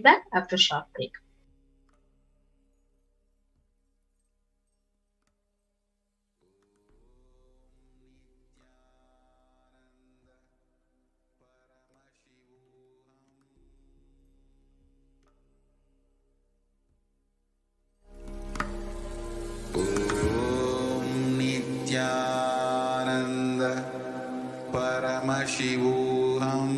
Back after a short break. Nithyananda Paramashivoham.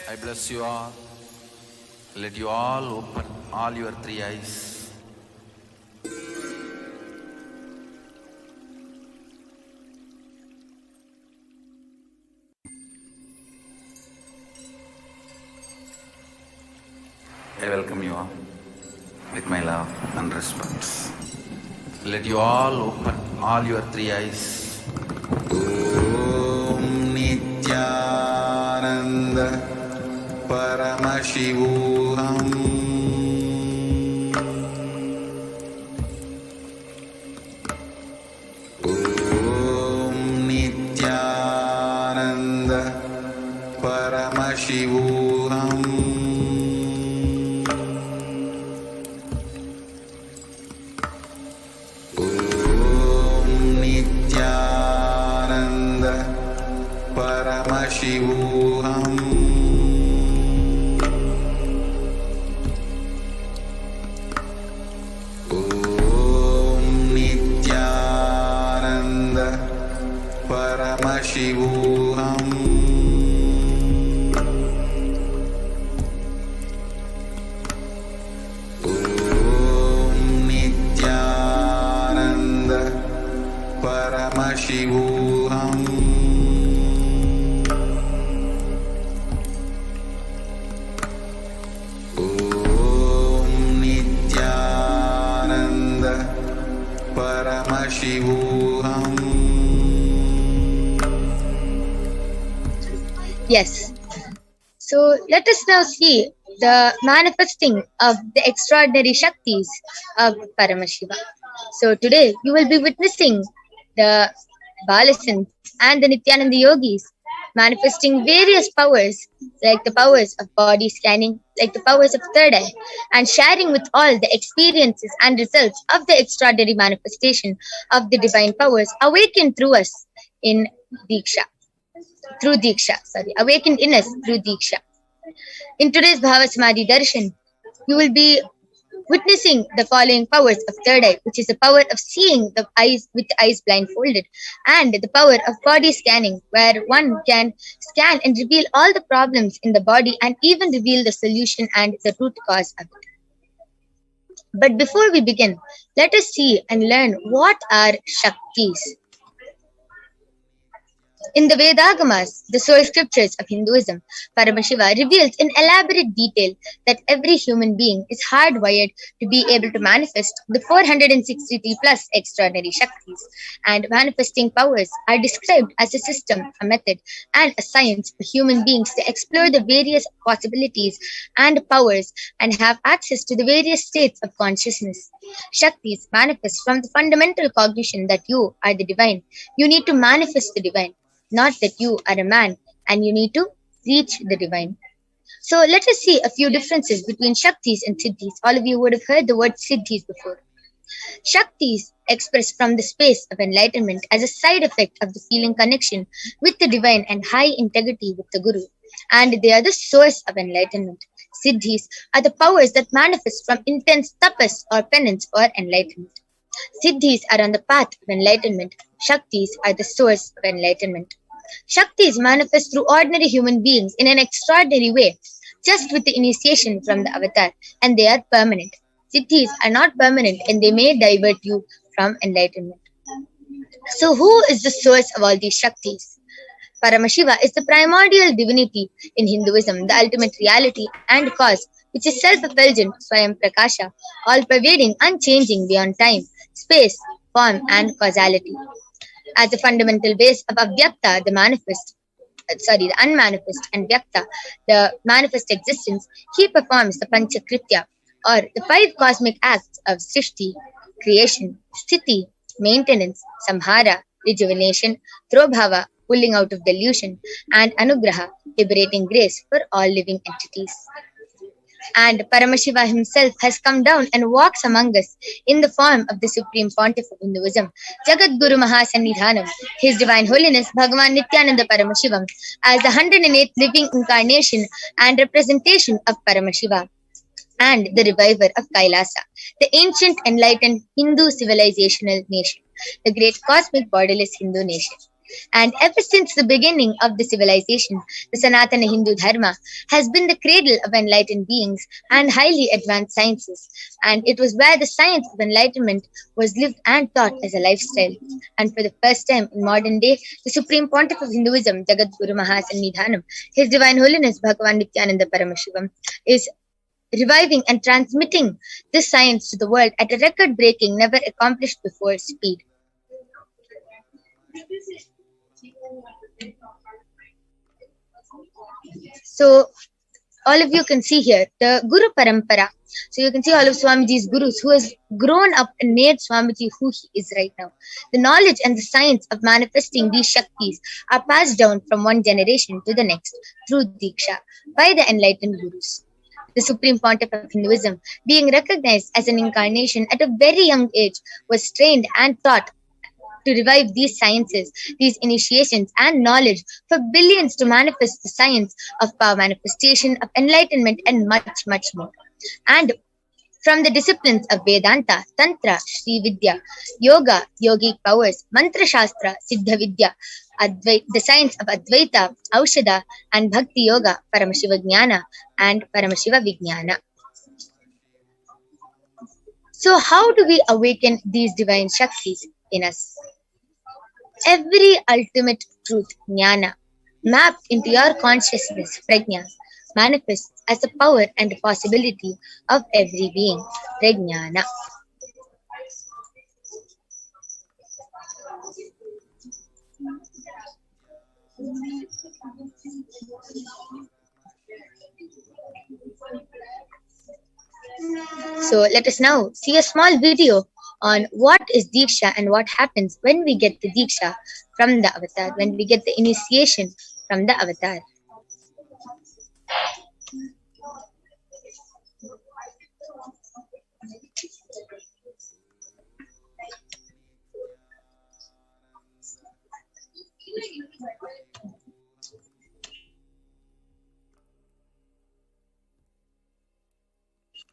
I bless you all. Let you all open all your three eyes. I welcome you all with my love and respect. Let you all open all your three eyes. Om Nithyananda Paramashivoham. Om Nithyananda Paramashivoham. Paramashivoham. Om Nithyananda Paramashivoham. Om Nithyananda Paramashivoham. Paramashivoham. Yes. So let us now see the manifesting of the extraordinary Shaktis of Paramashiva. So today you will be witnessing the Balasants and the Nithyananda Yogis manifesting various powers like the powers of body scanning, like the powers of third eye, and sharing with all the experiences and results of the extraordinary manifestation of the divine powers awakened through us in Diksha. Awakened in us through Diksha. In today's Bhava Samadhi Darshan, you will be witnessing the following powers of third eye, which is the power of seeing the eyes with the eyes blindfolded, and the power of body scanning, where one can scan and reveal all the problems in the body and even reveal the solution and the root cause of it. But before we begin, let us see and learn what are Shaktis. In the Vedagamas, the soul scriptures of Hinduism, Paramashiva reveals in elaborate detail that every human being is hardwired to be able to manifest the 463 plus extraordinary Shaktis, and manifesting powers are described as a system, a method, and a science for human beings to explore the various possibilities and powers and have access to the various states of consciousness. Shaktis manifest from the fundamental cognition that you are the divine. You need to manifest the divine, not that you are a man and you need to reach the divine. So let us see a few differences between Shaktis and Siddhis. All of you would have heard the word Siddhis before. Shaktis express from the space of enlightenment as a side effect of the feeling connection with the divine and high integrity with the Guru, and they are the source of enlightenment. Siddhis are the powers that manifest from intense tapas or penance or enlightenment. Siddhis are on the path of enlightenment. Shaktis are the source of enlightenment. Shaktis manifest through ordinary human beings in an extraordinary way, just with the initiation from the avatar, and they are permanent. Siddhis are not permanent and they may divert you from enlightenment. So who is the source of all these Shaktis? Paramashiva is the primordial divinity in Hinduism, the ultimate reality and cause, which is self-effulgent, Swayam Prakasha, all-pervading, unchanging beyond time, space, form, and causality. As the fundamental base of Avyakta, the unmanifest, and Vyakta, the manifest existence, he performs the Panchakritya, or the 5 cosmic acts of Srishti, creation, Sthiti, maintenance, Samhara, rejuvenation, Throbhava, pulling out of delusion, and Anugraha, liberating grace for all living entities. And Paramashiva himself has come down and walks among us in the form of the Supreme Pontiff of Hinduism, Jagat Guru Mahasannidhanam, His Divine Holiness Bhagavan Nithyananda Paramashivam, as the 108th living incarnation and representation of Paramashiva, and the reviver of Kailasa, the ancient enlightened Hindu civilizational nation, the great cosmic borderless Hindu nation. And ever since the beginning of the civilization, the Sanatana Hindu Dharma has been the cradle of enlightened beings and highly advanced sciences. And it was where the science of enlightenment was lived and taught as a lifestyle. And for the first time in modern day, the Supreme Pontiff of Hinduism, Jagat Guru Mahasannidhanam, His Divine Holiness Bhagavan Nithyananda Paramashivam, is reviving and transmitting this science to the world at a record-breaking, never accomplished before speed. So, all of you can see here the Guru Parampara. So, you can see all of Swamiji's gurus who has grown up and made Swamiji who he is right now. The knowledge and the science of manifesting these Shaktis are passed down from one generation to the next through Diksha by the enlightened gurus. The Supreme Pontiff of Hinduism, being recognized as an incarnation at a very young age, was trained and taught to revive these sciences, these initiations and knowledge for billions to manifest the science of power manifestation, of enlightenment and much, much more. And from the disciplines of Vedanta, Tantra, Sri Vidya, Yoga, Yogic powers, Mantra Shastra, Siddha Vidya, the science of Advaita, Aushadha and Bhakti Yoga, Paramashiva Jnana and Paramashiva Vijnana. So how do we awaken these divine Shaktis in us? Every ultimate truth, Jnana, mapped into your consciousness, Prajna, manifests as the power and the possibility of every being, Prajnana. So let us now see a small video on what is Diksha and what happens when we get the Diksha from the avatar, when we get the initiation from the avatar.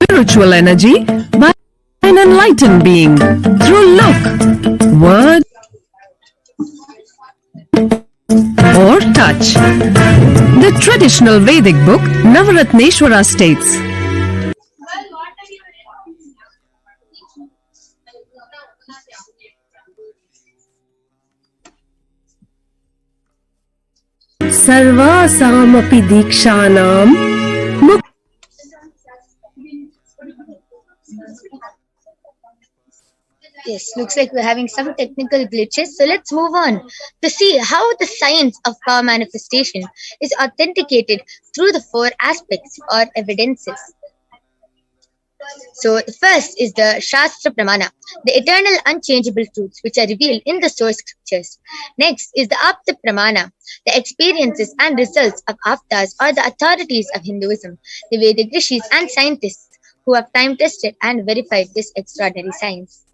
Spiritual energy by an enlightened being through look, word, or touch. The traditional Vedic book Navaratneshwara states, Sarvasamapi Dikshanam Yes, looks like we're having some technical glitches. So let's move on to see how the science of power manifestation is authenticated through the four aspects or evidences. So the first is the Shastra Pramana, the eternal unchangeable truths which are revealed in the source scriptures. Next is the Apta Pramana, the experiences and results of Aptas or the authorities of Hinduism, the Vedic rishis and scientists who have time tested and verified this extraordinary science.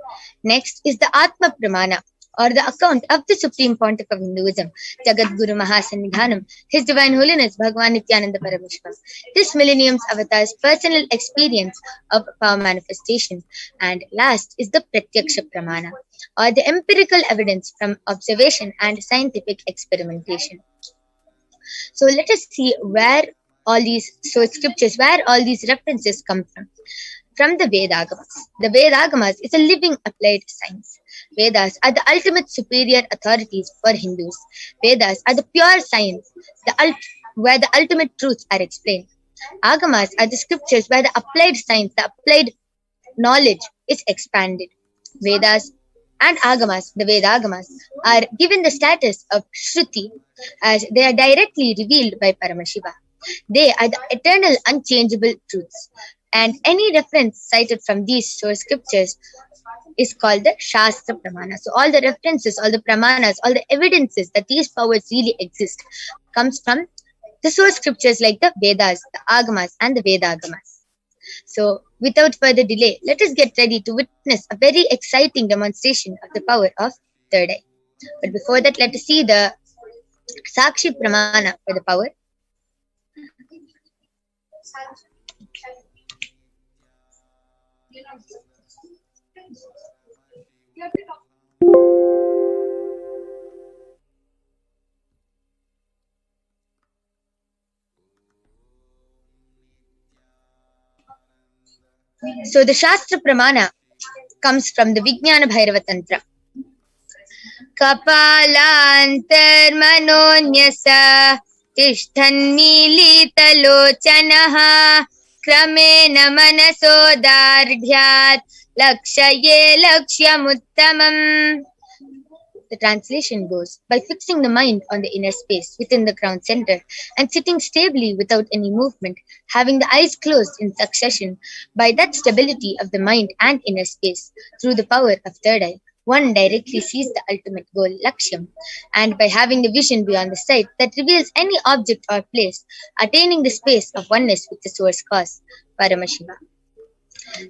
Next is the Atma Pramana, or the account of the Supreme Pontiff of Hinduism, Jagat Guru Mahasannidhanam, His Divine Holiness Bhagavan Nithyananda Paramashivam, this millennium's avatar's personal experience of power manifestation. And last is the Pratyaksha Pramana, or the empirical evidence from observation and scientific experimentation. So let us see where all these source scriptures, where all these references come from. From the Vedagamas. The Vedagamas is a living applied science. Vedas are the ultimate superior authorities for Hindus. Vedas are the pure science, where the ultimate truths are explained. Agamas are the scriptures where the applied science, the applied knowledge is expanded. Vedas and Agamas, the Vedagamas, are given the status of Shruti as they are directly revealed by Paramashiva. They are the eternal unchangeable truths. And any reference cited from these source scriptures is called the Shastra Pramana. So all the references, all the pramanas, all the evidences that these powers really exist comes from the source scriptures like the Vedas, the Agamas and the Vedagamas. So without further delay, let us get ready to witness a very exciting demonstration of the power of third eye. But before that, let us see the Sakshi Pramana for the power. So the Shastra Pramana comes from the Vijnana Bhairava Tantra. Kapalantarmanonyasa tishthanmilitalochanaha kramena manasodardhyat lakshaye lakshyamuttamam. The translation goes, by fixing the mind on the inner space within the crown center and sitting stably without any movement, having the eyes closed in succession, by that stability of the mind and inner space, through the power of third eye, one directly sees the ultimate goal, Lakshyam, and by having the vision beyond the sight that reveals any object or place, attaining the space of oneness with the source cause, Paramashiva.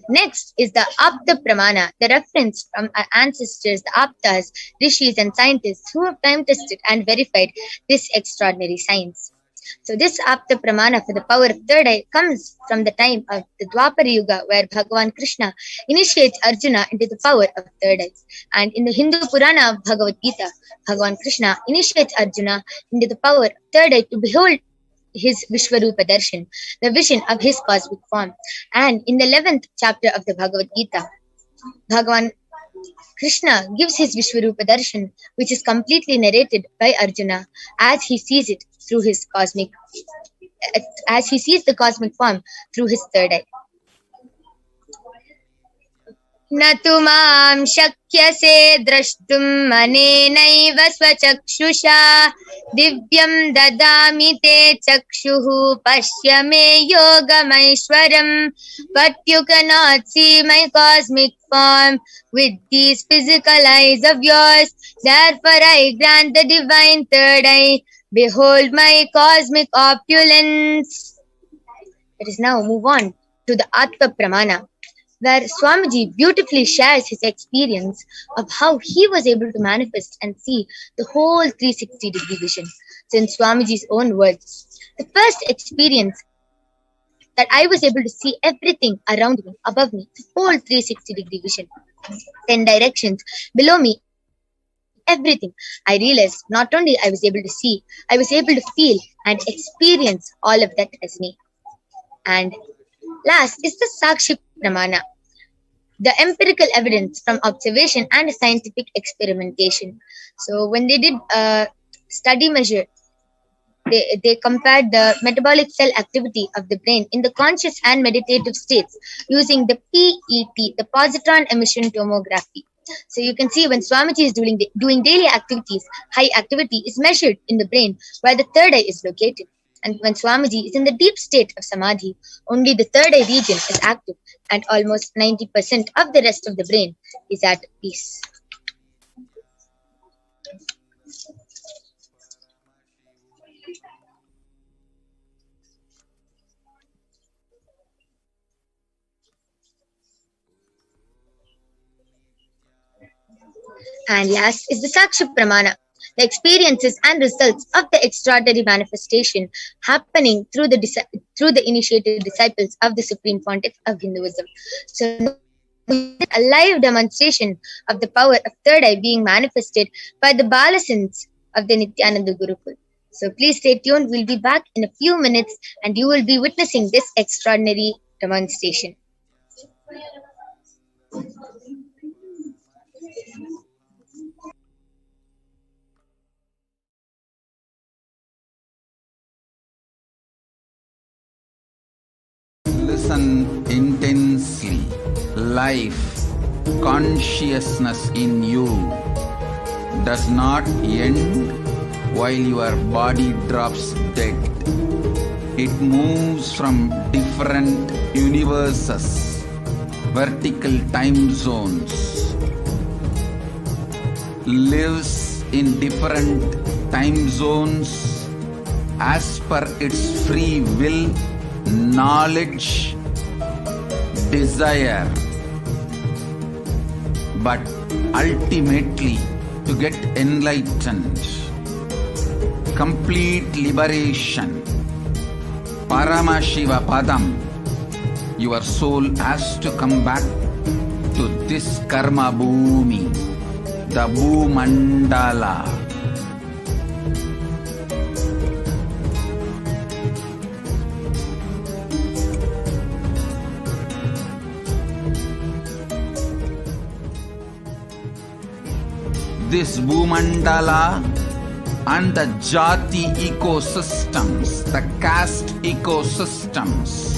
Next is the Apta Pramana, the reference from our ancestors, the Aptas, Rishis and scientists who have time tested and verified this extraordinary science. So this Apta Pramana for the power of third eye comes from the time of the Dwapara Yuga, where Bhagavan Krishna initiates Arjuna into the power of third eye. And in the Hindu Purana of Bhagavad Gita, Bhagavan Krishna initiates Arjuna into the power of third eye to behold his Vishwarupa Darshan, the vision of his cosmic form. And in the 11th chapter of the Bhagavad Gita, Bhagavan Krishna gives his Vishwarupa Darshan, which is completely narrated by Arjuna as he sees it through his cosmic, as he sees the cosmic form through his third eye. Natu mam shakyase drashtum manenaiva swachakshusha divyam dadami te chakshuhu pashya me yogamaishwaram, but you cannot see my cosmic form with these physical eyes of yours, therefore I grant the divine third eye. Behold my cosmic opulence. Let us now move on to the Atma Pramana, where Swamiji beautifully shares his experience of how he was able to manifest and see the whole 360-degree vision. So in Swamiji's own words, the first experience that I was able to see everything around me, above me, the whole 360-degree vision, 10 directions below me, everything. I realized not only I was able to see, I was able to feel and experience all of that as me. And last is the Sakshi Pramana, the empirical evidence from observation and scientific experimentation. So when they did a study measure, they compared the metabolic cell activity of the brain in the conscious and meditative states using the PET, the positron emission tomography. So you can see when Swamiji is doing daily activities, high activity is measured in the brain where the third eye is located. And when Swamiji is in the deep state of Samadhi, only the third eye region is active and almost 90% of the rest of the brain is at peace. And last is the Sakshi Pramana, the experiences and results of the extraordinary manifestation happening through the initiated disciples of the Supreme Pontiff of Hinduism. So a live demonstration of the power of third eye being manifested by the Balasins of the Nithyananda Gurukul. So please stay tuned. We'll be back in a few minutes and you will be witnessing this extraordinary demonstration. Listen intensely. Life, consciousness in you does not end while your body drops dead. It moves from different universes, vertical time zones, lives in different time zones as per its free will, knowledge, desire, but ultimately to get enlightened, complete liberation, Paramashiva Padam, your soul has to come back to this karma bhumi, the Bhumandala. This Bhumandala and the Jati ecosystems, the caste ecosystems,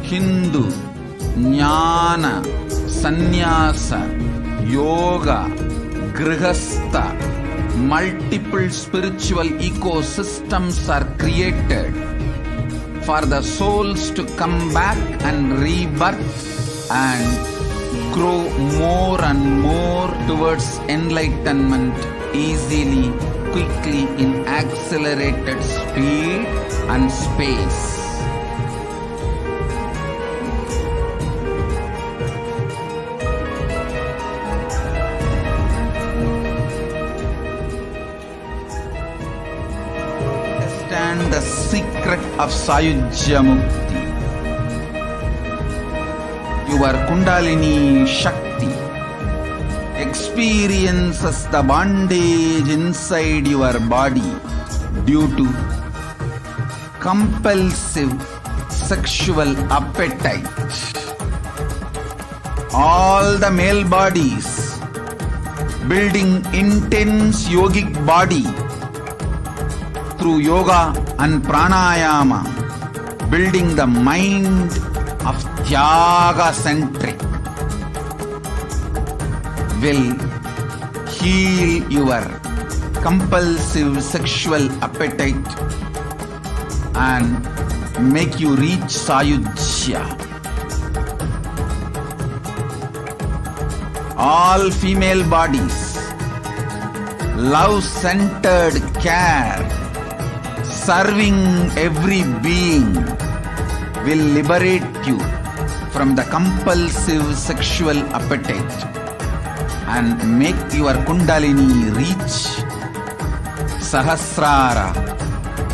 Hindu, Jnana, Sannyasa, Yoga, Grihastha, multiple spiritual ecosystems are created for the souls to come back and rebirth and grow more and more towards enlightenment easily, quickly, in accelerated speed and space. Understand the secret of Sayujya Mukti. Your Kundalini Shakti experiences the bondage inside your body due to compulsive sexual appetite. All the male bodies building intense yogic body through yoga and pranayama, building the mind of Tyaga-centric, will heal your compulsive sexual appetite and make you reach Sayujya. All female bodies, love-centered care, serving every being, will liberate you from the compulsive sexual appetite and make your Kundalini reach Sahasrara,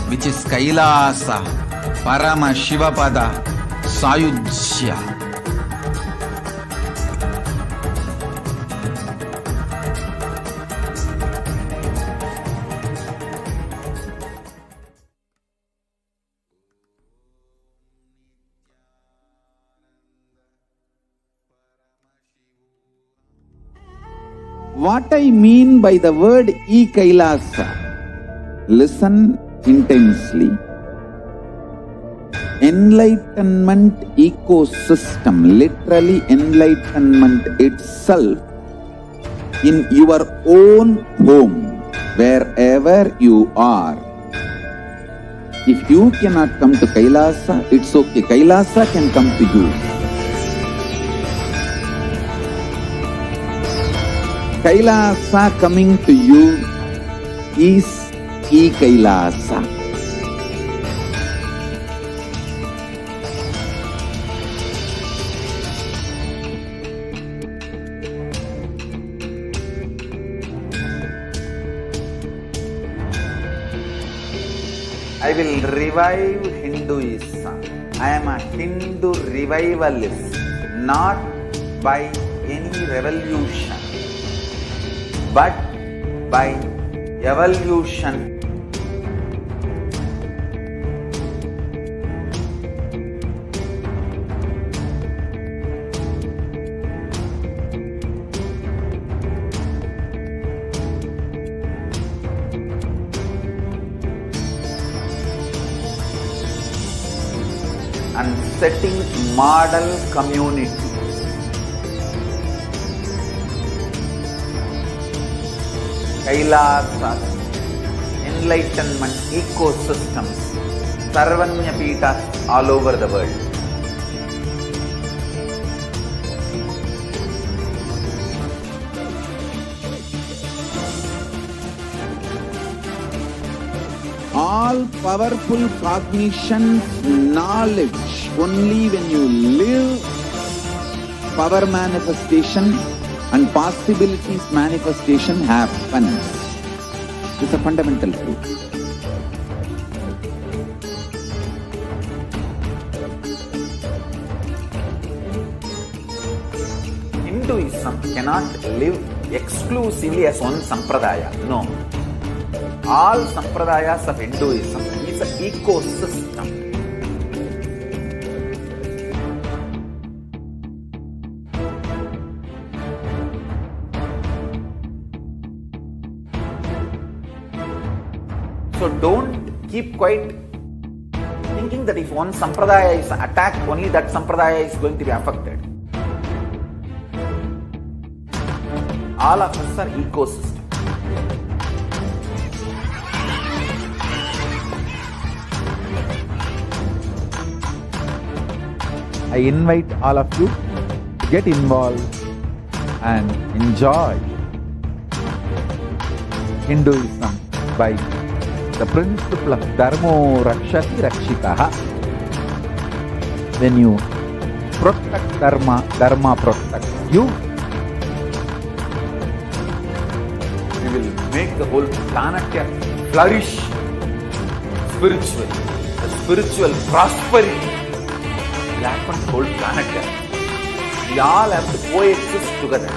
which is Kailasa, Paramashivoham, Sayujya. What I mean by the word Kailasa, listen intensely. Enlightenment ecosystem, literally enlightenment itself, in your own home, wherever you are. If you cannot come to Kailasa, it's okay. Kailasa can come to you. Kailasa coming to you is Kailasa. I will revive Hinduism. I am a Hindu revivalist, not by any revolution, but by evolution. And setting model community. Kailasa, enlightenment ecosystems, Sarvanya Peethas all over the world. All powerful cognition, knowledge, only when you live, power manifestation and possibilities manifestation happens. It's a fundamental truth. Hinduism cannot live exclusively as one sampradaya. No. All sampradayas of Hinduism is an ecosystem. So don't keep quiet thinking that if one sampradaya is attacked, only that sampradaya is going to be affected. All of us are ecosystem. I invite all of you to get involved and enjoy Hinduism by the principle of Dharmo Rakshati Rakshitaha. When you protect Dharma, Dharma protects you. We will make the whole planet flourish spiritually. The spiritual prosperity will happen to the whole planet. We all have to coexist together.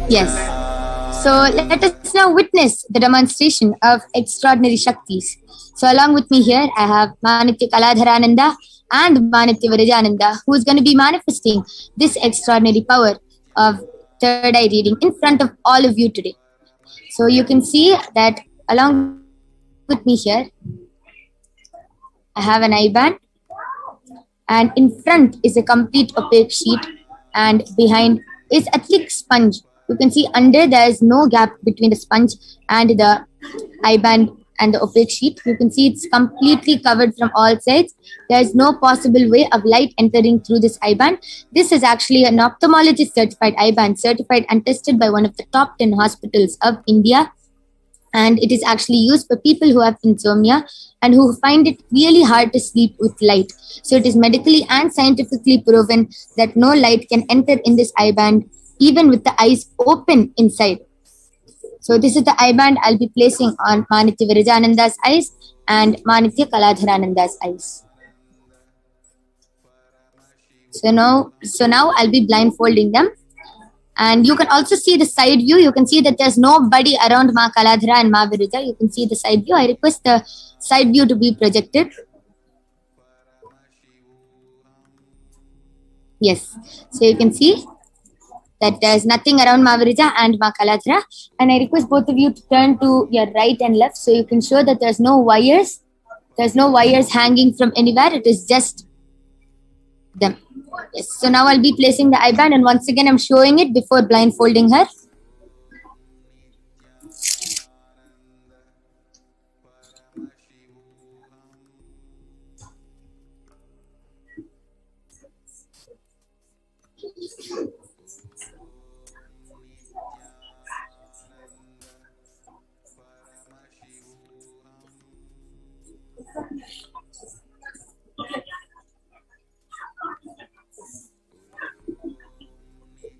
Yes. So let us now witness the demonstration of extraordinary Shaktis. So along with me here, I have Manitya Kaladharananda and Manitya Virajananda, who is going to be manifesting this extraordinary power of third eye reading in front of all of you today. So you can see that along with me here, I have an eye band, and in front is a complete opaque sheet, and behind is a thick sponge. You can see under there is no gap between the sponge and the eye band and the opaque sheet. You can see it's completely covered from all sides. There is no possible way of light entering through this eye band. This is actually an ophthalmologist certified eye band, certified and tested by one of the top 10 hospitals of India. And it is actually used for people who have insomnia and who find it really hard to sleep with light. So it is medically and scientifically proven that no light can enter in this eye band, even with the eyes open inside. So this is the eye band I'll be placing on Manitya Virajananda's eyes and Manitya Kaladharananda's eyes. So now I'll be blindfolding them. And you can also see the side view. You can see that there's nobody around Ma Kaladhara and Ma Virija. You can see the side view. I request the side view to be projected. Yes. So you can see that there's nothing around Ma Virija and Ma Kaladhara. And I request both of you to turn to your right and left so you can show that there's no wires. There's no wires hanging from anywhere. It is just them. Yes. So now I'll be placing the eye band, and once again I'm showing it before blindfolding her.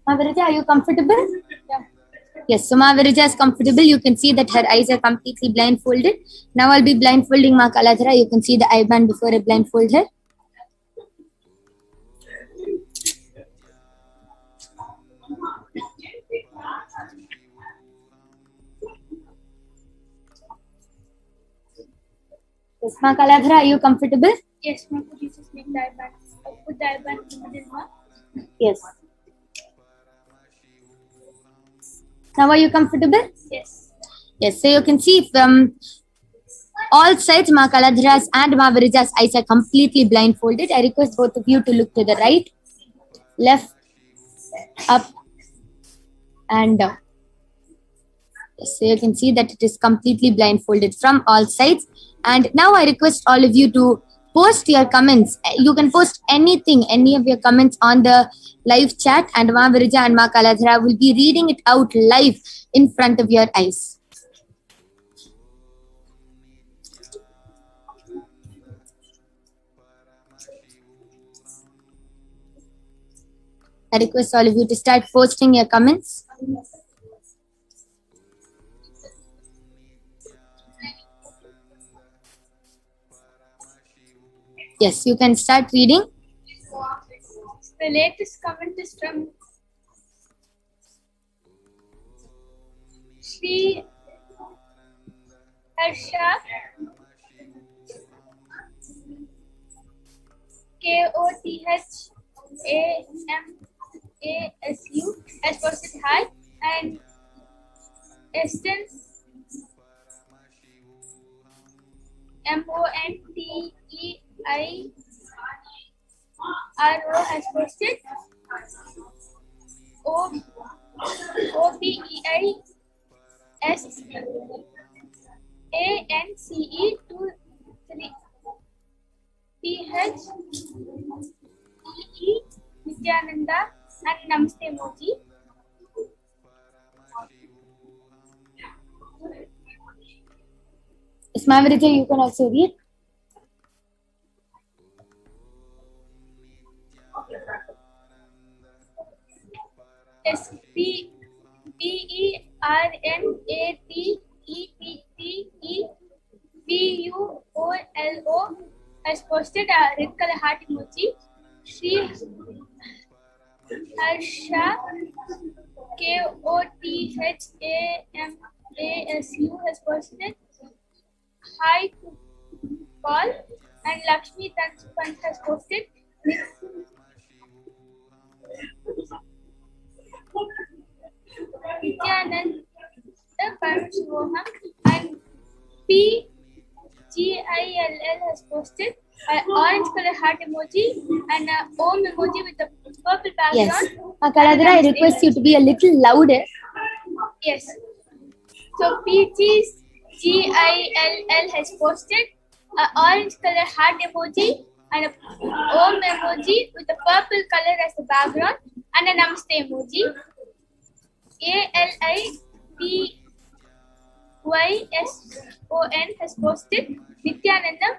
Ma Virija, are you comfortable? Yeah. Yes, so Ma Virija is comfortable. You can see that her eyes are completely blindfolded. Now I'll be blindfolding Ma Kaladhara. You can see the eye band before I blindfold her. Yes, Ma Kaladhara, are you comfortable? Yes, ma'am. Could you just make the eye band? Put the eye band in the middle, ma'am. Yes. Now are you comfortable? Yes. Yes, so you can see from all sides. Ma Kaladhara's and Ma Virija's eyes are completely blindfolded. I request both of you to look to the right, left, up, and down. Yes, so you can see that it is completely blindfolded from all sides. And now I request all of you to post your comments. You can post anything, any of your comments on the live chat, and Ma Virija and Ma Kaladhara will be reading it out live in front of your eyes. I request all of you to start posting your comments. Yes, you can start reading. The latest comment is from Sri Harsha KOTHAMASU has posted hi, and Eston MONTEIRO has posted OBEISANCE23 HDH Nithyananda and Namaste emoji. Ma Virija, you can also read. SPERNATEPTEBULO has posted a red color heart emoji. Sri Harsha KOTHAMASU has posted hi to Paul, and Lakshmi Tansupan has posted Nithyananda Paramashivoham, and PGILL has posted an orange color heart emoji and an Om emoji with a purple background. Yes. Ma Kaladhara, I request you to be a little louder. Yes. So PGILL has posted an orange color heart emoji and a Om emoji with a purple color as the background and a Namaste emoji. ALIDYSON has posted Nithyanandam.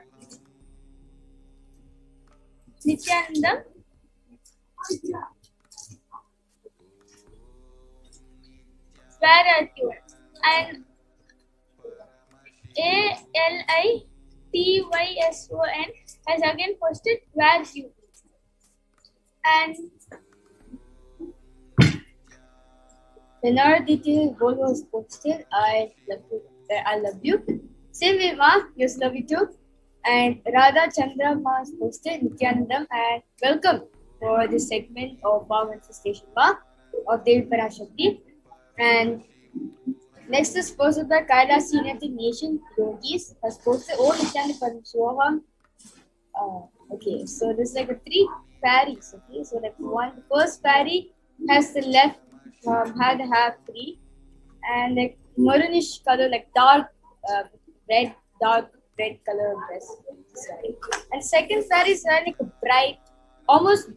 Where are you? And ALITYSON has again posted where's you? And Benarditi Bol was posted, I love you. Sylvie Ma, yes, love you too. And Radha Chandra Ma has posted Nithyanandam and welcome for this segment of Power Manifestation Ma of Devi Parashakti. And next is posted by Kailasa United Nation Yogis has posted Nithyananda Paramashivam. Okay, so there's like a 3 fairies. Okay, so like the first fairy has the left had half 3 and like maroonish color, like dark red color dress. And second fairy is like a almost a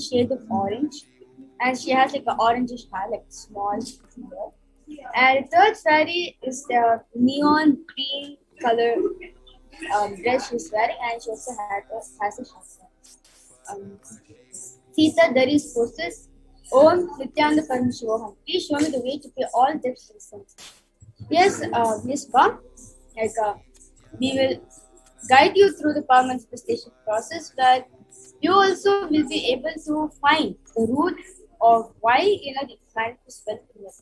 shade of orange, and she has like an orangish hair, like small hair. And the third fairy is the neon green color dress she's wearing, and she also has a short. Sita Dari's posters. Om Nithyananda Paramashivoham. Please show me the way to pay all debts and sins. Yes, Miss Ba, we will guide you through the power manifestation process, where you also will be able to find the root of why the manifest wealth.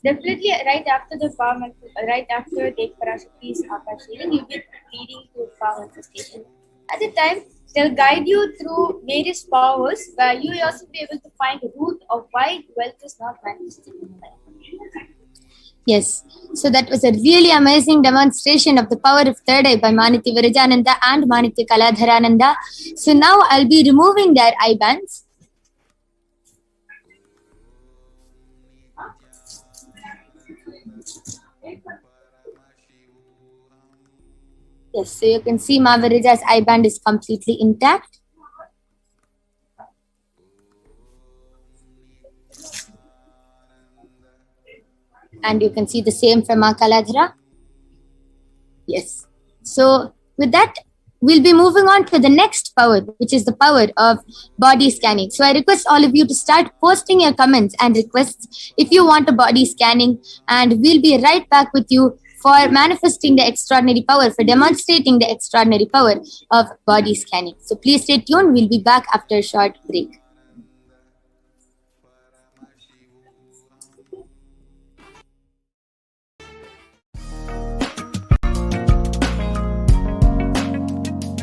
Definitely, right after the Parashakti's Akashic, you'll be reading through power manifestation. At the time, they'll guide you through various powers where you will also be able to find the root of why wealth is not manifesting in life. Yes. So that was a really amazing demonstration of the power of third eye by Manitya Virajananda and Manitya Kaladharananda. So now I'll be removing their eye bands. Yes, so you can see Ma Viraja's eye band is completely intact. And you can see the same from Ma Kaladhara. Yes. So with that, we'll be moving on to the next power, which is the power of body scanning. So I request all of you to start posting your comments and requests if you want a body scanning, and we'll be right back with you for manifesting the extraordinary power, for demonstrating the extraordinary power of body scanning. So please stay tuned. We'll be back after a short break.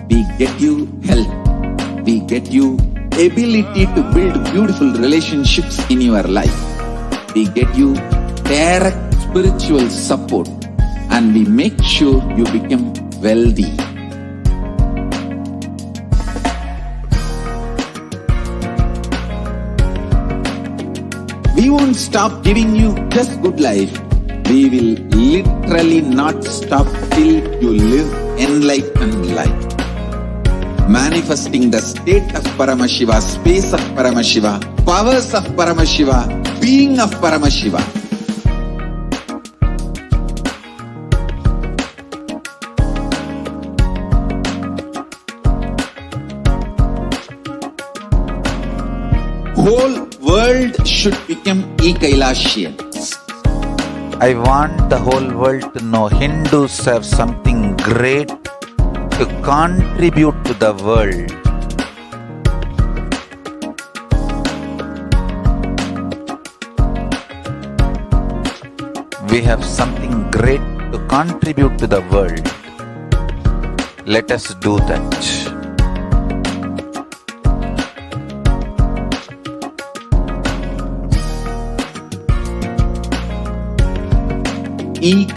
We get you health. We get you ability to build beautiful relationships in your life. We get you direct spiritual support, and we make sure you become wealthy. We won't stop giving you just good life. We will literally not stop till you live enlightened life. Manifesting the state of Paramashiva, space of Paramashiva, powers of Paramashiva, being of Paramashiva. Whole world should become Kailasians. I want the whole world to know Hindus have something great to contribute to the world. We have something great to contribute to the world. Let us do that.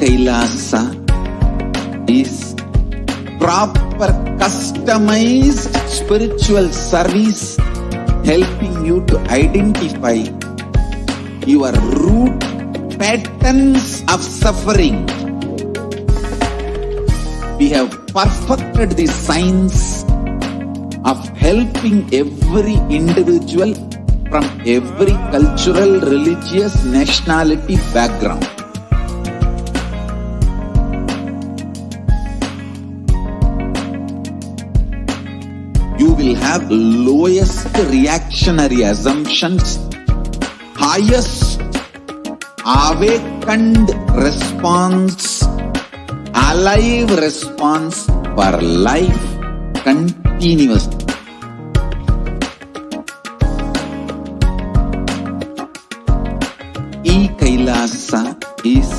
Kailasa is proper customized spiritual service, helping you to identify your root patterns of suffering. We have perfected the science of helping every individual from every cultural, religious, nationality background. You will have lowest reactionary assumptions, highest awakened response, alive response for life continuously. Kailasa is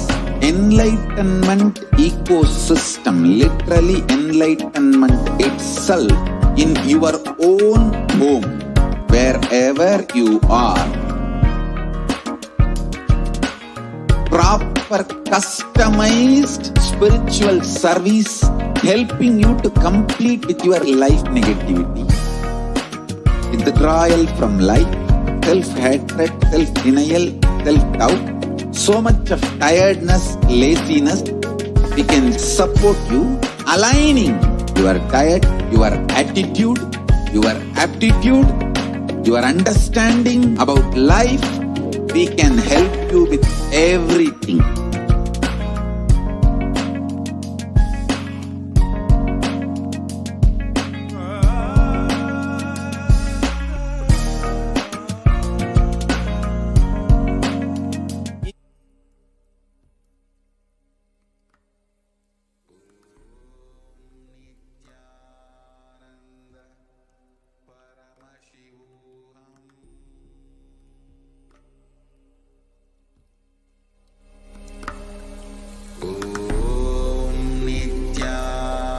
enlightenment ecosystem, literally enlightenment itself in your own home, wherever you are. Proper customized spiritual service helping you to complete with your life negativity, withdrawal from life, self-hatred, self-denial, self-doubt, so much of tiredness, laziness. We can support you aligning your diet, your attitude, your aptitude, your understanding about life. We can help you with everything.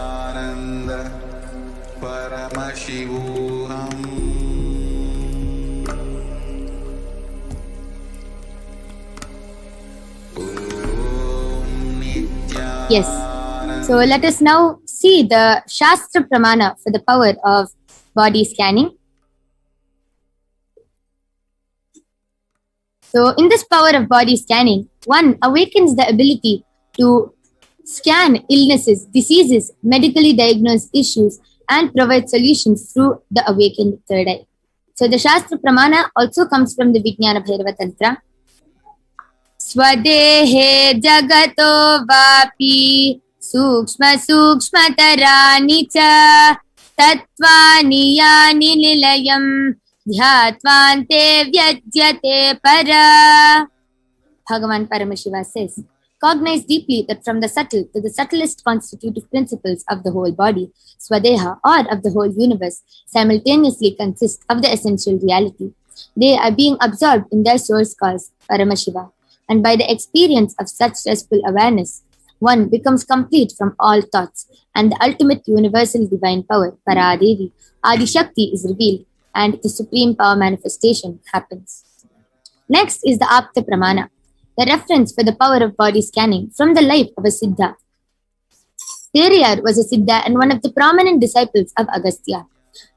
Nithyananda Paramashivoham. Om Yes. So let us now see the Shastra Pramana for the power of body scanning. So in this power of body scanning, one awakens the ability to scan illnesses, diseases, medically diagnosed issues, and provide solutions through the awakened third eye. So the Shastra Pramana also comes from the Vijnana Bhairava Tantra. Swadehe jagato vapi sukshma sukshmatarani cha tattvani yani nilayam dhyatvante vyajyate para. Bhagavan Paramashiva says, cognize deeply that from the subtle to the subtlest constitutive principles of the whole body, Swadeha, or of the whole universe, simultaneously consist of the essential reality. They are being absorbed in their source cause, Paramashiva, and by the experience of such restful awareness, one becomes complete from all thoughts, and the ultimate universal divine power, Paradevi, Adi Shakti, is revealed, and the supreme power manifestation happens. Next is the Apta Pramana, the reference for the power of body scanning from the life of a Siddha. Periyar was a Siddha and one of the prominent disciples of Agastya.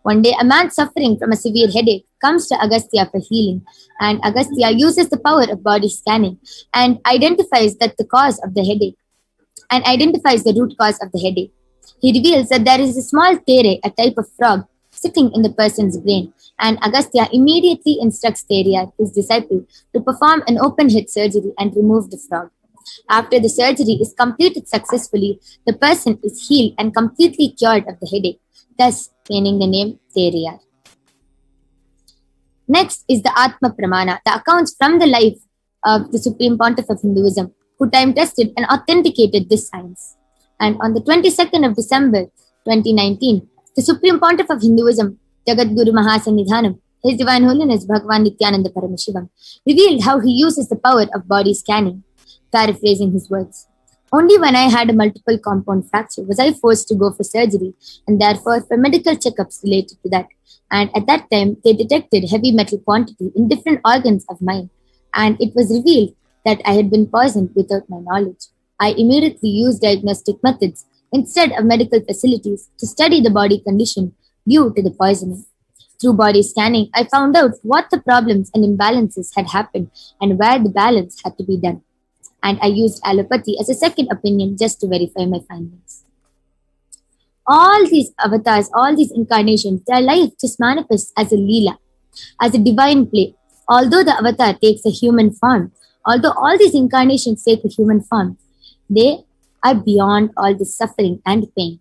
One day, a man suffering from a severe headache comes to Agastya for healing, and Agastya uses the power of body scanning and identifies that the cause of the headache, and identifies the root cause of the headache. He reveals that there is a small tere, a type of frog, sitting in the person's brain, and Agastya immediately instructs Periyar, his disciple, to perform an open-head surgery and remove the frog. After the surgery is completed successfully, the person is healed and completely cured of the headache, thus gaining the name Periyar. Next is the Atma Pramana, the accounts from the life of the Supreme Pontiff of Hinduism, who time-tested and authenticated this science. And on the 22nd of December 2019, the Supreme Pontiff of Hinduism, Jagadguru Mahasannidhanam, His Divine Holiness Bhagavan Nithyananda Paramashivam, revealed how he uses the power of body scanning. Paraphrasing his words, only when I had a multiple compound fracture was I forced to go for surgery and therefore for medical checkups related to that. And at that time, they detected heavy metal quantity in different organs of mine, and it was revealed that I had been poisoned without my knowledge. I immediately used diagnostic methods instead of medical facilities to study the body condition due to the poisoning. Through body scanning, I found out what the problems and imbalances had happened and where the balance had to be done. And I used allopathy as a second opinion just to verify my findings. All these avatars, all these incarnations, their life just manifests as a leela, as a divine play. Although the avatar takes a human form, although all these incarnations take a human form, they are beyond all the suffering and pain.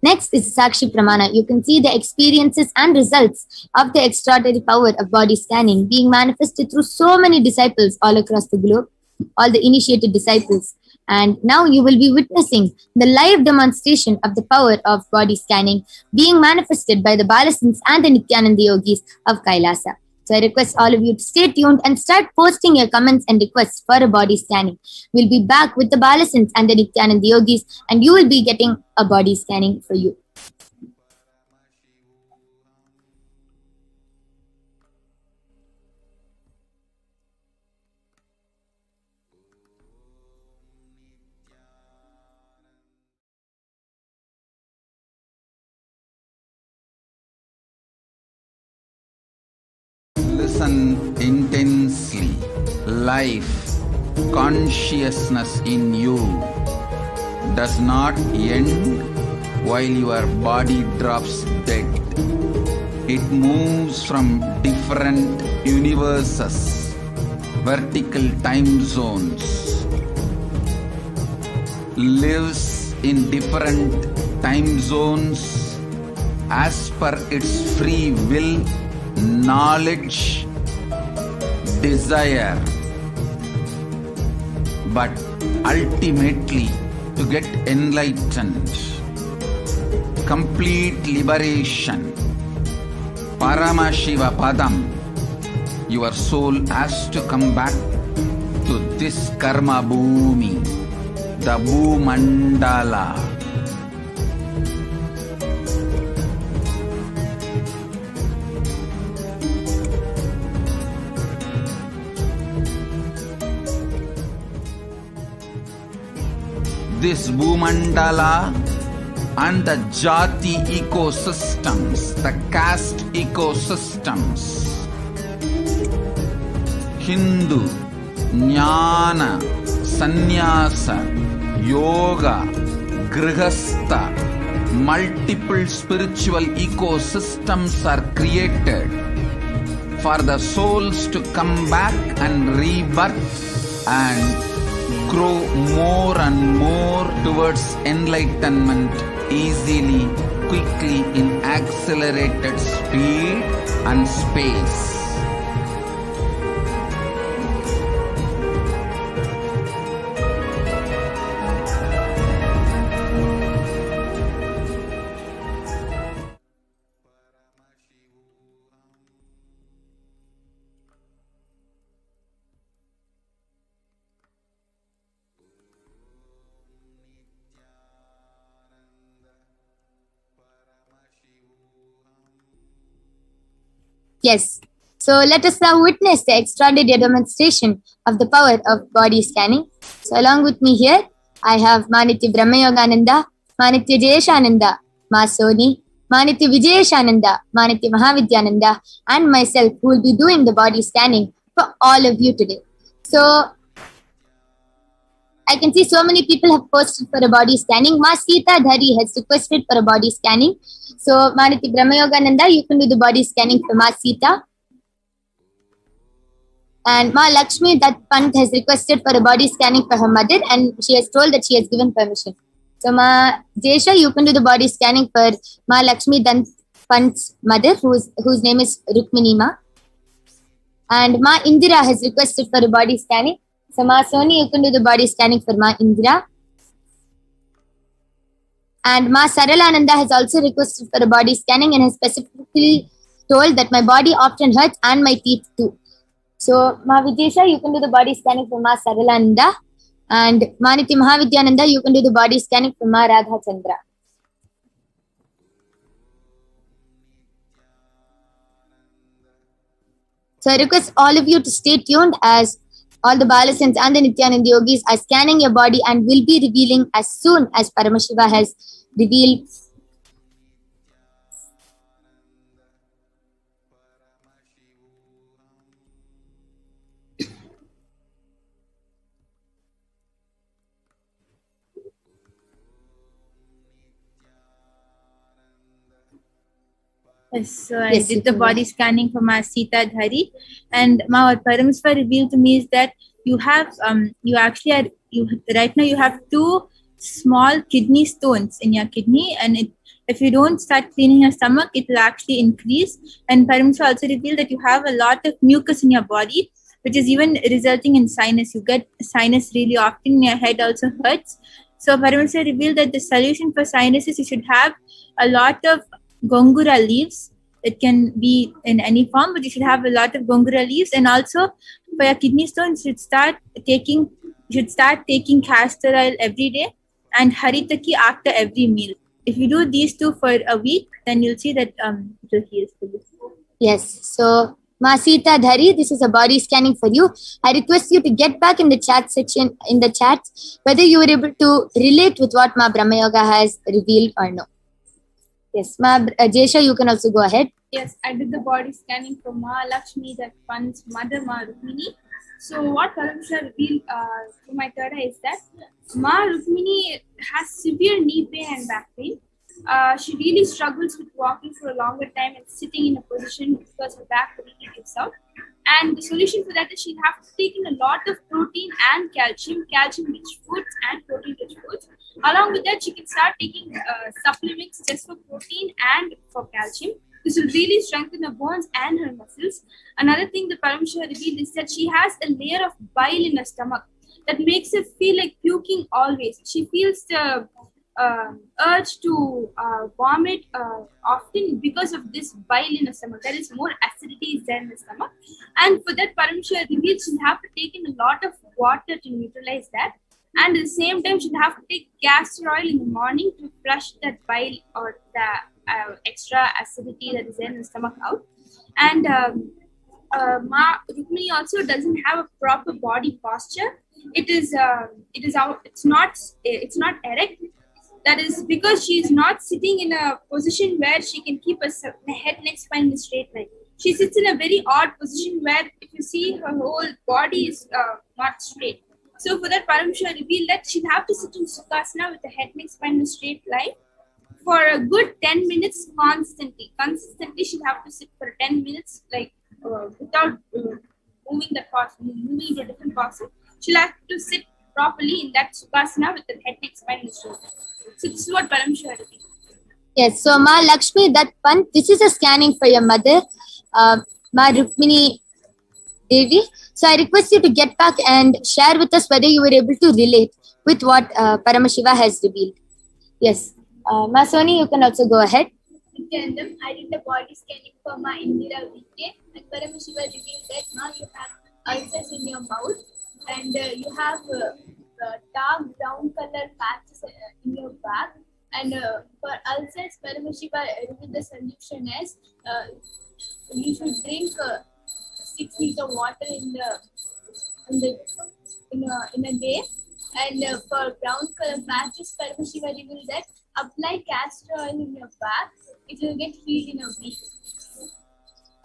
Next is Sakshi Pramana. You can see the experiences and results of the extraordinary power of body scanning being manifested through so many disciples all across the globe, all the initiated disciples. And now you will be witnessing the live demonstration of the power of body scanning being manifested by the Balasins and the Nithyananda Yogis of Kailasa. So I request all of you to stay tuned and start posting your comments and requests for a body scanning. We'll be back with the Balasins and the Nithyananda Yogis, and you will be getting a body scanning for you. Listen intensely. Life, consciousness in you does not end while your body drops dead. It moves from different universes, vertical time zones, lives in different time zones as per its free will, knowledge, desire, but ultimately to get enlightened, complete liberation, Paramashiva Padam, your soul has to come back to this karma bhumi, the Bhumandala. this Bhumandala and the Jati ecosystems, the caste ecosystems. Hindu, Jnana, Sannyasa, Yoga, Grihastha, multiple spiritual ecosystems are created for the souls to come back and rebirth and grow more and more towards enlightenment easily, quickly, in accelerated speed and space. Yes. So let us now witness the extraordinary demonstration of the power of body scanning. So along with me here, I have Manitya Brahmayogananda, Manitya Jayeshananda, Ma Soni, Manitya Vijayeshananda, Manitya Mahavidyananda, and myself, who will be doing the body scanning for all of you today. So I can see so many people have posted for a body scanning. Ma Sita Dhari has requested for a body scanning. So Manitya Brahmayogananda, you can do the body scanning for Ma Sita. And Ma Lakshmi Dutt Pant has requested for a body scanning for her mother, and she has told that she has given permission. So Ma Jesha, you can do the body scanning for Ma Lakshmi Dutt Pant's mother, whose name is Rukmini Ma. And Ma Indira has requested for a body scanning. So Ma Soni, you can do the body scanning for Ma Indira. And Ma Saralananda has also requested for a body scanning and has specifically told that my body often hurts and my teeth too. So Ma Vijesha, you can do the body scanning for Ma Saralananda. And Manitya Mahavidyananda, you can do the body scanning for Ma Radha Chandra. So I request all of you to stay tuned as all the Balasins and the Nithyananda Yogis are scanning your body and will be revealing as soon as Paramashiva has revealed. Yes, so I did the body scanning for Ma Sita Dhari, and what Paramashiva revealed to me is that you have right now you have 2 small kidney stones in your kidney, and if you don't start cleaning your stomach, it will actually increase. And Paramashiva also revealed that you have a lot of mucus in your body, which is even resulting in sinus. You get sinus really often, your head also hurts. So Paramashiva revealed that the solution for sinuses, you should have a lot of gongura leaves. It can be in any form, but you should have a lot of gongura leaves. And also for your kidney stones, you should start taking castor oil every day and haritaki after every meal. If you do these 2 for a week, then you'll see that it will heal for you. Yes. So Ma Sita Dhari, this is a body scanning for you. I request you to get back in the chat section, in the chat, whether you were able to relate with what Ma Brahma Yoga has revealed or no. Yes, Ma Jesha, you can also go ahead. Yes, I did the body scanning for Ma Lakshmi Dutt Pant's mother, Ma Rukmini. So what Paramashiva revealed to my third eye is that Ma Rukmini has severe knee pain and back pain. She really struggles with walking for a longer time and sitting in a position because her back really gives out. And the solution for that is she'll have to take in a lot of protein and calcium-rich foods and protein-rich foods. Along with that, she can start taking supplements just for protein and for calcium. This will really strengthen her bones and her muscles. Another thing the Paramashiva revealed is that she has a layer of bile in her stomach that makes her feel like puking always. She feels the urge to vomit often because of this bile in the stomach. There is more acidity there in the stomach, and for that Paramashiva revealed she'll have to take in a lot of water to neutralize that, and at the same time she'll have to take castor oil in the morning to flush that bile or the extra acidity that is there in the stomach out. And Ma Rukmini also doesn't have a proper body posture, it's not erect. That is because she is not sitting in a position where she can keep a head, neck, spine in a straight line. She sits in a very odd position where if you see her whole body is not straight. So for that, Paramashiva revealed that she'll have to sit in Sukhasana with the head, neck, spine in a straight line for a good 10 minutes constantly. Constantly, she'll have to sit for 10 minutes, like without moving to a different posture. She'll have to sit properly in that Sukhasana with the head, neck, spine in a straight line. So this is what Paramashiva revealed. Yes, so Ma Lakshmi, that one, this is a scanning for your mother, Ma Rukmini Devi. So I request you to get back and share with us whether you were able to relate with what Paramashiva has revealed. Yes, Ma Soni, you can also go ahead. Nithyanandam, I did the body scanning for Ma Indira VK, and Paramashiva revealed that now you have ulcers in your mouth and you have dark brown color patches in your back. And for ulcers, Paramashiva revealed the solution as you should drink 6 liters of water in a day. And for brown color patches, Paramashiva revealed that apply castor oil in your back. It will get healed in a week.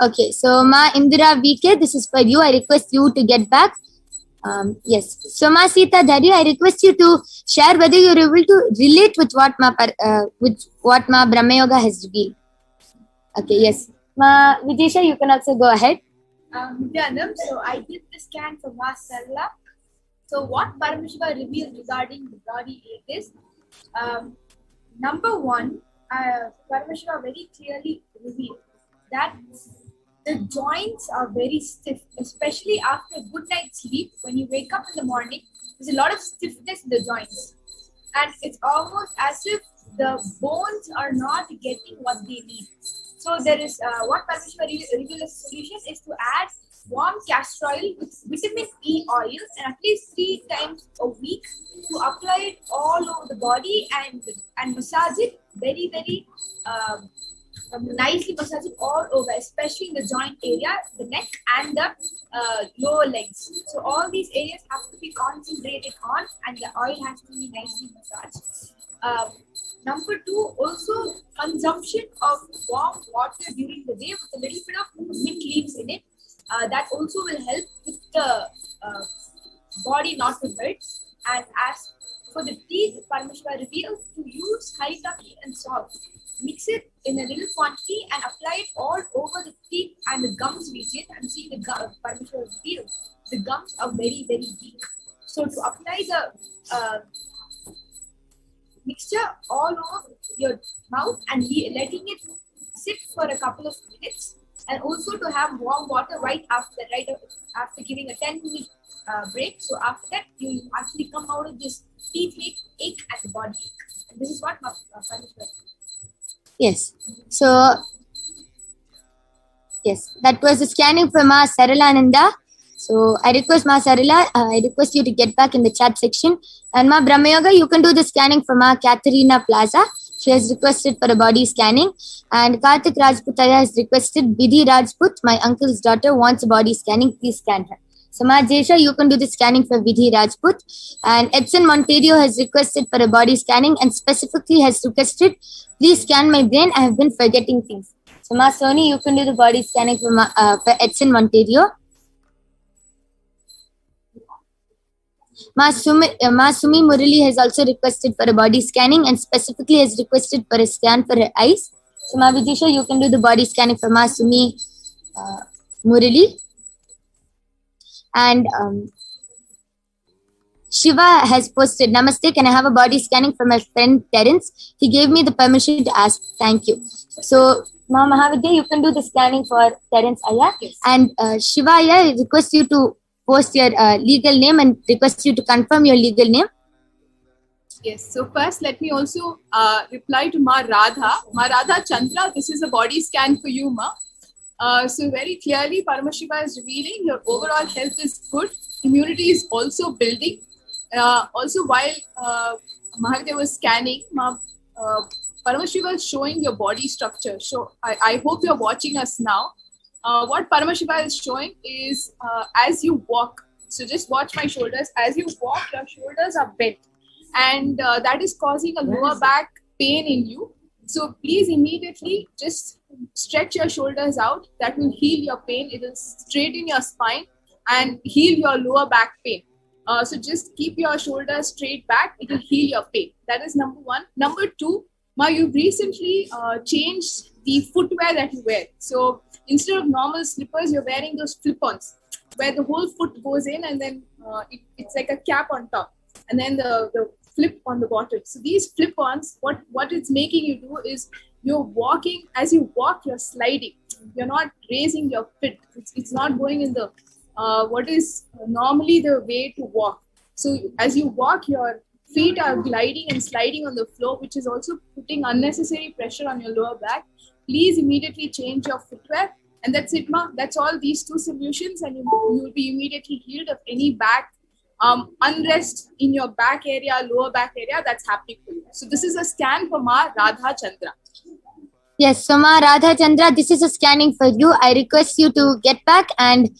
Okay, so Ma Indira VK, this is for you. I request you to get back. Yes. So Ma Sita Dhari, I request you to share whether you are able to relate with what Ma Brahma Yoga has revealed. Okay, yes. Ma Vidisha, you can also go ahead. Nithyanandam, so I did the scan for Ma Sarla. So what Paramashiva revealed regarding the body is, number one, Paramashiva very clearly revealed that the joints are very stiff, especially after a good night's sleep. When you wake up in the morning, there's a lot of stiffness in the joints. And it's almost as if the bones are not getting what they need. So there is, what Paramashiva revealed as a solution is to add warm castor oil with vitamin E oil and at least 3 times a week to apply it all over the body and massage it very, very nicely, massage it all over, especially in the joint area, the neck and the lower legs. So all these areas have to be concentrated on and the oil has to be nicely massaged. Number 2, also consumption of warm water during the day with a little bit of mint leaves in it. That also will help with the body not to hurt. And as for the teeth, Paramashiva revealed to use haritaki and salt. Mix it in a little quantity and apply it all over the teeth and the gums region. I'm seeing the Paramashiva revealed. The gums are very, very weak. So to apply the mixture all over your mouth and letting it sit for a couple of minutes. And also to have warm water right after giving a 10-minute break. So after that, you actually come out of this teeth ache and the body ache. And this is what Yes. So, yes, that was the scanning for Ma Saralananda. So I request Ma Sarala, I request you to get back in the chat section. And Ma Brahma Yoga, you can do the scanning for Ma Katharina Plaza. She has requested for a body scanning. And Karthik Rajputaya has requested Vidhi Rajput, my uncle's daughter, wants a body scanning. Please scan her. So Ma Jesha, you can do the scanning for Vidhi Rajput. And Edson Monterio has requested for a body scanning and specifically has requested, please scan my brain. I have been forgetting things. So Ma Soni, you can do the body scanning for Edson Monterio. Ma Sumi Murali has also requested for a body scanning and specifically has requested for a scan for her eyes. So Ma Vidisha, you can do the body scanning for Ma Sumi Murali. And Shiva has posted, Namaste, can I have a body scanning for my friend Terence? He gave me the permission to ask. Thank you. So Ma Mahavidya, you can do the scanning for Terence Aya. Yes. And Shiva Aya, I request you to post your legal name and request you to confirm your legal name. Yes, so first let me also reply to Ma Radha. Ma Radha Chandra, this is a body scan for you, Ma. So very clearly Paramashiva is revealing your overall health is good, immunity is also building. Also while Mahavidya was scanning, Paramashiva is showing your body structure. So I hope you're watching us now. What Paramashiva is showing is as you walk, So just watch my shoulders. As you walk, your shoulders are bent, and that is causing a lower back pain in you. So please immediately just stretch your shoulders out. That will heal your pain. It will straighten your spine and heal your lower back pain. So just keep your shoulders straight back. It will heal your pain. That is number one. Number two, Ma, you recently changed the footwear that you wear. So instead of normal slippers, you're wearing those flip-ons where the whole foot goes in, and then it's like a cap on top, and then the flip on the bottom. So these flip-ons, what it's making you do is you're walking. As you walk, you're sliding. You're not raising your feet. It's not going in the what is normally the way to walk. So as you walk, your feet are gliding and sliding on the floor, which is also putting unnecessary pressure on your lower back. Please immediately change your footwear, and that's it, Ma. That's all, these two solutions, and you will be immediately healed of any back unrest in your back area, lower back area that's happening for you. So this is a scan for Ma Radha Chandra. Yes, so Ma Radha Chandra, this is a scanning for you. I request you to get back and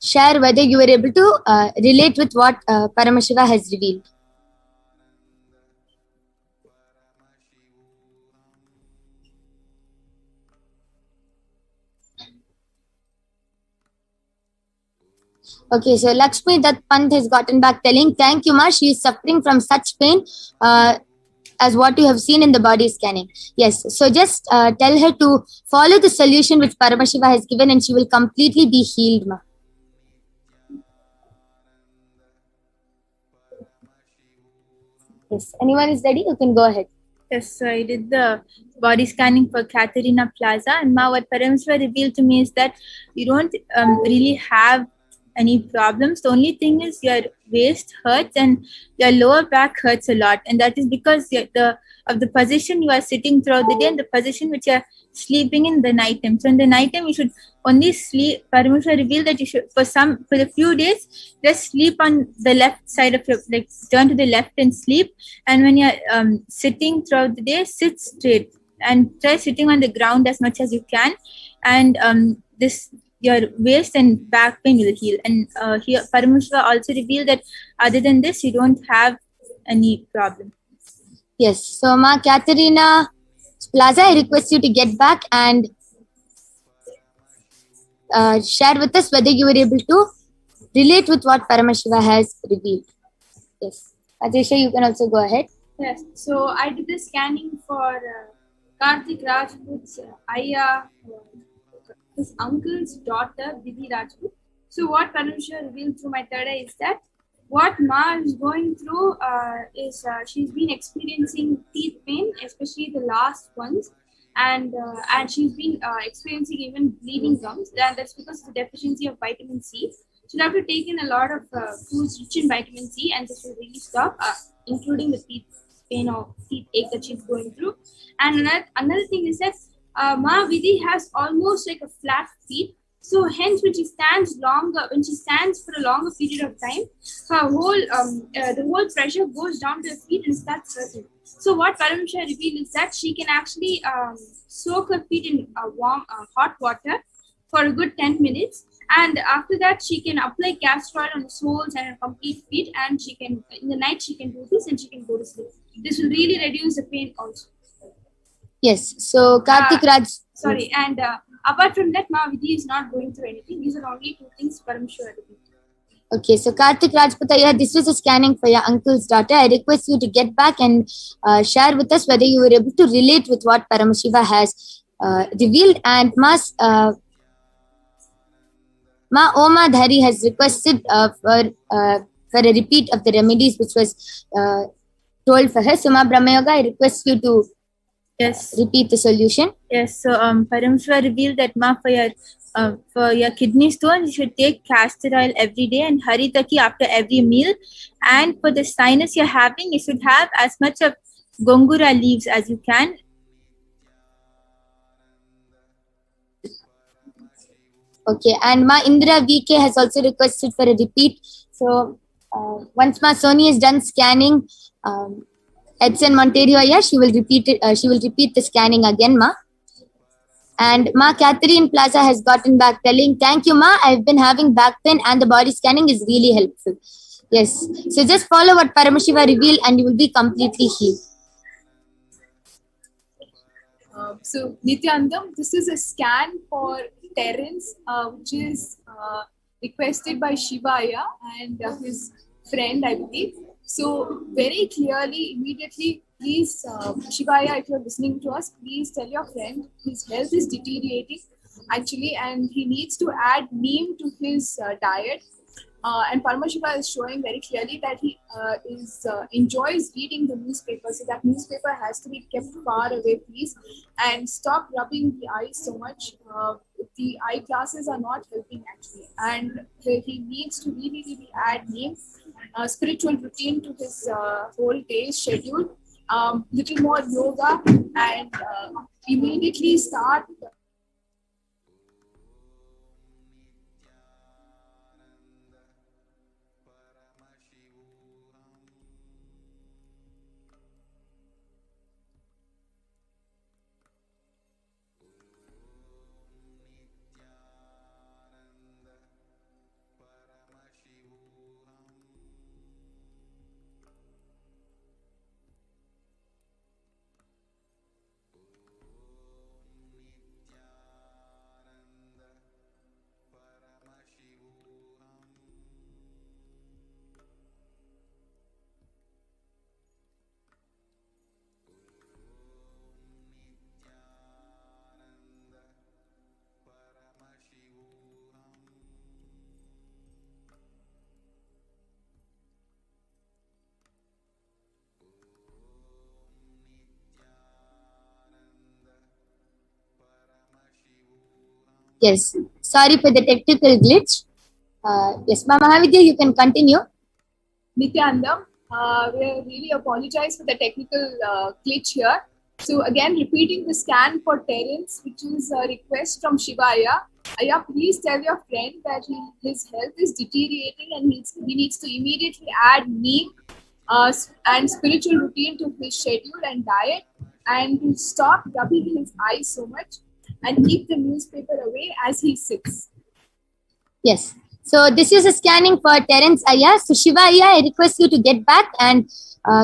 share whether you were able to relate with what Paramashiva has revealed. Okay, so Lakshmi Dutt Pant has gotten back telling, thank you, Ma. She is suffering from such pain as what you have seen in the body scanning. Yes, so just tell her to follow the solution which Paramashiva has given, and she will completely be healed, Ma. Yes, anyone is ready? You can go ahead. Yes, so I did the body scanning for Katerina Plaza, and Ma, what Paramashiva revealed to me is that you don't really have any problems. The only thing is your waist hurts and your lower back hurts a lot, and that is because of the position you are sitting throughout the day and the position which you are sleeping in the night time. So in the night time you should only sleep. Paramashiva revealed that you should for a few days just sleep on the left side of your, like turn to the left and sleep, and when you're sitting throughout the day, sit straight and try sitting on the ground as much as you can, and your waist and back pain will heal. And here Paramashiva also revealed that other than this, you don't have any problem. Yes. So Ma Katerina Plaza, I request you to get back and share with us whether you were able to relate with what Paramashiva has revealed. Yes. Ajisha, you can also go ahead. Yes. So I did the scanning for Karthik Rajput's Aya, his uncle's daughter, Vidhi Rajput. So what Paramashiva revealed through my third eye is that what Ma is going through is she's been experiencing teeth pain, especially the last ones, and she's been experiencing even bleeding gums, and that's because of the deficiency of vitamin C. She'll have to take in a lot of foods rich in vitamin C, and this will really stop, including the teeth pain or teeth ache that she's going through. And another thing is that Ma Vidhi has almost like a flat feet. So hence, when she stands for a longer period of time, her the whole pressure goes down to her feet and starts hurting. So what Paramashiva revealed is that she can actually soak her feet in warm hot water for a good 10 minutes, and after that she can apply castor oil on the soles and her complete feet, and she can in the night she can do this and she can go to sleep. This will really reduce the pain also. Yes. So Karthik Raj. Sorry, and apart from that, Ma Vidhi is not going through anything. These are only two things Paramashiva revealed. Okay, so Karthik Rajputaya, this was a scanning for your uncle's daughter. I request you to get back and share with us whether you were able to relate with what Paramashiva has revealed. And Ma Oma Dhari has requested for a repeat of the remedies which was told for her. So Ma Brahmayoga, I request you to repeat the solution. Yes, so Paramashiva revealed that Ma, for your kidney stones, you should take castor oil every day and haritaki after every meal. And for the sinus you're having, you should have as much of gongura leaves as you can. Okay, and Ma Indra VK has also requested for a repeat. So once Ma Soni is done scanning Edson Monterio, she will repeat it. She will repeat the scanning again, Ma. And Ma Catherine Plaza has gotten back telling, thank you, Ma. I've been having back pain and the body scanning is really helpful. Yes. So just follow what Paramashiva revealed and you will be completely healed. So Nithyanandam, this is a scan for Terence, which is requested by Shivaya and his friend, I believe. So very clearly, immediately, please, Shivaya, if you're listening to us, please tell your friend his health is deteriorating actually, and he needs to add neem to his diet. And Paramashiva is showing very clearly that he enjoys reading the newspaper. So that newspaper has to be kept far away, please. And stop rubbing the eyes so much. The eye glasses are not helping actually. And he needs to really, really add neem, spiritual routine to his whole day's schedule. Little more yoga and immediately start. Yes, sorry for the technical glitch. Yes, Ma Mahavidya, you can continue. Nithyanandam, we really apologize for the technical glitch here. So again, repeating the scan for Terence, which is a request from Shivaya. Aya, please tell your friend that his health is deteriorating and he needs to immediately add neem and spiritual routine to his schedule and diet, and to stop rubbing his eyes so much and keep the newspaper away as he sits. Yes. So this is a scanning for Terence Aya. So Shiva Aya, I request you to get back and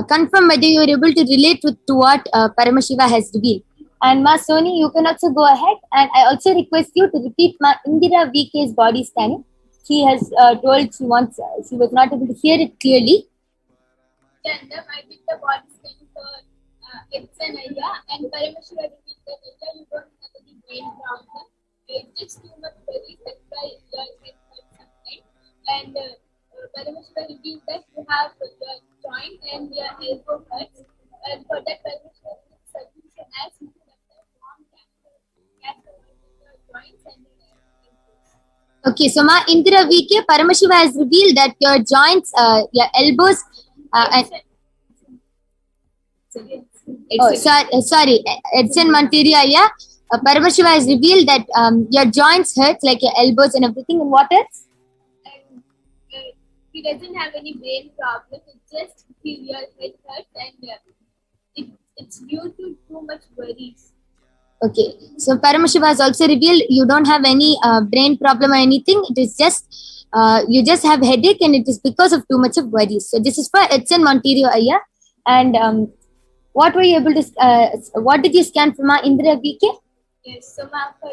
confirm whether you are able to relate to what Paramashiva has revealed. And Ma Soni, you can also go ahead. And I also request you to repeat Ma Indira VK's body scanning. She has told she was not able to hear it clearly. I did the body scanning for Epson Aya, and Paramashiva repeated that you don't have any brain problem. It's just too much worries, that's why your head hurts sometimes. And Paramashiva revealed that you have your joint and your elbow hurts. And for that, Paramashiva revealed solution as you can apply warm gas on your joints and your elbows. Okay, so Ma Indira VK, Paramashiva has revealed that your joints, your elbows, sorry, Edson Monteria, yeah. Paramashiva has revealed that your joints hurt, like your elbows and everything. And what else? And he doesn't have any brain problem. It's just your head hurts, and it's due to too much worries. Okay, so Paramashiva has also revealed you don't have any brain problem or anything. It is just you just have headache, and it is because of too much of worries. So this is for Edson Monterio Aya. And what were you able to? What did you scan for Ma Indira VK? Yes, so Ma, for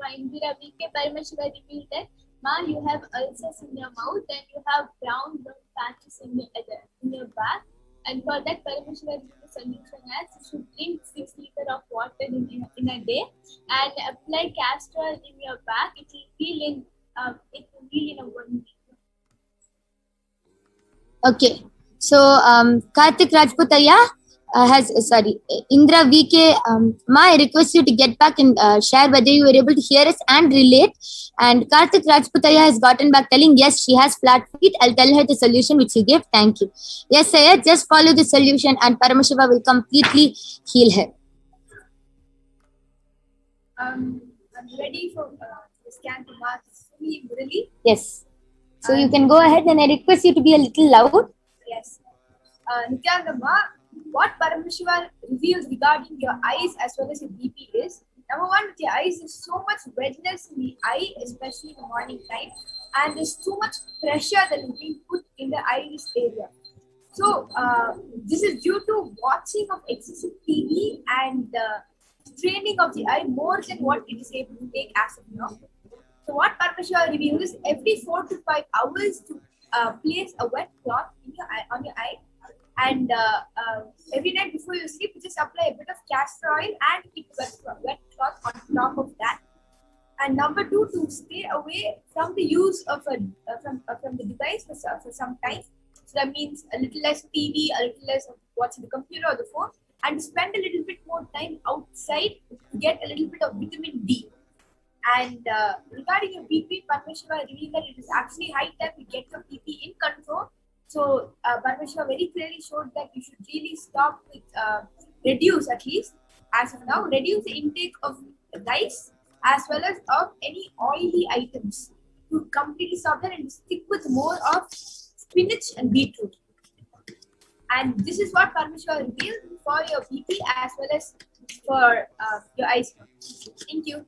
Ma Indira VK, Paramashiva revealed that Ma, you have ulcers in your mouth and you have brown patches in your back. And for that, Paramashiva revealed the solution as you should drink 6 liters of water in a day and apply castor oil in your back. It will heal in a 1 week. Okay, so Karthik Rajputaya Indra VK, Ma, I request you to get back and share whether you were able to hear us and relate. And Karthik Rajputaya has gotten back telling, yes, she has flat feet. I'll tell her the solution which you gave. Thank you. Yes, Sayed, just follow the solution and Paramashiva will completely heal her. I'm ready for the scan to mark really. Yes. So you can go ahead and I request you to be a little loud. Yes. Nithyananda, what Paramashiva reveals regarding your eyes as well as your BP is Number one, with your eyes, there's so much redness in the eye, especially in the morning time, and there's too much pressure that is being put in the iris area. So this is due to watching of excessive TV and straining of the eye more than what it is able to take as of now. So what Paramashiva reveals is every 4 to 5 hours to place a wet cloth in your eye, on your eye, and every night before you sleep, you just apply a bit of castor oil and keep wet cloth on top of that. And number 2, to stay away from the use of from the device for some time. So that means a little less TV, a little less watching the computer or the phone, and spend a little bit more time outside to get a little bit of vitamin D. And regarding your BP, Paramashiva revealed that it is actually high time to get your BP in control. So Paramashiva very clearly showed that you should really stop with, reduce at least, as of now, reduce the intake of rice as well as of any oily items to completely stop that and stick with more of spinach and beetroot. And this is what Paramashiva revealed for your BP as well as for your eyes. Thank you.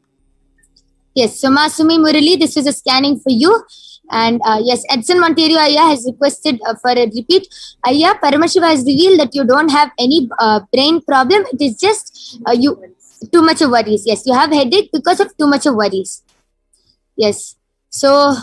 Yes, so Masumi Murali, this was a scanning for you. And yes, Edson Monterio Aya has requested for a repeat. Aya, Paramashiva has revealed that you don't have any brain problem. It is just you too much of worries. Yes, you have headache because of too much of worries. Yes. So,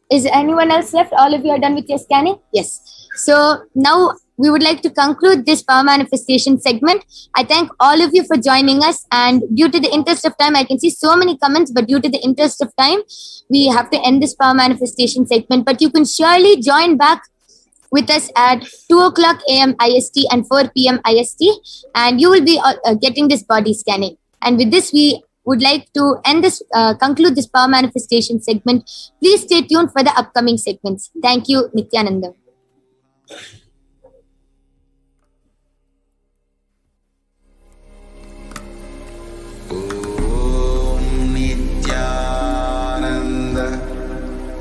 is anyone else left? All of you are done with your scanning? Yes. So now we would like to conclude this power manifestation segment. I thank all of you for joining us, and due to the interest of time, I can see so many comments, but due to the interest of time, we have to end this power manifestation segment. But you can surely join back with us at 2:00 a.m. IST and 4 p.m. IST, and you will be getting this body scanning. And with this, we would like to end this, conclude this power manifestation segment. Please stay tuned for the upcoming segments. Thank you, Nithyananda. Nithyananda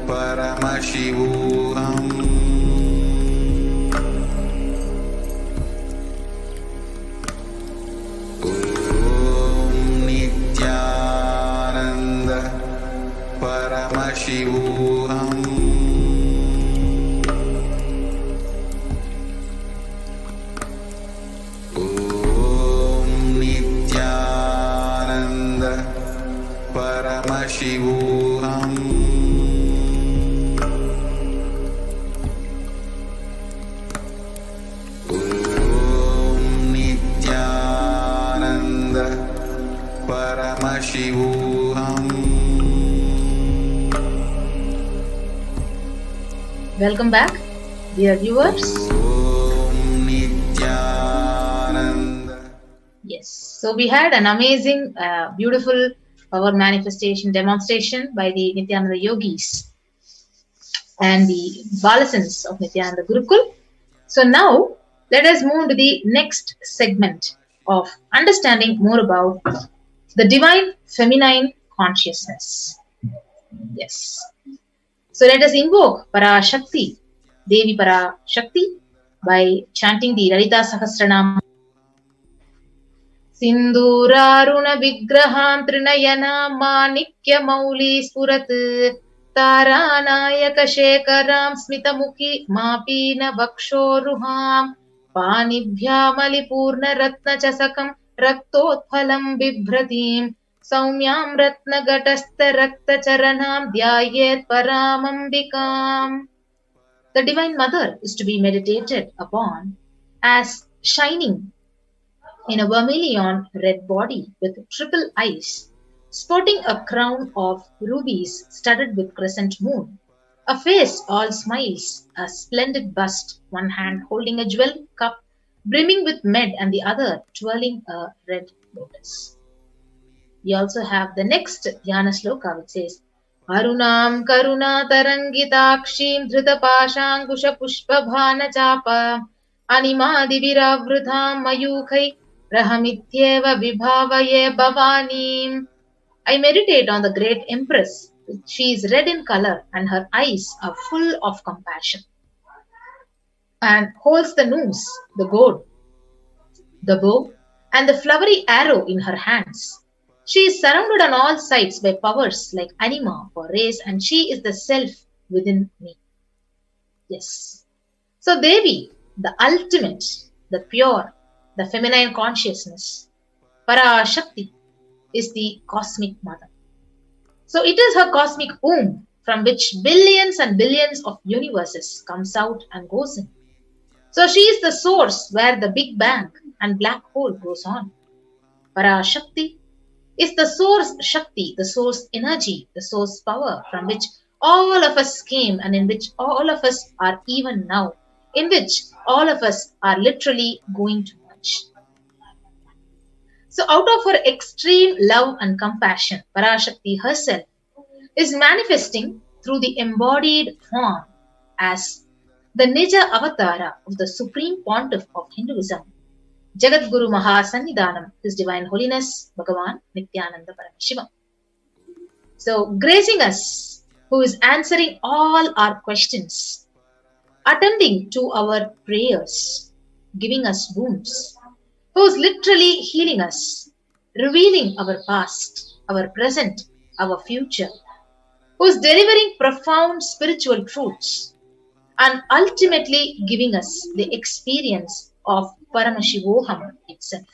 Paramashivoham. Nithyananda Paramashivoham. Nithyananda Paramashivoham. Nithyananda Paramashivoham. Welcome back, dear viewers. Yes, so we had an amazing, beautiful power manifestation demonstration by the Nithyananda yogis and the Balasans of Nithyananda Gurukul. So now let us move to the next segment of understanding more about the divine feminine consciousness. Yes. So let us invoke Parashakti, Devi Parashakti, by chanting the Lalita Sahasranam. Sinduraruna Vigraham Trinayana Manikya Mauli Spurat Taranayaka Shekaram Smitamuki Mapina Vakshoruham Panibhyamali Purna Ratna Chasakam Raktotphalam Bibhratim Saumyam Ratna Gatastha Rakta Charanam Dhyayet Paramambikam. The Divine Mother is to be meditated upon as shining in a vermilion red body with triple eyes, sporting a crown of rubies studded with crescent moon, a face all smiles, a splendid bust, one hand holding a jewel cup brimming with med and the other twirling a red lotus. We also have the next Dhyana Sloka, which says, Arunam Karuna Tarangitakshim Dhrita Pashangusha Pushpa Bhana Chapa Animadi Viravrutham Mayukai Rahamityeva Vibhavaye Bhavanim. I meditate on the great Empress. She is red in color and her eyes are full of compassion, and holds the noose, the goad, the bow, and the flowery arrow in her hands. She is surrounded on all sides by powers like anima or race, and she is the self within me. Yes. So Devi, the ultimate, the pure, the feminine consciousness, Parashakti, is the cosmic mother. So it is her cosmic womb from which billions and billions of universes comes out and goes in. So she is the source where the Big Bang and black hole goes on. Parashakti is the source Shakti, the source energy, the source power from which all of us came and in which all of us are even now, in which all of us are literally going to merge. So out of her extreme love and compassion, Parashakti herself is manifesting through the embodied form as the Nija Avatara of the Supreme Pontiff of Hinduism, Jagadguru Mahasannidhanam, His Divine Holiness, Bhagavan Nithyananda Paramashivam. So gracing us, who is answering all our questions, attending to our prayers, giving us wounds, who is literally healing us, revealing our past, our present, our future, who is delivering profound spiritual truths, and ultimately giving us the experience of Paramashivoham itself.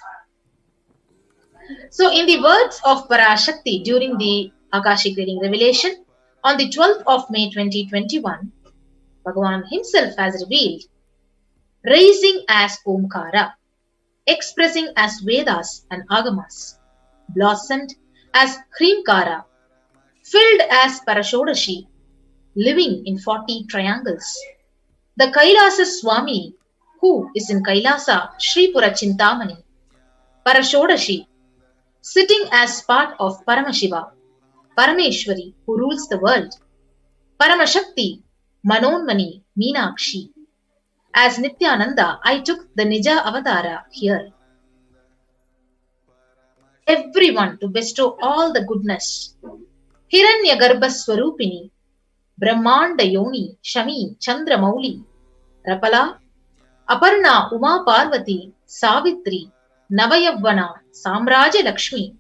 So in the words of Parashakti during the Akashic reading revelation on the 12th of May 2021, Bhagavan himself has revealed, rising as Omkara, expressing as Vedas and Agamas, blossomed as Hrimkara, filled as Parashodashi, living in 40 triangles. The Kailasa Swami, who is in Kailasa, Sripura Chintamani, Parashodashi, sitting as part of Paramashiva, Parameshwari, who rules the world, Paramashakti, Manonmani, Meenakshi. As Nithyananda, I took the Nija Avatara here. Everyone to bestow all the goodness. Hiranya Garbha Swarupini, Brahmanda Yoni, Shami, Chandra Mauli, Rapala, Aparna, Uma Parvati, Savitri, Navayavana, Samraja Lakshmi,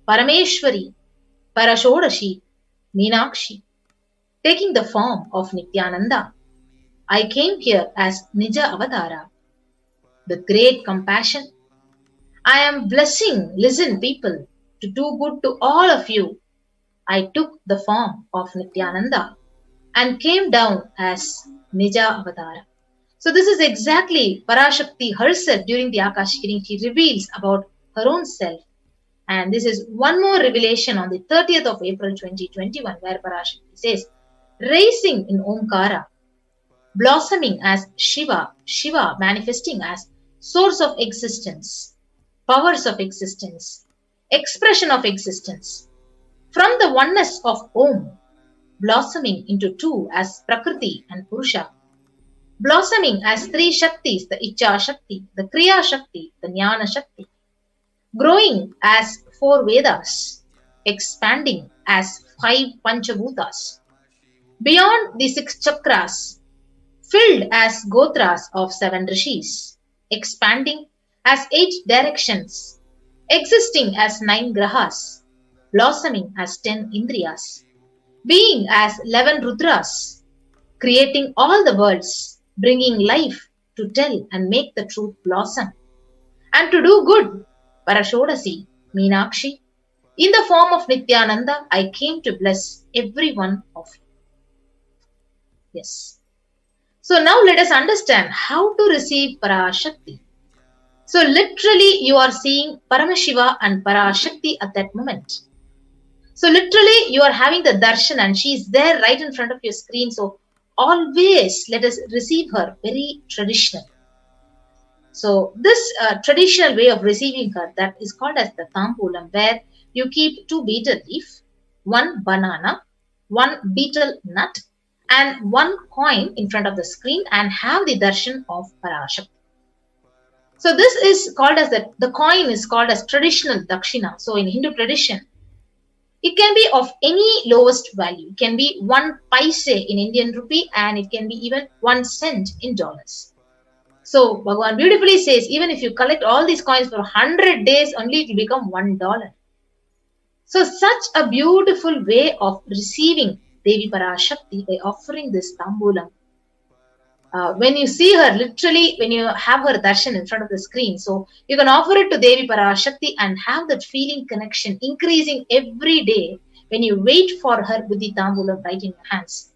Parameshwari, Parashodashi, Meenakshi. Taking the form of Nithyananda, I came here as Nija Avatara. With great compassion, I am blessing, listen people, to do good to all of you. I took the form of Nithyananda and came down as Nija Avatara. So this is exactly Parashakti herself during the Akashic reading. She reveals about her own self. And this is one more revelation on the 30th of April 2021 where Parashakti says, rising in Omkara, blossoming as Shiva, Shiva manifesting as source of existence, powers of existence, expression of existence, from the oneness of Om, blossoming into two as Prakriti and Purusha, blossoming as three Shaktis, the Icha Shakti, the Kriya Shakti, the Jnana Shakti, growing as four Vedas, expanding as five Panchabhutas, beyond the six chakras, filled as Gotras of seven Rishis, expanding as 8 directions, existing as 9 Grahas, blossoming as 10 Indriyas, being as 11 Rudras, creating all the worlds, bringing life to tell and make the truth blossom, and to do good, Parashodasi, Meenakshi. In the form of Nithyananda, I came to bless every one of you. Yes. So now let us understand how to receive Parashakti. So literally you are seeing Paramashiva and Parashakti at that moment. So literally you are having the darshan and she is there right in front of your screen. So always let us receive her very traditional. So this traditional way of receiving her, that is called as the tambulam, where you keep 2 betel leaf, 1 banana, 1 betel nut, and 1 coin in front of the screen and have the darshan of Parashakti. So this is called as the coin is called as traditional dakshina. So in Hindu tradition, it can be of any lowest value. It can be 1 paise in Indian rupee and it can be even 1 cent in dollars. So Bhagavan beautifully says, even if you collect all these coins for 100 days, only it will become $1. So such a beautiful way of receiving Devi Parashakti by offering this tambulam. When you see her, literally, when you have her darshan in front of the screen, so you can offer it to Devi Parashakti and have that feeling connection increasing every day when you wait for her with the tambulam right in your hands.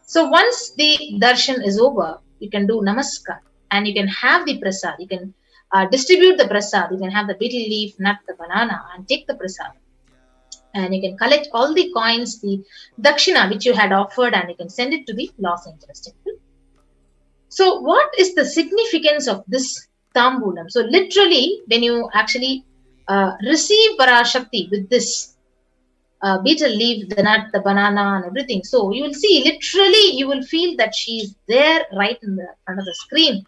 So once the darshan is over, you can do namaskar and you can have the prasad. You can distribute the prasad. You can have the betel leaf, nut, the banana, and take the prasad. And you can collect all the coins, the dakshina which you had offered, and you can send it to the Los Angeles temple. So what is the significance of this tambulam? So literally, when you actually receive Parashakti with this betel leaf, the nut, the banana, and everything, so you will see, literally, you will feel that she is there right in the front of the screen.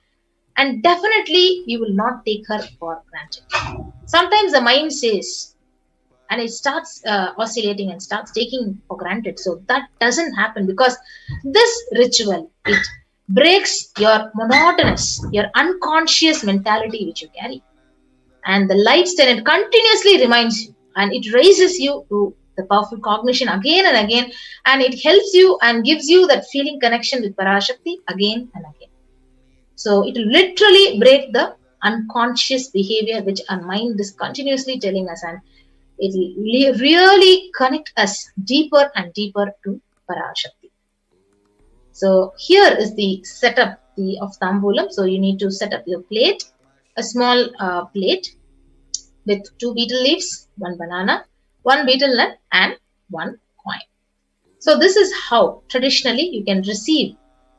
And definitely, you will not take her for granted. Sometimes the mind says, and it starts oscillating and starts taking for granted. So that doesn't happen, because this ritual, it breaks your monotonous, your unconscious mentality which you carry. And the light tenet continuously reminds you, and it raises you to the powerful cognition again and again, and it helps you and gives you that feeling connection with Parashakti again and again. So it will literally break the unconscious behavior which our mind is continuously telling us, and it will really connect us deeper and deeper to Parashakti. So here is the setup of tambulam. So you need to set up your plate, a small plate with 2 betel leaves, 1 banana, 1 betel nut, and 1 coin. So this is how traditionally you can receive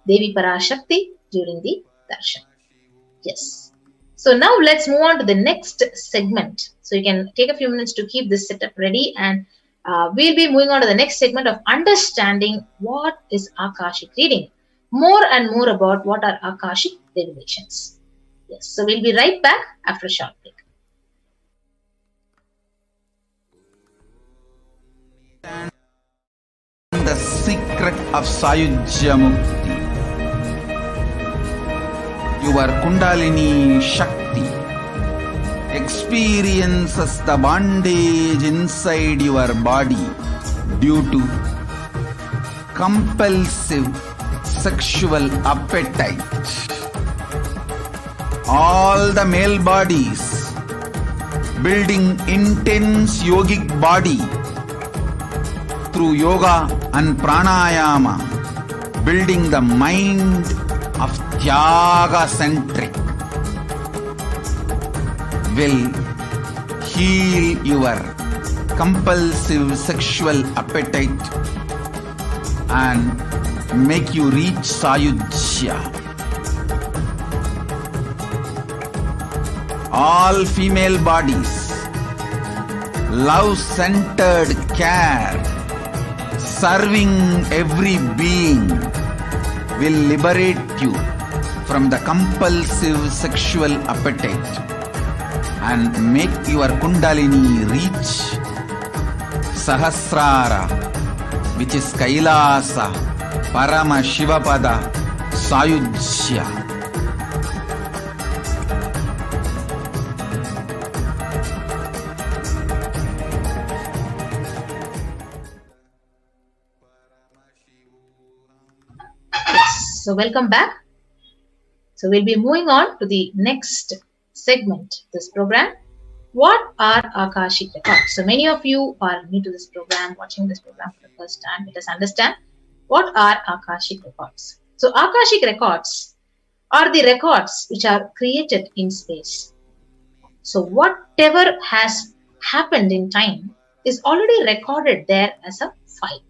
Devi Parashakti during the darshan. Yes. So now let's move on to the next segment. So you can take a few minutes to keep this setup ready, and we'll be moving on to the next segment of understanding what is Akashic reading. More and more about what are Akashic revelations. Yes, so we'll be right back after a short break. The secret of Sayujya Mukti. Your Kundalini Shakti experiences the bondage inside your body due to compulsive sexual appetite. All the male bodies building intense yogic body through yoga and pranayama, building the mind of Tyaga centric, will heal your compulsive sexual appetite and make you reach Sayujya. All female bodies, love-centered care, serving every being will liberate you from the compulsive sexual appetite and make your Kundalini reach Sahasrara, which is Kailasa, Paramashivoham, Sayujya. So welcome back. So we'll be moving on to the next segment of this program. What are Akashic records? So many of you are new to this program, watching this program for the first time. Let us understand what are Akashic records. So Akashic records are the records which are created in space. So whatever has happened in time is already recorded there as a file.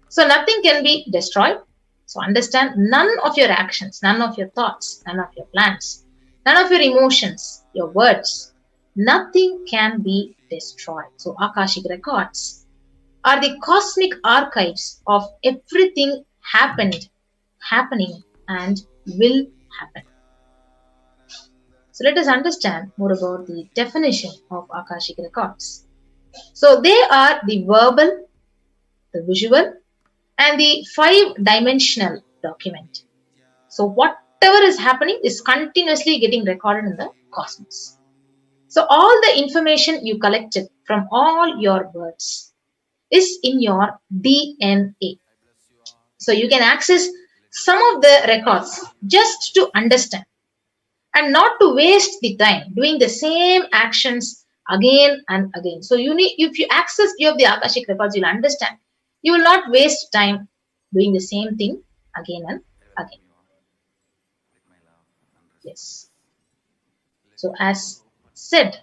So nothing can be destroyed. So understand, none of your actions, none of your thoughts, none of your plans, none of your emotions, your words, nothing can be destroyed. So Akashic records are the cosmic archives of everything happened, happening, and will happen. So let us understand more about the definition of Akashic records. So they are the verbal, the visual, and the 5-dimensional document. So what whatever is happening is continuously getting recorded in the cosmos. So all the information you collected from all your births is in your DNA. So you can access some of the records just to understand and not to waste the time doing the same actions again and again. So if you access few of the Akashic records, you'll understand. You will not waste time doing the same thing again and again. Yes. So as said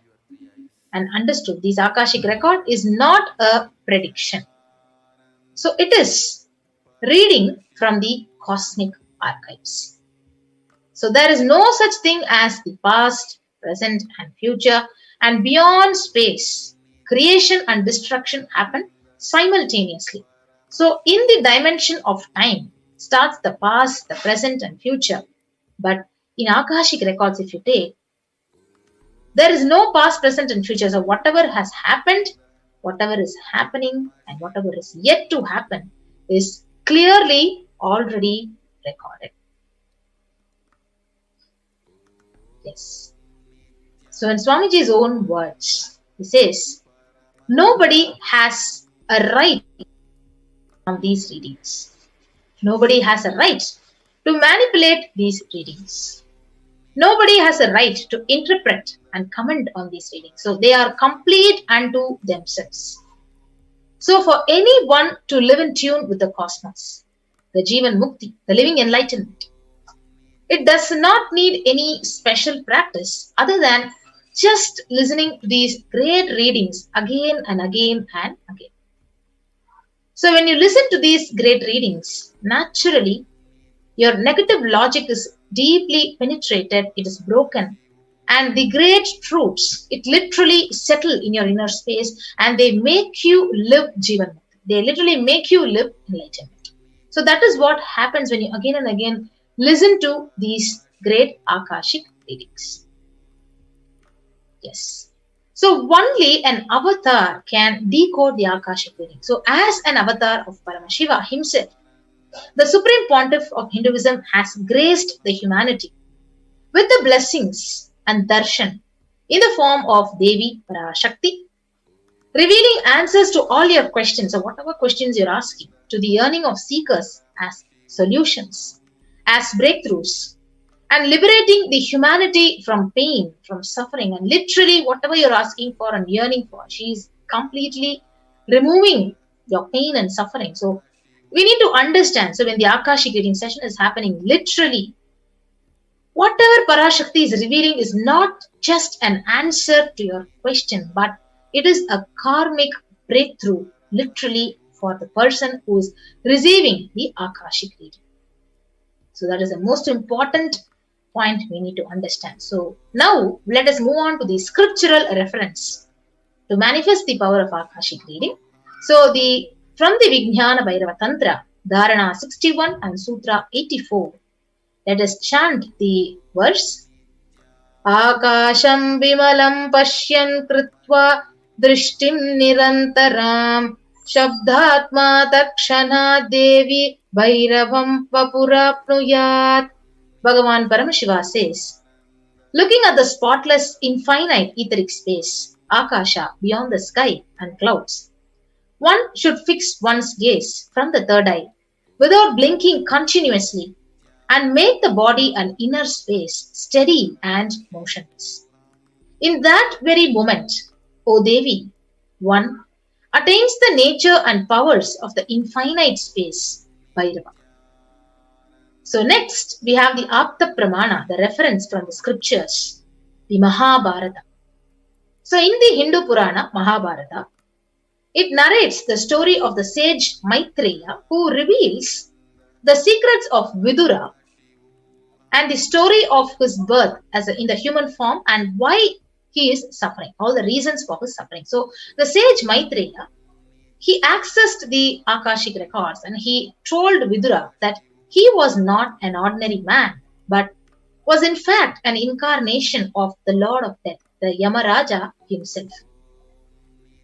and understood, this Akashic record is not a prediction. So it is reading from the cosmic archives. So there is no such thing as the past, present and future, and beyond space. Creation and destruction happen simultaneously. So in the dimension of time starts the past, the present and future. But in Akashic records, if you take, there is no past, present and future. So whatever has happened, whatever is happening and whatever is yet to happen is clearly already recorded. Yes. So in Swamiji's own words, he says, nobody has a right on these readings. Nobody has a right to manipulate these readings. Nobody has a right to interpret and comment on these readings. So they are complete unto themselves. So for anyone to live in tune with the cosmos, the Jivan Mukti, the living enlightenment, it does not need any special practice other than just listening to these great readings again and again and again. So when you listen to these great readings, naturally, your negative logic is deeply penetrated, it is broken, and the great truths, it literally settle in your inner space and they make you live Jivan Mukti. They literally make you live enlightenment. So that is what happens when you again and again listen to these great Akashic readings. Yes. So only an avatar can decode the Akashic reading. So as an avatar of Paramashiva himself, the Supreme Pontiff of Hinduism has graced the humanity with the blessings and darshan in the form of Devi Parashakti, revealing answers to all your questions or whatever questions you're asking, to the yearning of seekers as solutions, as breakthroughs, and liberating the humanity from pain, from suffering, and literally whatever you're asking for and yearning for, she is completely removing your pain and suffering. So we need to understand. So when the Akashic reading session is happening, literally, whatever Parashakti is revealing is not just an answer to your question, but it is a karmic breakthrough, literally, for the person who is receiving the Akashic reading. So that is the most important point we need to understand. So now let us move on to the scriptural reference to manifest the power of Akashic reading. So from the Vijnana Bhairava Tantra, Dharana 61 and Sutra 84, let us chant the verse. Akasham vimalam pashyan kritva drishtim nirantaram shabdhatma takshana devi bhairavam vapurapnuyat. Bhagavan Paramashiva says, looking at the spotless, infinite etheric space, Akasha, beyond the sky and clouds, one should fix one's gaze from the third eye without blinking continuously and make the body an inner space steady and motionless. In that very moment, O Devi, one attains the nature and powers of the infinite space, Bhairava. So next, we have the Apta Pramana, the reference from the scriptures, the Mahabharata. So in the Hindu Purana, Mahabharata, it narrates the story of the sage Maitreya, who reveals the secrets of Vidura and the story of his birth in the human form and why he is suffering, all the reasons for his suffering. So the sage Maitreya, he accessed the Akashic records and he told Vidura that he was not an ordinary man, but was in fact an incarnation of the Lord of Death, the Yamaraja himself.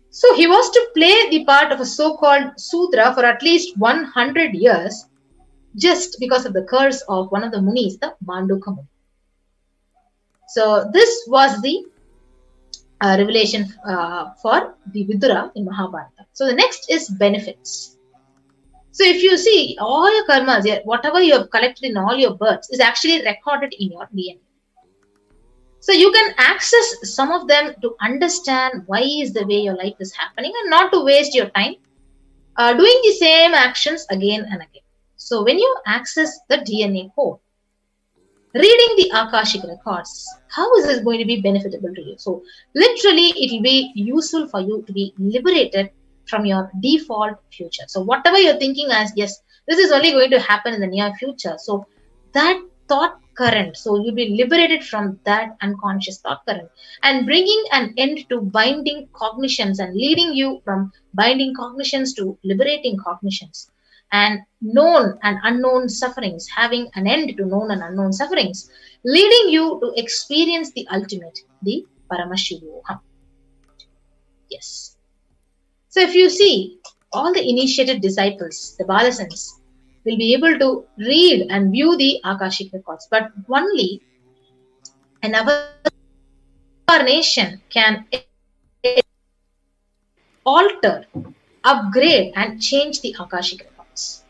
So he was to play the part of a so-called Sudra for at least 100 years just because of the curse of one of the Munis, the Manduka Muni. So this was the revelation for the Vidura in Mahabharata. So the next is benefits. So if you see, all your karmas, whatever you have collected in all your births is actually recorded in your DNA. So you can access some of them to understand why is the way your life is happening and not to waste your time doing the same actions again and again. So when you access the DNA code, reading the Akashic records, how is this going to be beneficial to you? So literally it will be useful for you to be liberated from your default future. So whatever you're thinking as, yes, this is only going to happen in the near future. So that thought current, so you'll be liberated from that unconscious thought current and bringing an end to binding cognitions and leading you from binding cognitions to liberating cognitions, and known and unknown sufferings, having an end to known and unknown sufferings, leading you to experience the ultimate, the Paramashivoham. Yes. So if you see, all the initiated disciples, the Balasans, will be able to read and view the Akashic records, but only an incarnation can alter, upgrade and change the Akashic records.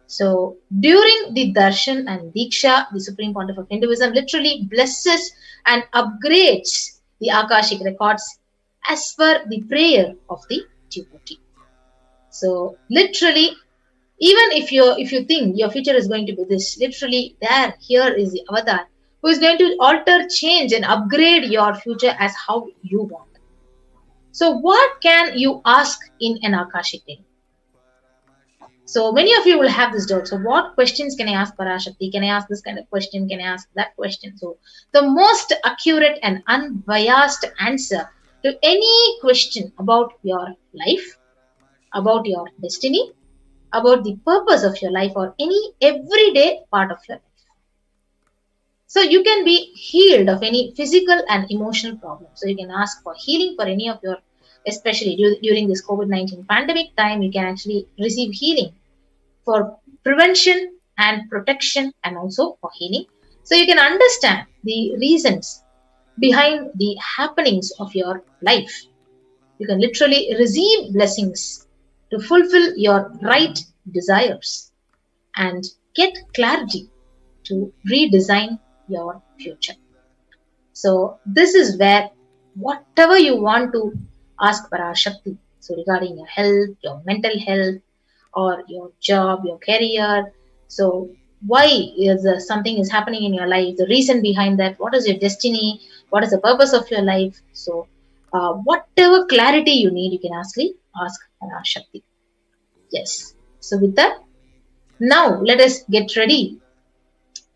So during the Darshan and Diksha, the Supreme Pontiff of Hinduism literally blesses and upgrades the Akashic records as per the prayer of the devotee. So literally, even if you think your future is going to be this, literally here is the avatar who is going to alter, change and upgrade your future as how you want. So what can you ask in an Akashic day? So many of you will have this doubt. So what questions can I ask Parashakti? Can I ask this kind of question? Can I ask that question? So the most accurate and unbiased answer to any question about your life, about your destiny, about the purpose of your life or any everyday part of your life. So you can be healed of any physical and emotional problem. So you can ask for healing for any of your, especially during this COVID-19 pandemic time, you can actually receive healing for prevention and protection and also for healing. So you can understand the reasons behind the happenings of your life. You can literally receive blessings to fulfill your right desires and get clarity to redesign your future. So this is where whatever you want to ask Parashakti, so regarding your health, your mental health, or your job, your career, so why is something is happening in your life, the reason behind that, what is your destiny, what is the purpose of your life. So whatever clarity you need, you can ask Parashakti. Yes. So with that, now let us get ready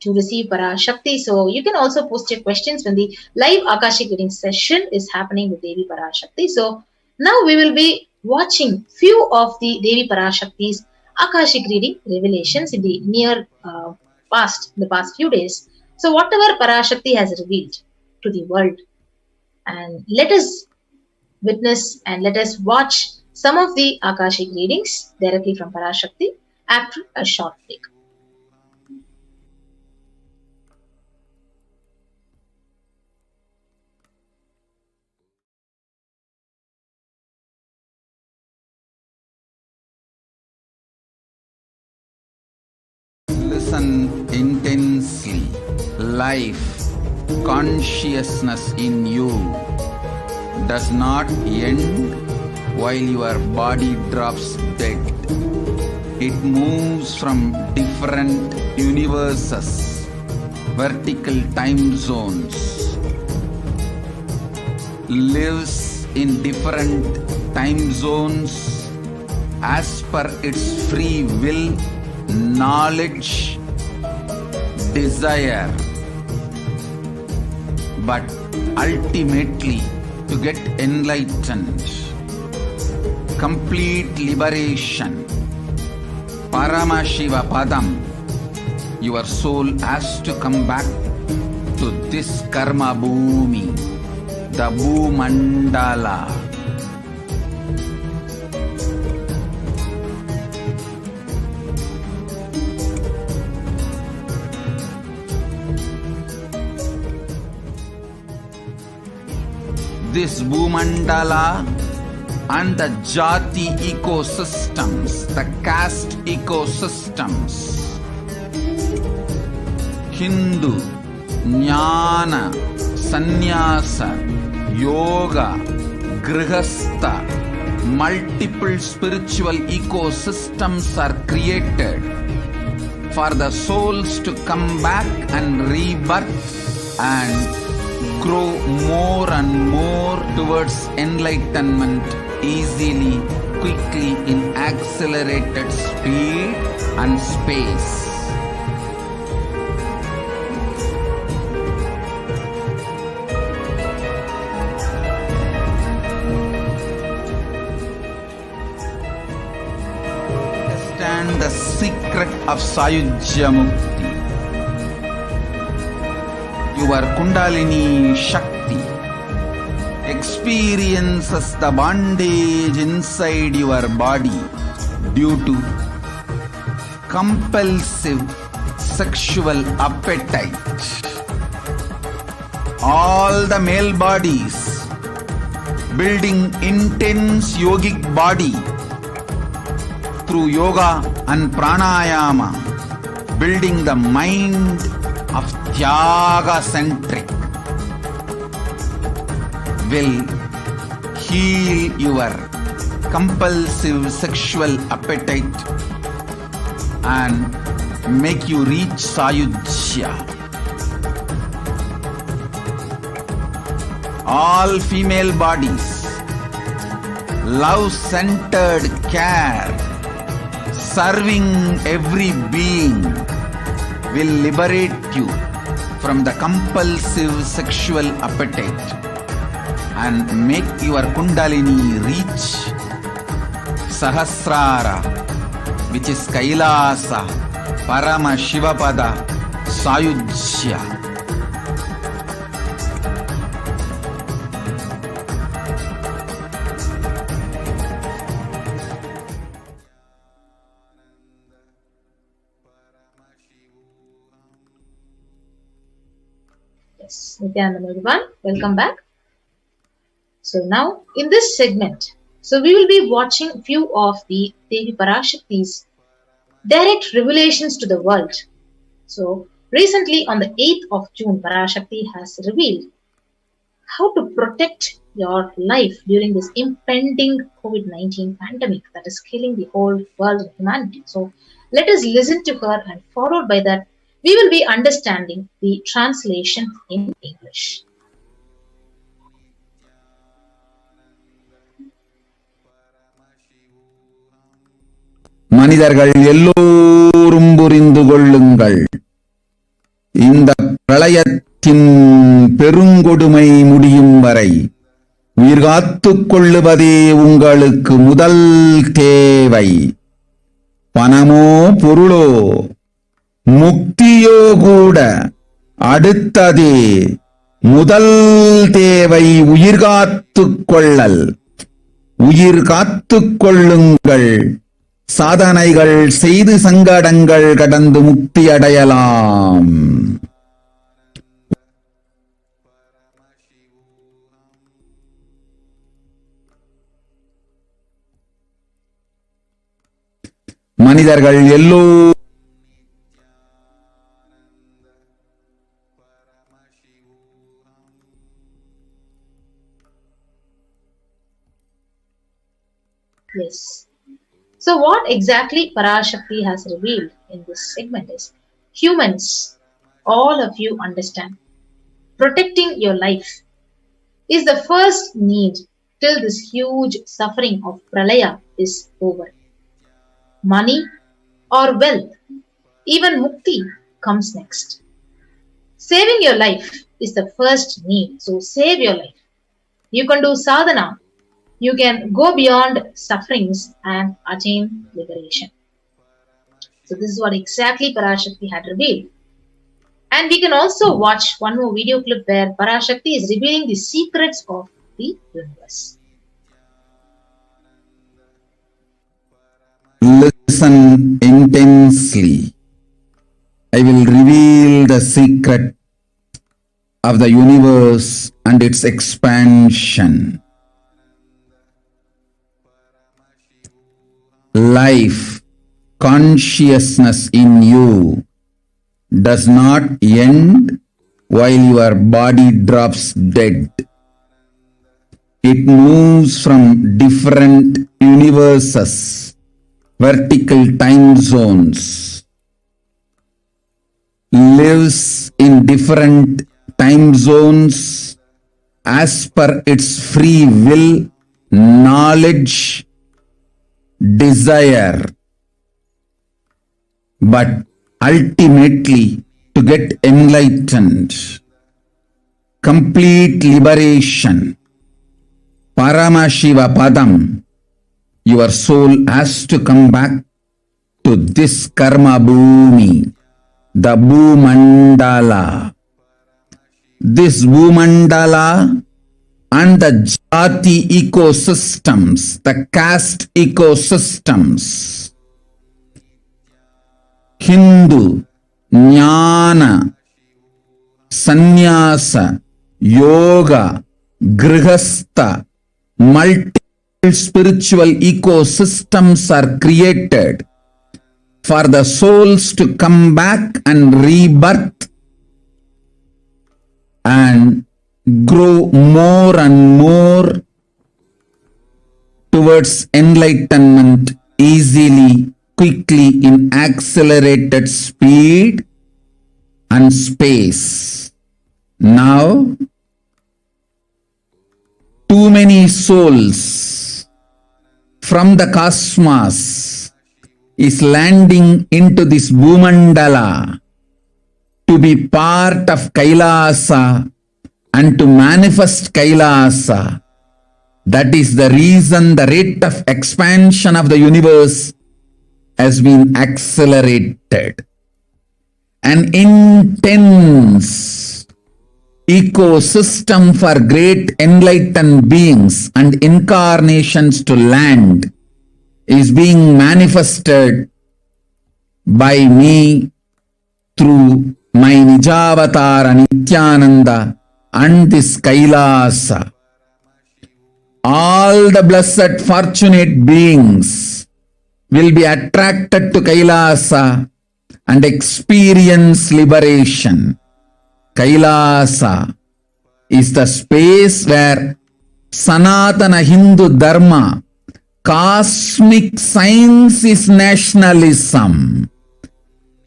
to receive Parashakti. So you can also post your questions when the live Akashic reading session is happening with Devi Parashakti. So now we will be watching few of the Devi Parashakti's Akashic reading revelations in the near past, the past few days. So whatever Parashakti has revealed to the world, and let us witness and let us watch some of the Akashic readings directly from Parashakti after a short break. Listen intensely. Life, consciousness in you does not end while your body drops dead. It moves from different universes, vertical time zones, lives in different time zones as per its free will, knowledge, desire, but ultimately to get enlightened, complete liberation, Paramashiva Padam, your soul has to come back to this karma bhumi, the Bhumandala. this Bhumandala and the Jati ecosystems, the caste ecosystems. Hindu, Jnana, Sannyasa, Yoga, Grihastha, multiple spiritual ecosystems are created for the souls to come back and rebirth and grow more and more towards enlightenment easily, quickly, in accelerated speed and space. Understand the secret of Sayujya Mukti. Your Kundalini Shakti experiences the bondage inside your body due to compulsive sexual appetite. All the male bodies building intense yogic body through yoga and pranayama, building the mind of Tyaga centric, will heal your compulsive sexual appetite and make you reach Sayujya. All female bodies, love-centered care, serving every being will liberate you from the compulsive sexual appetite and make your Kundalini reach Sahasrara, which is Kailasa, Paramashivoham, Sayujya. Yes, Nithyananda everyone, welcome back. So now in this segment, we will be watching few of the Devi Parashakti's direct revelations to the world. So recently on the 8th of June, Parashakti has revealed how to protect your life during this impending COVID-19 pandemic that is killing the whole world of humanity. So let us listen to her, and followed by that, we will be understanding the translation in English. மனிதர்கள் எல்லோரும் புரிந்து கொள்ளுங்கள். இந்த பிரளயத்தின் பெருங்கொடுமை முடியும் வரை உயிர் காத்துக் கொள்ளுவதே உங்களுக்கு முதல் தேவை. பணமோ பொருளோ முக்தியோ கூட அடுத்ததே. முதல் தேவை உயிர் காத்துக் கொள்ளல். உயிர் காத்துக் கொள்ளுங்கள். சாதனைகள் செய்து சங்கடங்கள் கடந்து முக்தி அடையலாம். மனிதர்கள் எல்லோரும் Yes. So what exactly Parashakti has revealed in this segment is, humans, all of you understand, protecting your life is the first need till this huge suffering of Pralaya is over. Money or wealth, even mukti comes next. Saving your life is the first need. So save your life. You can do sadhana. You can go beyond sufferings and attain liberation. So this is what exactly Parashakti had revealed. And we can also watch one more video clip where Parashakti is revealing the secrets of the universe. Listen intensely. I will reveal the secret of the universe and its expansion. Life, consciousness in you does not end while your body drops dead. It moves from different universes, vertical time zones, lives in different time zones as per its free will, knowledge, desire, but ultimately to get enlightened, complete liberation, Paramashivoham, your soul has to come back to this karma bhumi, the Bhumandala. This Bhumandala and the jati ecosystems, the caste ecosystems, Hindu, Jnana, Sannyasa, Yoga, Grihastha, multiple spiritual ecosystems are created for the souls to come back and rebirth and grow more and more towards enlightenment easily, quickly, in accelerated speed and space. Now, too many souls from the cosmos is landing into this Bhumandala to be part of Kailasa and to manifest Kailasa. That is the reason the rate of expansion of the universe has been accelerated. An intense ecosystem for great enlightened beings and incarnations to land is being manifested by me through my Nijavatara Nithyananda and this Kailasa. All the blessed fortunate beings will be attracted to Kailasa and experience liberation. Kailasa is the space where Sanatana Hindu Dharma, cosmic science is nationalism.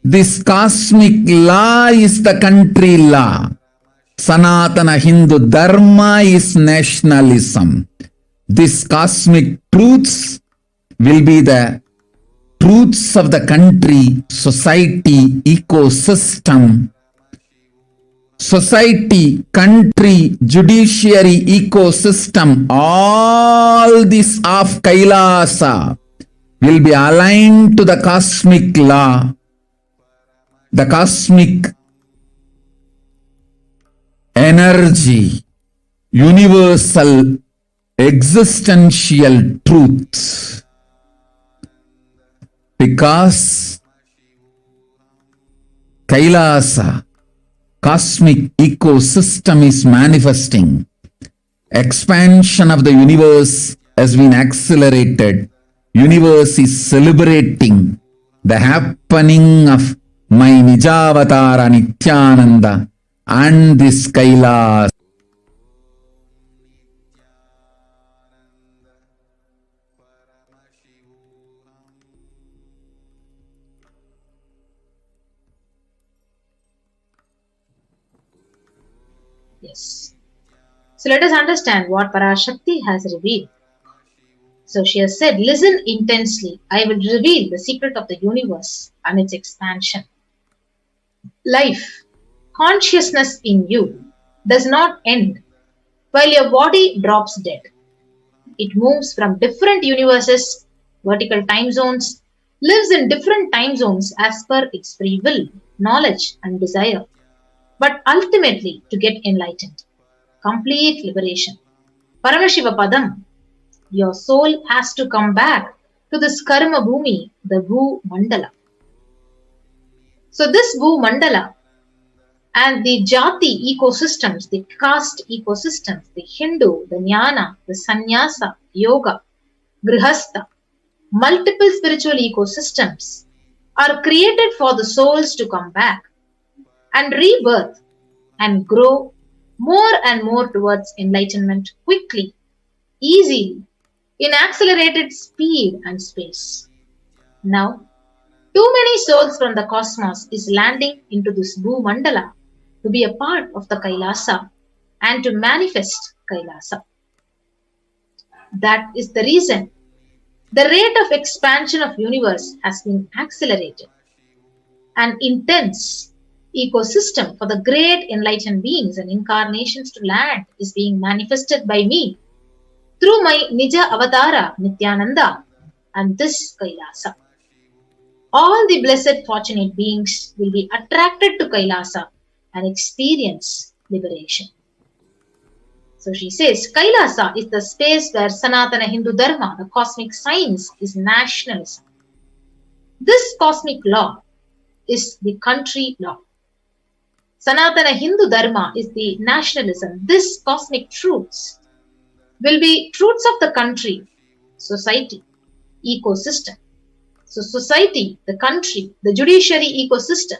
This cosmic law is the country law. Sanatana Hindu Dharma is nationalism. These cosmic truths will be the truths of the country, society, ecosystem. Society, country, judiciary, ecosystem, all this of Kailasa will be aligned to the cosmic law, the cosmic energy, universal existential truth. Because Kailasa, cosmic ecosystem is manifesting. Expansion of the universe has been accelerated. Universe is celebrating the happening of my Nijavatara Nithyananda and this Kailasa. Yes. So let us understand what Parashakti has revealed. So she has said, listen intensely. I will reveal the secret of the universe and its expansion. Life, consciousness in you does not end while your body drops dead. It moves from different universes, vertical time zones, lives in different time zones as per its free will, knowledge and desire, but ultimately to get enlightened, complete liberation. Paramashivoham, your soul has to come back to this karma bhumi, the Bhu Mandala. So this Bhu Mandala And the Jati ecosystems, the caste ecosystems, the Hindu, the Jnana, the Sannyasa, Yoga, Grihastha, multiple spiritual ecosystems are created for the souls to come back and rebirth and grow more and more towards enlightenment quickly, easily, in accelerated speed and space. Now, too many souls from the cosmos is landing into this Bhumandala to be a part of the Kailasa and to manifest Kailasa. That is the reason the rate of expansion of universe has been accelerated. An intense ecosystem for the great enlightened beings and incarnations to land is being manifested by me through my Nija Avatara Nithyananda and this Kailasa. All the blessed fortunate beings will be attracted to Kailasa and experience liberation. So she says, Kailasa is the space where Sanatana Hindu Dharma, the cosmic science, is nationalism. This cosmic law is the country law. Sanatana Hindu Dharma is the nationalism. This cosmic truths will be truths of the country, society, ecosystem. So society, the country, the judiciary ecosystem,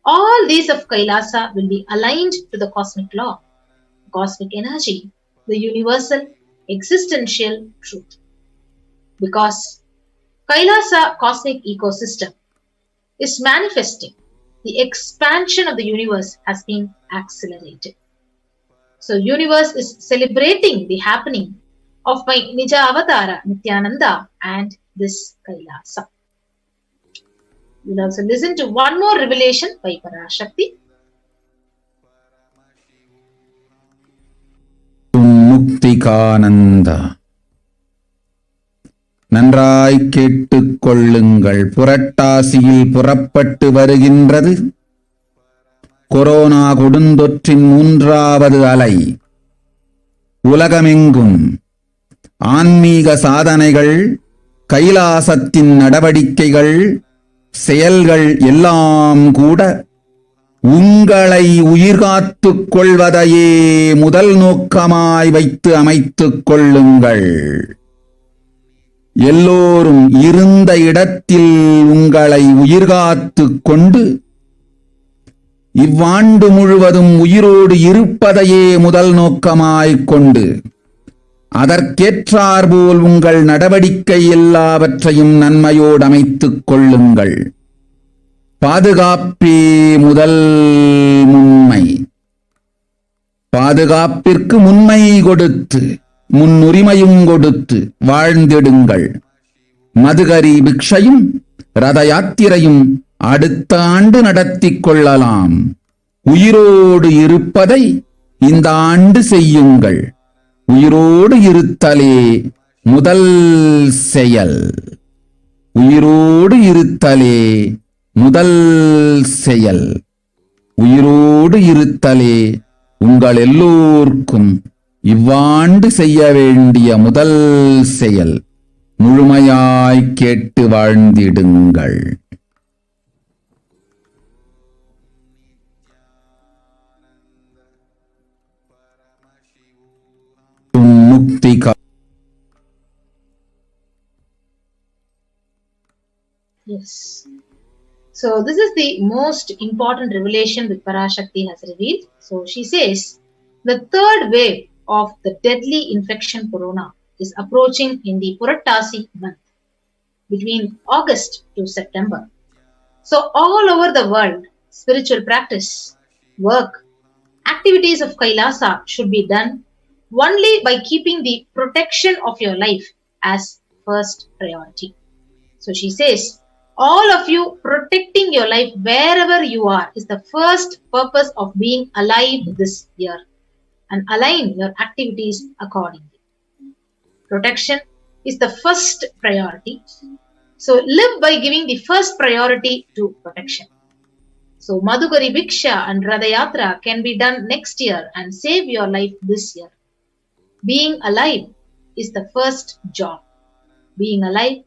all these of Kailasa will be aligned to the cosmic law, cosmic energy, the universal existential truth. Because Kailasa cosmic ecosystem is manifesting, the expansion of the universe has been accelerated. So universe is celebrating the happening of my Nija Avatara Nithyananda and this Kailasa. We'll also listen to one more revelation by Parashakti. முக்திகானந்த நன்றாய் கேட்டுக் கொள்ளுங்கள். புரட்டாசியில் புறப்பட்டு வருகின்றது corona கொடுந்தொற்றின் 3வது அலை. உலகமெங்கும் ஆன்மீக சாதனைகள், கைலாசத்தின் நடவடிக்கைகள், செயல்கள் எல்லாம் கூட உங்களை உயிர்காத்துக் கொள்வதையே முதல் நோக்கமாய் வைத்து அமைத்துக் கொள்ளுங்கள். எல்லோரும் இருந்த இடத்தில் உங்களை உயிர்காத்துக் கொண்டு இவ்வாண்டு முழுவதும் உயிரோடு இருப்பதையே முதல் நோக்கமாய்க் கொண்டு அதற்கேற்றாற்போல் உங்கள் நடவடிக்கை எல்லாவற்றையும் நன்மையோடு அமைத்துக் கொள்ளுங்கள். பாதுகாப்பே முதல் முன்மை. பாதுகாப்பிற்கு முன்மை கொடுத்து, முன்னுரிமையும் கொடுத்து வாழ்ந்திடுங்கள். மதுகரி பிக்ஷையும் ரத யாத்திரையும் அடுத்த ஆண்டு நடத்திக் கொள்ளலாம். உயிரோடு இருப்பதை இந்த ஆண்டு செய்யுங்கள். உயிரோடு இருத்தலே முதல் செயல். உயிரோடு இருத்தலே முதல் செயல். உயிரோடு இருத்தலே உங்கள் எல்லோருக்கும் இவ்வாண்டு செய்ய வேண்டிய முதல் செயல். முழுமையாய் கேட்டு வாழ்ந்திடுங்கள். Yes. So this is the most important revelation that Parashakti has revealed. So she says, the third wave of the deadly infection corona is approaching in the Purattasi month, between August to September. So all over the world, spiritual practice, work, activities of Kailasa should be done only by keeping the protection of your life as first priority. So she says, all of you protecting your life wherever you are is the first purpose of being alive this year, and align your activities accordingly. Protection is the first priority. So live by giving the first priority to protection. So Madhukari Bhiksha and Radayatra can be done next year and save your life this year. Being alive is the first job. Being alive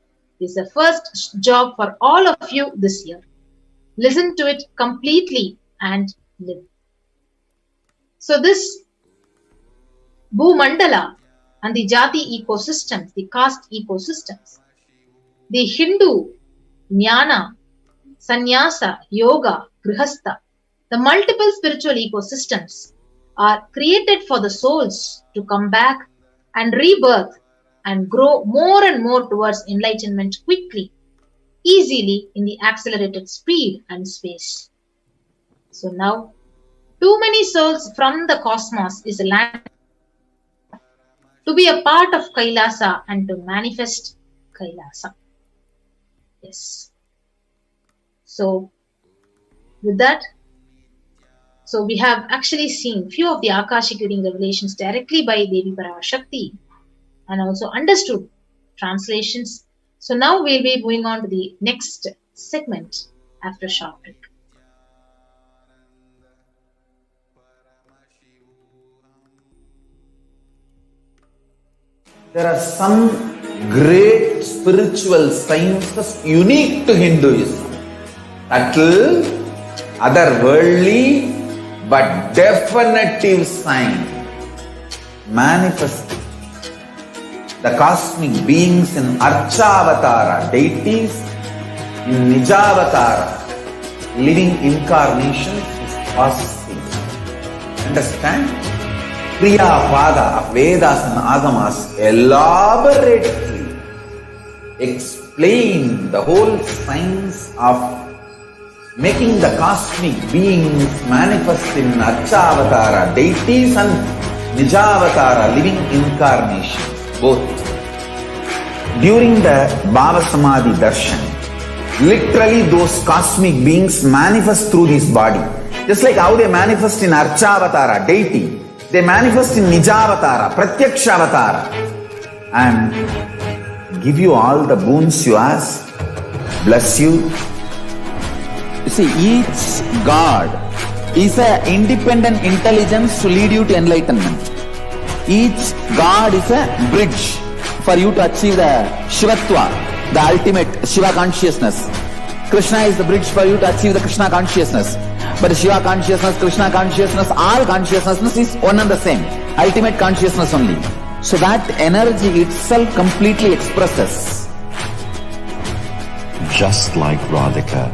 is the first job for all of you this year. Listen to it completely and live. So this Bhumandala and the Jati ecosystems, the caste ecosystems, the Hindu, Jnana, Sannyasa, Yoga, Grihastha, the multiple spiritual ecosystems are created for the souls to come back and rebirth and grow more and more towards enlightenment quickly, easily in the accelerated speed and space. So now, too many souls from the cosmos is land to be a part of Kailasa and to manifest Kailasa. Yes. So, with that, so we have actually seen few of the Akashic reading revelations directly by Devi Parashakti and also understood translations. So now we'll be moving on to the next segment after a short break. There are some great spiritual sciences unique to Hinduism. Subtle, otherworldly, but definitive sign. Manifesting the cosmic beings in Archavatara, deities in Nijavatara, living incarnations is possible. Understand? Priya Pada of Vedas and Agamas elaborately explain the whole science of making the cosmic beings manifest in Archavatara, deities and Nijavatara, living incarnations, both. During the Bhava Samadhi Darshan, literally those cosmic beings manifest through this body. Just like how they manifest in Archavatara, deity, they manifest in Nijavatara, Pratyakshavatara, and give you all the boons you ask, bless you. You see, each God is an independent intelligence to lead you to enlightenment. Each God is a bridge for you to achieve the Shivatva, the ultimate Shiva consciousness. Krishna is the bridge for you to achieve the Krishna consciousness. But Shiva consciousness, Krishna consciousness, all consciousness is one and the same. Ultimate consciousness only. So that energy itself completely expresses. Just like Radhika,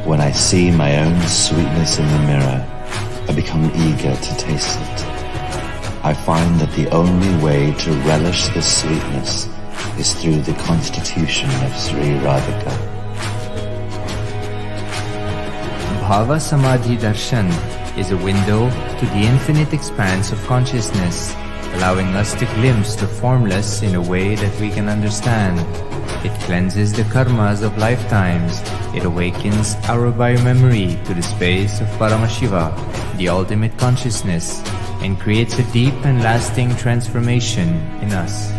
when I see my own sweetness in the mirror, I become eager to taste it. I find that the only way to relish the sweetness is through the constitution of Sri Radhika. Bhava Samadhi Darshan is a window to the infinite expanse of consciousness, allowing us to glimpse the formless in a way that we can understand. It cleanses the karmas of lifetimes. It awakens our biomemory to the space of Paramashiva, the ultimate consciousness, and creates a deep and lasting transformation in us.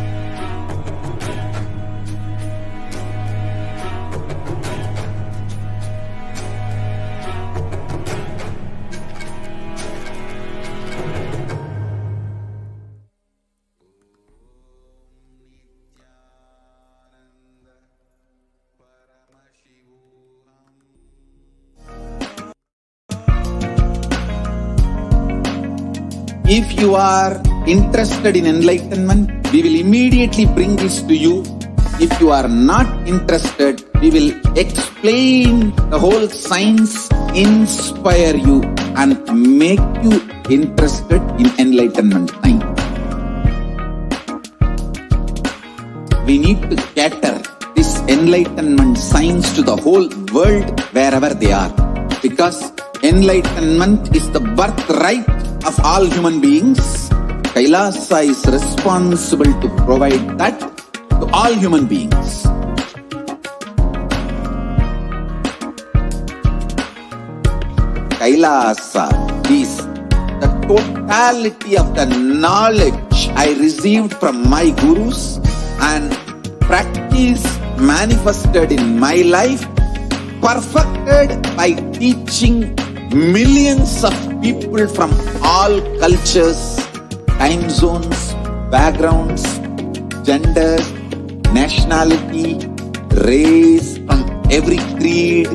If you are interested in enlightenment, we will immediately bring this to you. If you are not interested, we will explain the whole science, inspire you and make you interested in enlightenment time. We need to cater this enlightenment science to the whole world wherever they are, because enlightenment is the birthright of all human beings. Kailasa is responsible to provide that to all human beings. Kailasa is the totality of the knowledge I received from my gurus and practice manifested in my life, perfected by teaching millions of people from all cultures, time zones, backgrounds, genders, nationality, race, from every creed.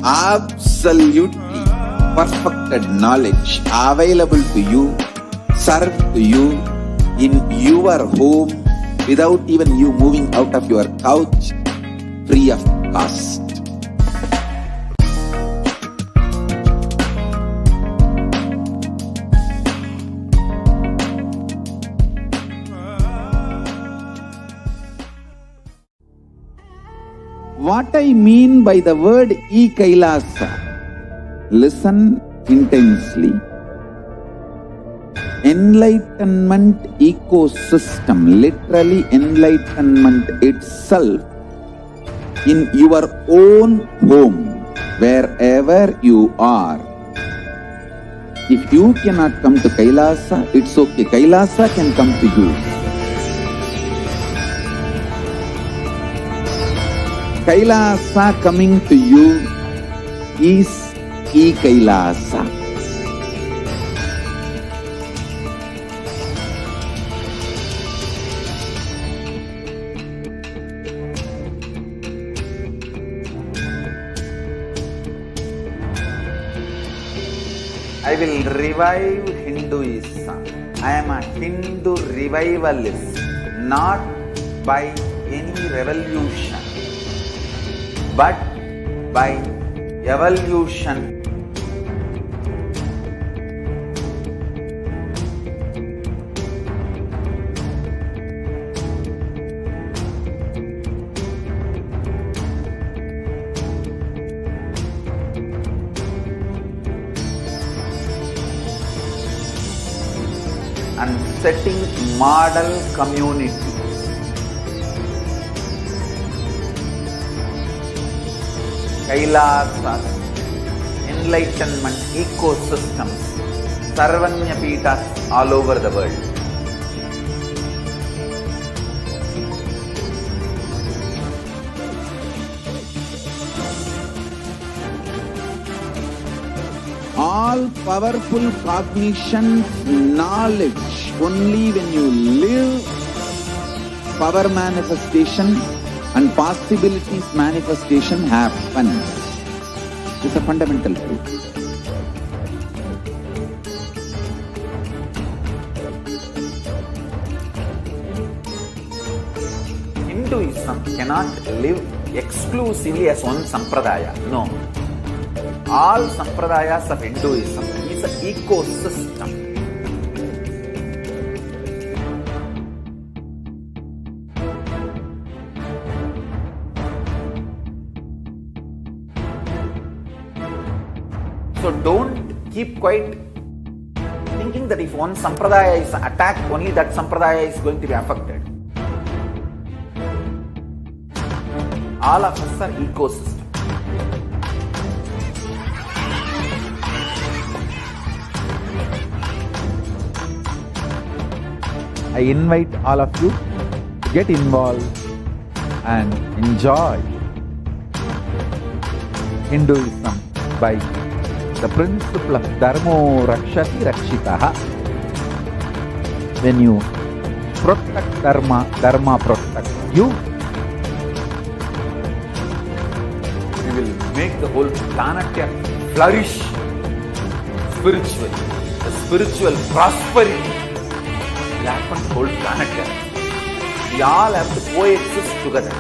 absolutely perfected knowledge available to you, served to you in your home without even you moving out of your couch, free of cost. What I mean by the word Kailasa, listen intensely. Enlightenment ecosystem, literally enlightenment itself, in your own home, wherever you are. If you cannot come to Kailasa, it's okay. Kailasa can come to you. Kailasa coming to you is Kailasa. I will revive Hinduism. I am a Hindu revivalist, not by any revolution, but by evolution. And setting model community. Kailasa, enlightenment ecosystems, Sarvanya Pitas all over the world. All powerful cognition, knowledge, only when you live, power manifestation and possibilities manifestation happen. It's a fundamental truth. Hinduism cannot live exclusively as one sampradaya. No. All sampradayas of Hinduism is an ecosystem. So don't keep quiet thinking that if one sampradaya is attacked, only that sampradaya is going to be affected. All of us are ecosystem. I invite all of you to get involved and enjoy Hinduism by the principle of Dharmo Rakshati Rakshitaha. When you protect Dharma, Dharma protects you. We will make the whole planet flourish spiritually. The spiritual prosperity will happen to the whole planet. We all have to coexist together.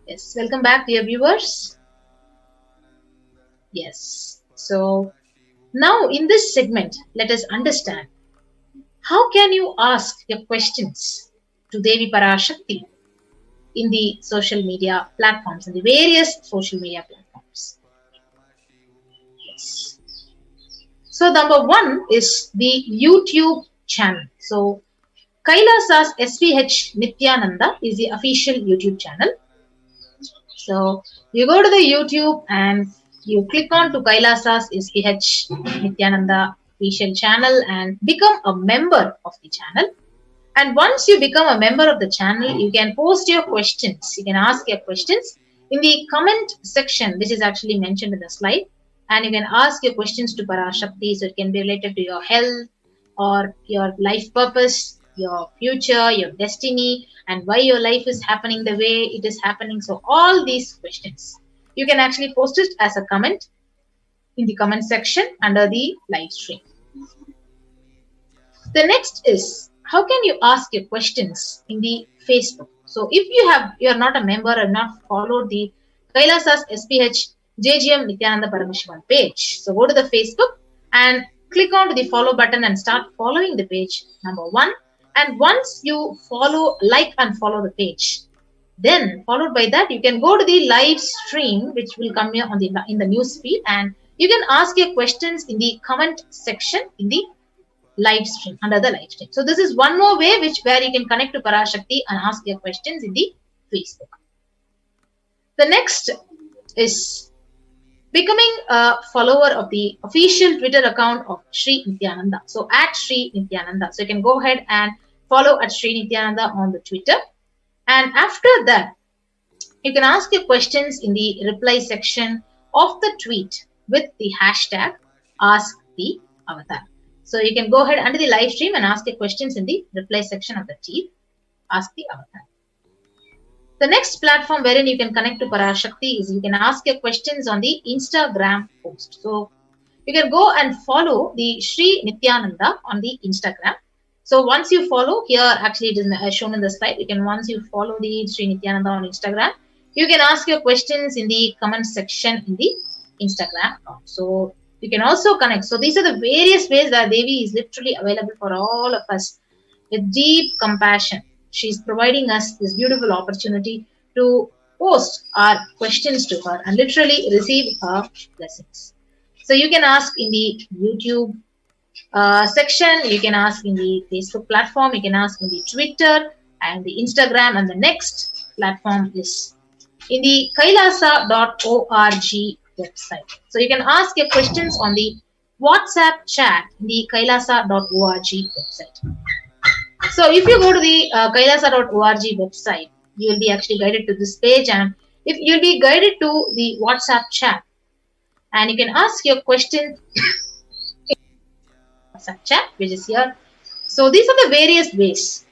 Yes, welcome back, dear viewers. Yes, so now in this segment, let us understand how can you ask your questions to Devi Parashakti in the social media platforms, in the various social media platforms. Yes. So number one is the YouTube channel. So Kailasa's HDH Nithyananda is the official YouTube channel. So you go to the YouTube and you click on to Kailasa's HDH Nithyananda official channel and become a member of the channel. And once you become a member of the channel, you can post your questions. You can ask your questions in the comment section, which is actually mentioned in the slide. And you can ask your questions to Parashakti. So it can be related to your health or your life purpose, your future, your destiny, and why your life is happening the way it is happening. So all these questions, you can actually post it as a comment in the comment section under the live stream. The next is, how can you ask your questions in the Facebook? So if you are not a member and not followed the Kailasa's HDH Nithyananda Paramashivam page, so go to the Facebook and click on the follow button and start following the page, number one. And once you like and follow the page, then followed by that, you can go to the live stream, which will come here in the news feed, and you can ask your questions in the comment section in the live stream, under the live stream. So this is one more way where you can connect to Parashakti and ask your questions in the Facebook. The next is becoming a follower of the official Twitter account of Sri Nithyananda. So at Sri Nithyananda. So you can go ahead and follow at Sri Nithyananda on the Twitter. And after that, you can ask your questions in the reply section of the tweet with the hashtag AskTheAvatar. So you can go ahead under the live stream and ask your questions in the reply section of the tweet, Ask the Avatar. The next platform wherein you can connect to Parashakti is you can ask your questions on the Instagram post. So you can go and follow the Sri Nithyananda on the Instagram. So once you follow, here actually it is shown in the slide, once you follow the Sri Nithyananda on Instagram, you can ask your questions in the comment section in the Instagram account. So you can also connect. So these are the various ways that Devi is literally available for all of us with deep compassion. She's providing us this beautiful opportunity to post our questions to her and literally receive her blessings. So you can ask in the YouTube section, you can ask in the Facebook platform, you can ask in the Twitter and the Instagram, and the next platform is in the Kailasa.org website. So you can ask your questions on the WhatsApp chat in the Kailasa.org website. So if you go to the Kailasa.org website, you will be actually guided to this page, and if you'll be guided to the WhatsApp chat, and you can ask your question in WhatsApp chat, which is here. So these are the various ways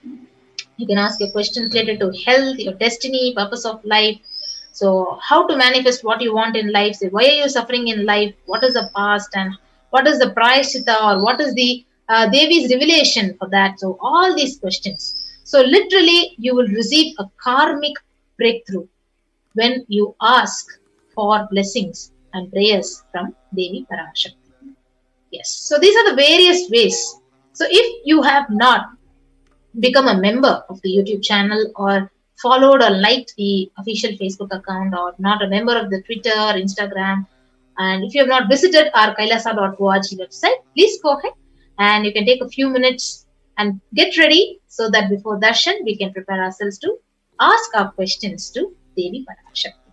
you can ask your questions related to health, your destiny, purpose of life. So how to manifest what you want in life. So why are you suffering in life? What is the past, and what is the Parashakti, or what is the Devi's revelation for that? So all these questions. So literally you will receive a karmic breakthrough when you ask for blessings and prayers from Devi Parashakti. Yes. So these are the various ways. So if you have not become a member of the YouTube channel, or followed or liked the official Facebook account, or not a member of the Twitter, Instagram, and if you have not visited our Kailasa.org website, please go ahead and you can take a few minutes and get ready so that before darshan we can prepare ourselves to ask our questions to Devi Parashakti.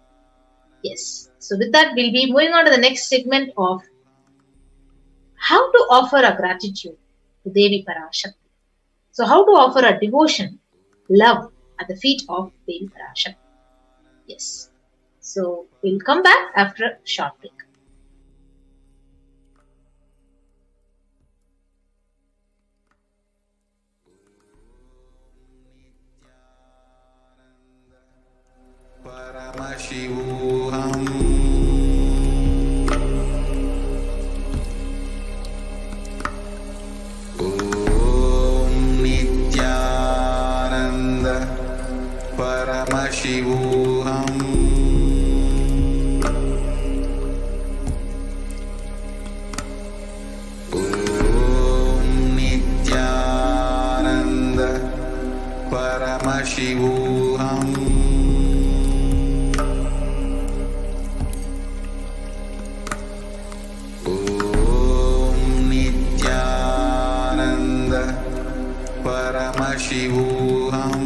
Yes. So with that, we'll be moving on to the next segment of how to offer a gratitude to Devi Parashakti. So how to offer a devotion, love at the feet of Devi Parashakti. Yes. So we'll come back after a short break. Paramashivoham. Om Nithyananda Paramashivoham. Om Nithyananda Paramashivoham. Paramashivoham.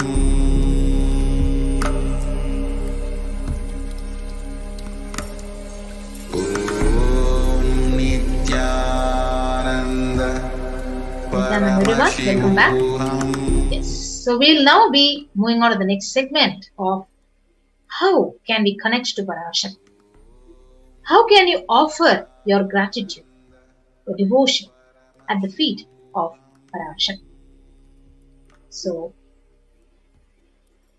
Om Nithyananda everyone, welcome back. Yes, so we'll now be moving on to the next segment of how can we connect to Parashakti. How can you offer your gratitude, your devotion at the feet of Parashakti? So,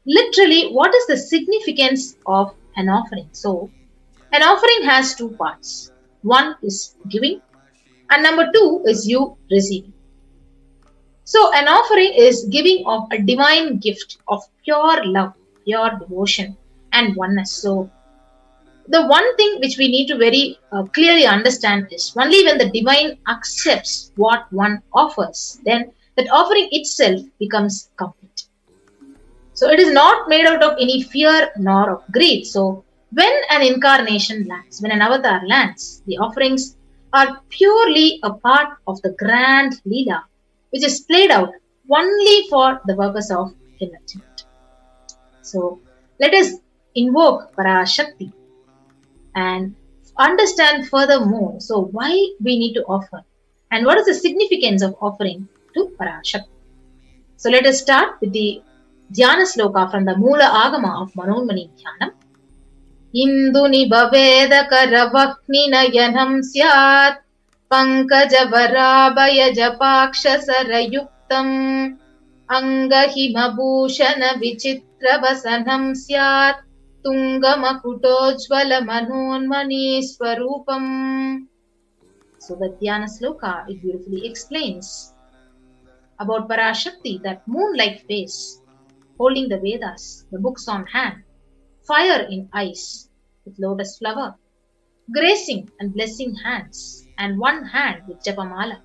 literally, what is the significance of an offering? So, an offering has two parts. One is giving, and number two is you receiving. So, an offering is giving of a divine gift of pure love, pure devotion, and oneness. So, the one thing which we need to very clearly understand is only when the divine accepts what one offers, then that offering itself becomes complete. So, it is not made out of any fear nor of greed. So, when an incarnation lands, when an avatar lands, the offerings are purely a part of the grand Leela, which is played out only for the purpose of enlightenment. So, let us invoke Parashakti and understand furthermore, so why we need to offer and what is the significance of offering to Parashakti. So, let us start with the Dhyana Sloka from the Moola Agama of Manonmani Dhyanam. Induni bhaveda karavakni nayanam syat pankajavaraabhaya japaksha sarayuktam angahimabhushana vichitra vasanam syat tungamakutojvala manonmani swarupam. So the Dhyana Sloka, it beautifully explains about Parashakti, that moon-like face, holding the Vedas, the books on hand, fire in eyes with lotus flower, gracing and blessing hands, and one hand with Japamala,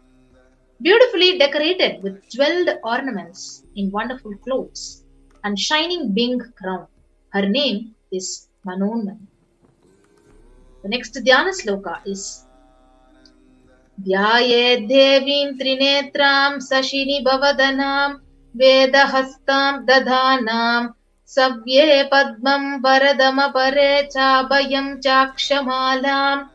beautifully decorated with jeweled ornaments in wonderful clothes and shining bing crown. Her name is Manonmani. The next Dhyana Sloka is Dhyaye Devim Trinetram Sashini Bhavadanam Vedahastam Dadhanam Savye Padmam Varadama Pare Chabhayam Chakshamalam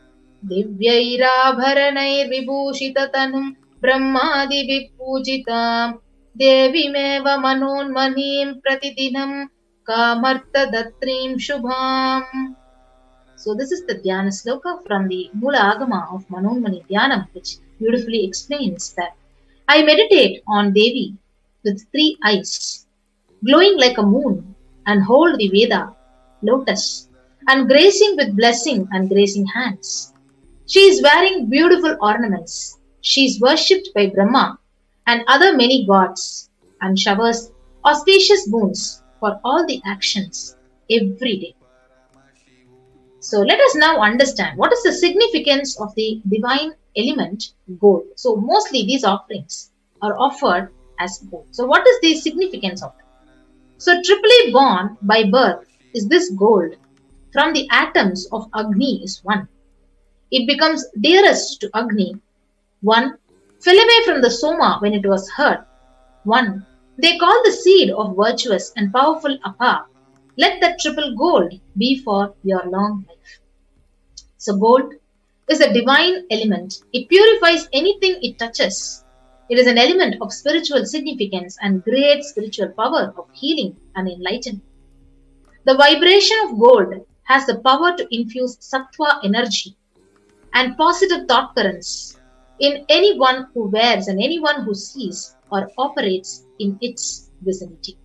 Divyairabharanair Vibhushitatanum Brahmadi Vipujitam Devimeva Manonmanim Pratidinam Kamarta Datrim Shubham. So this is the Dhyana Sloka from the Moola Agama of Manonmani Dhyanam, which beautifully explains that I meditate on Devi with three eyes, glowing like a moon, and hold the Veda, lotus, and gracing with blessing and gracing hands. She is wearing beautiful ornaments. She is worshipped by Brahma and other many gods, and showers auspicious boons for all the actions every day. So let us now understand what is the significance of the divine element gold. So mostly these offerings are offered as gold. So what is the significance of it? So triply born by birth is this gold from the atoms of Agni is one. It becomes dearest to Agni. One fell away from the Soma when it was heard. One they call the seed of virtuous and powerful Apa. Let that triple gold be for your long life. So gold is a divine element. It purifies anything it touches. It is an element of spiritual significance and great spiritual power of healing and enlightenment. The vibration of gold has the power to infuse sattva energy and positive thought currents in anyone who wears and anyone who sees or operates in its vicinity.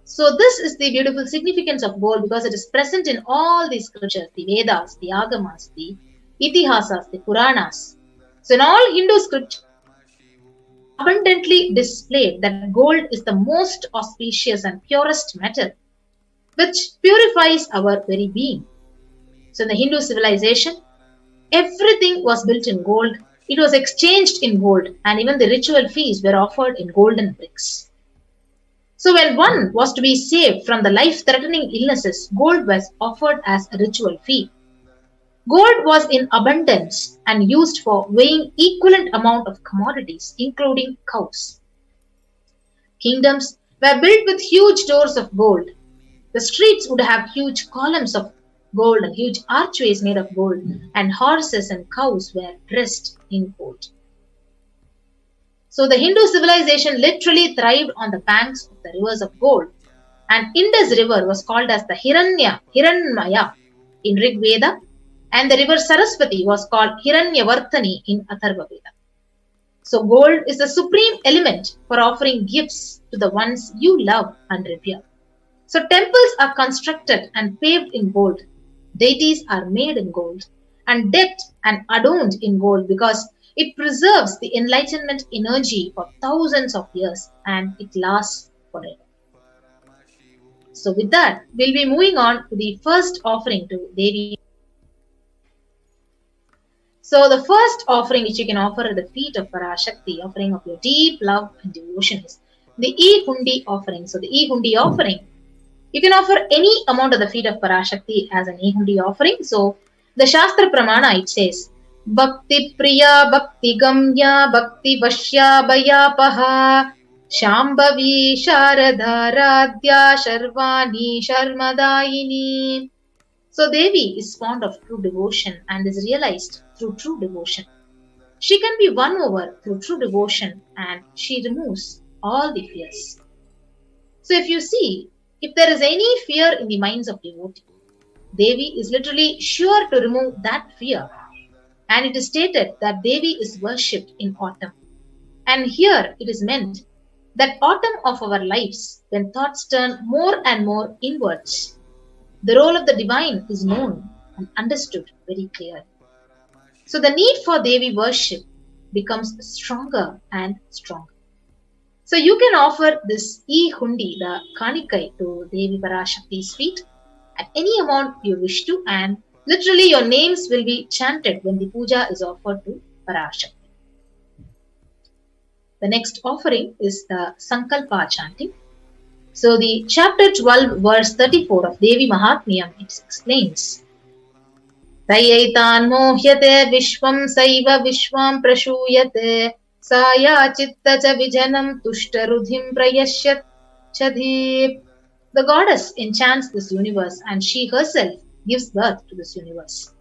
So this is the beautiful significance of gold because it is present in all the scriptures, the Vedas, the Agamas, the Itihasas, the Puranas. So in all Hindu scriptures, abundantly displayed that gold is the most auspicious and purest metal, which purifies our very being. So in the Hindu civilization, everything was built in gold, it was exchanged in gold, and even the ritual feasts were offered in golden bricks. So when one was to be saved from the life-threatening illnesses, gold was offered as a ritual fee. Gold was in abundance and used for weighing equivalent amount of commodities, including cows. Kingdoms were built with huge doors of gold. The streets would have huge columns of gold and huge archways made of gold, and horses and cows were dressed in gold. So the Hindu civilization literally thrived on the banks of the rivers of gold. And Indus river was called as the Hiranmaya in Rig Veda, and the river Saraswati was called Hiranyavartani in Atharva Veda. So gold is the supreme element for offering gifts to the ones you love and revere. So temples are constructed and paved in gold. Deities are made in gold and decked and adorned in gold because it preserves the enlightenment energy for thousands of years and it lasts forever. So with that, we'll be moving on to the first offering to Devi. So the first offering which you can offer at the feet of Parashakti, offering of your deep love and devotion, is the E-Hundi offering. So the E-Hundi offering, you can offer any amount at the feet of Parashakti as an E-Hundi offering. So the Shastra Pramana, it says, Bhakti Priya Bhakti Gamya Bhakti Vashya Bhayapaha Shambhavi Sharada Radhya Sharvani Sharmadayini. So Devi is fond of true devotion and is realized through true devotion. She can be won over through true devotion and she removes all the fears. So if you see, if there is any fear in the minds of devotees, Devi is literally sure to remove that fear. And it is stated that Devi is worshipped in autumn. And here it is meant that autumn of our lives, when thoughts turn more and more inwards, the role of the divine is known and understood very clearly. So the need for Devi worship becomes stronger and stronger. So you can offer this E-Hundi, the Kanikai, to Devi Parashakti's feet at any amount you wish to, and literally your names will be chanted when the puja is offered to Parashakti. The next offering is the Sankalpa chanting. So the chapter 12 verse 34 of Devi Mahatmyam, it explains, Tayaitan mohyate vishvam saiva vishvam prashuyate saya chitta cha vijanam tushta rudhim prayashyat chadhip. The goddess enchants this universe and she herself gives birth to this universe.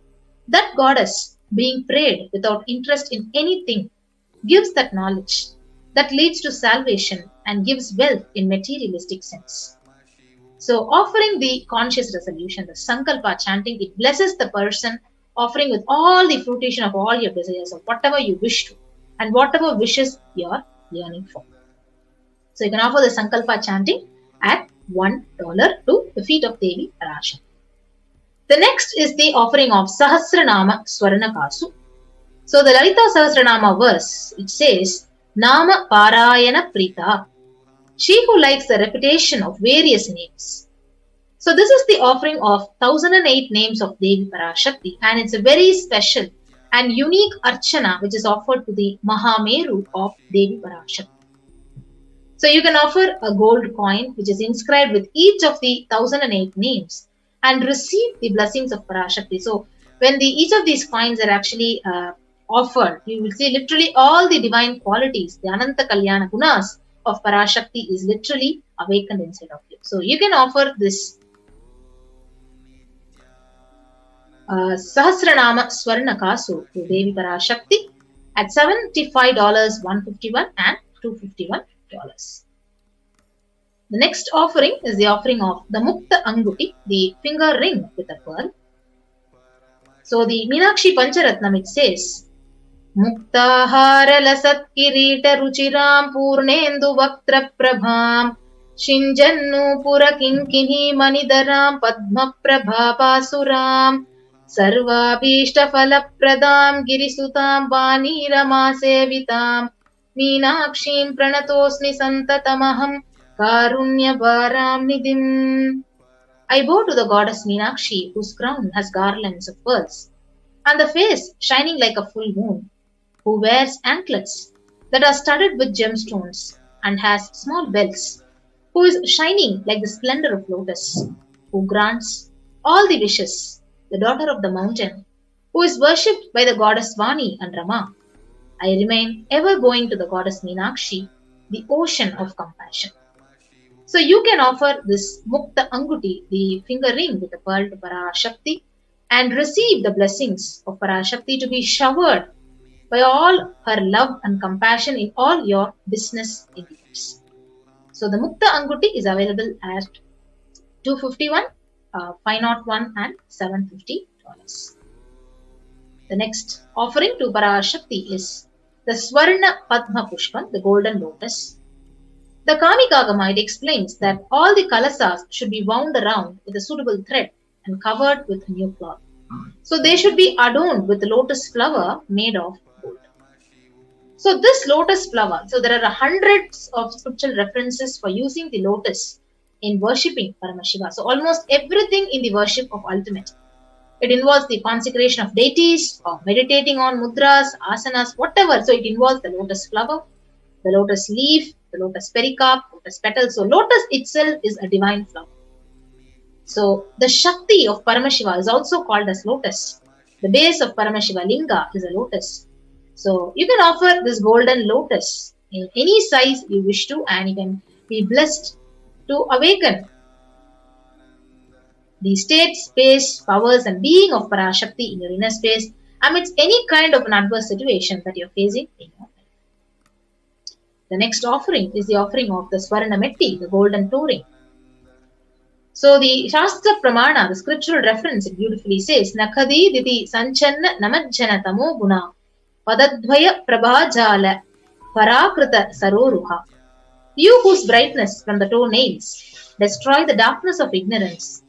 That goddess, being prayed without interest in anything, gives that knowledge that leads to salvation and gives wealth in materialistic sense. So offering the conscious resolution, the Sankalpa chanting, it blesses the person, offering with all the fruition of all your desires of whatever you wish to and whatever wishes you are yearning for. So you can offer the Sankalpa chanting at $1 to the feet of Devi Parashakti. The next is the offering of Sahasranama Swarnakasu. So the Lalita Sahasranama verse, it says, Nama Parayana Prita, she who likes the repetition of various names. So this is the offering of 1008 names of Devi Parashakti, and it's a very special and unique archana which is offered to the Mahameru of Devi Parashakti. So you can offer a gold coin which is inscribed with each of the 1008 names and receive the blessings of Parashakti. So when each of these coins are actually offered, you will see literally all the divine qualities, the Ananta Kalyana Gunas of Parashakti is literally awakened inside of you. So you can offer this Sahasranama Swarnakasu to Devi Parashakti at $75, $151 and $251. The next offering is the offering of the Mukta Anguti, the finger ring with a pearl. So the Meenakshi Pancharatnam, it says, Muktahara lasat kirita ruchiram purnendu vaktra prabham shinjannu pura kinkini manidaram padma prabha pasuram sarvabhishta falapradam girisutam vanirama sevitam Meenakshim pranatosmi santatamaham karunya varam nidhim. I bow to the goddess Meenakshi, whose crown has garlands of pearls, and the face shining like a full moon, who wears anklets that are studded with gemstones and has small bells, who is shining like the splendor of lotus, who grants all the wishes, the daughter of the mountain, who is worshipped by the goddess Vani and Rama. I remain ever going to the goddess Meenakshi, the ocean of compassion. So you can offer this Mukta Anguti, the finger ring with a pearl, to Parashakti and receive the blessings of Parashakti to be showered by all her love and compassion in all your business endeavors. So the Mukta Anguti is available at $251, $501 and $750. The next offering to Parashakti is the Swarna Padma Pushpam, the golden lotus. The Kamikagama, it explains that all the kalasas should be wound around with a suitable thread and covered with a new cloth. So they should be adorned with the lotus flower made of gold. So this lotus flower, so there are hundreds of scriptural references for using the lotus in worshipping Paramashiva. So almost everything in the worship of ultimate. It involves the consecration of deities or meditating on mudras, asanas, whatever. So it involves the lotus flower, the lotus leaf, the lotus pericarp, lotus petal. So lotus itself is a divine flower. So the Shakti of Paramashiva is also called as lotus. The base of Paramashiva Linga is a lotus. So you can offer this golden lotus in any size you wish to, and you can be blessed to awaken the state, space, powers and being of Parashakti in your inner space amidst any kind of an adverse situation that you're facing in your life. The next offering is the offering of the Swarna Metti, the golden toe ring. So the Shastra Pramana, the scriptural reference, it beautifully says, Nakhadi diti sanchanna namajjana tamo guna padadvaya prabhajala parakrita saroruha. You whose brightness from the toenails destroy the darkness of ignorance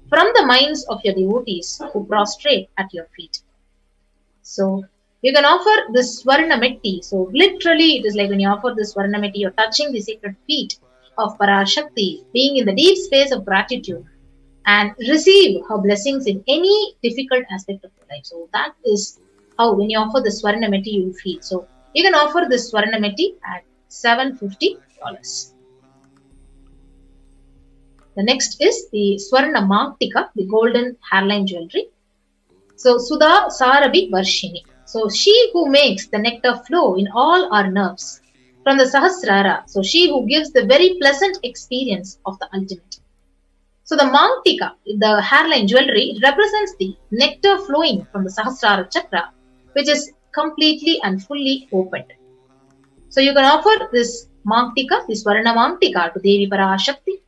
from the minds of your devotees who prostrate at your feet. So you can offer this Swarna Metti. So literally it is like when you offer this Swarna Metti, you're touching the sacred feet of Parashakti, being in the deep space of gratitude and receive her blessings in any difficult aspect of your life. So that is how when you offer the Swarna Metti you will feel. So you can offer this Swarna Metti at $750. The next is the Swarna Mangtika, the golden hairline jewelry. So Sudha Sarabhi Varshini. So she who makes the nectar flow in all our nerves from the Sahasrara. So she who gives the very pleasant experience of the ultimate. So the Mangtika, the hairline jewelry, represents the nectar flowing from the Sahasrara chakra, which is completely and fully opened. So you can offer this Mangtika, this Swarna Mangtika, to Devi Parashakti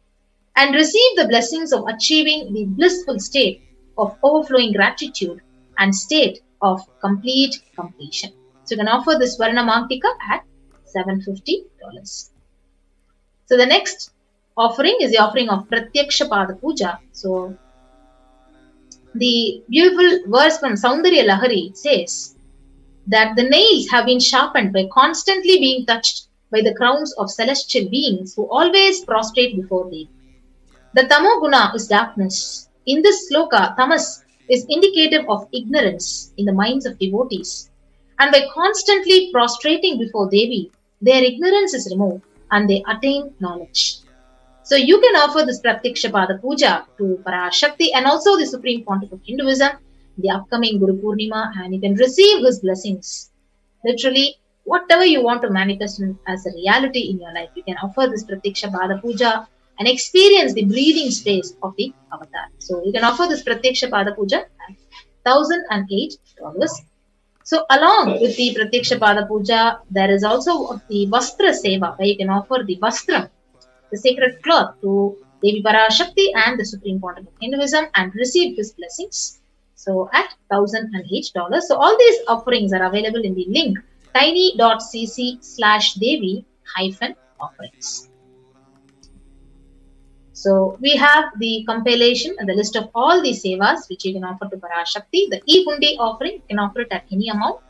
and receive the blessings of achieving the blissful state of overflowing gratitude and state of complete completion. So you can offer this Swarna Mangtika at $750. So the next offering is the offering of Pratyaksha Pada Puja. So the beautiful verse from Saundarya Lahari says that the nails have been sharpened by constantly being touched by the crowns of celestial beings who always prostrate before thee. The Tamo Guna is darkness. In this sloka, Tamas is indicative of ignorance in the minds of devotees. And by constantly prostrating before Devi, their ignorance is removed and they attain knowledge. So you can offer this Pratyaksha Pada Puja to Parashakti and also the Supreme Pontiff of Hinduism, the upcoming Guru Purnima, and you can receive his blessings. Literally, whatever you want to manifest as a reality in your life, you can offer this Pratyaksha Pada Puja and experience the breathing space of the avatar. So you can offer this Pratyaksha Pada Puja at $1,008. So along with the Pratyaksha Pada Puja, there is also the Vastra Seva, where you can offer the Vastram, the sacred cloth, to Devi Parashakti and the Supreme Pontiff of Hinduism and receive his blessings. So at $1,008. So all these offerings are available in the link tiny.cc/Devi-offerings. So we have the compilation and the list of all the sevas which you can offer to Parashakti. The e-hundi offering, you can offer it at any amount.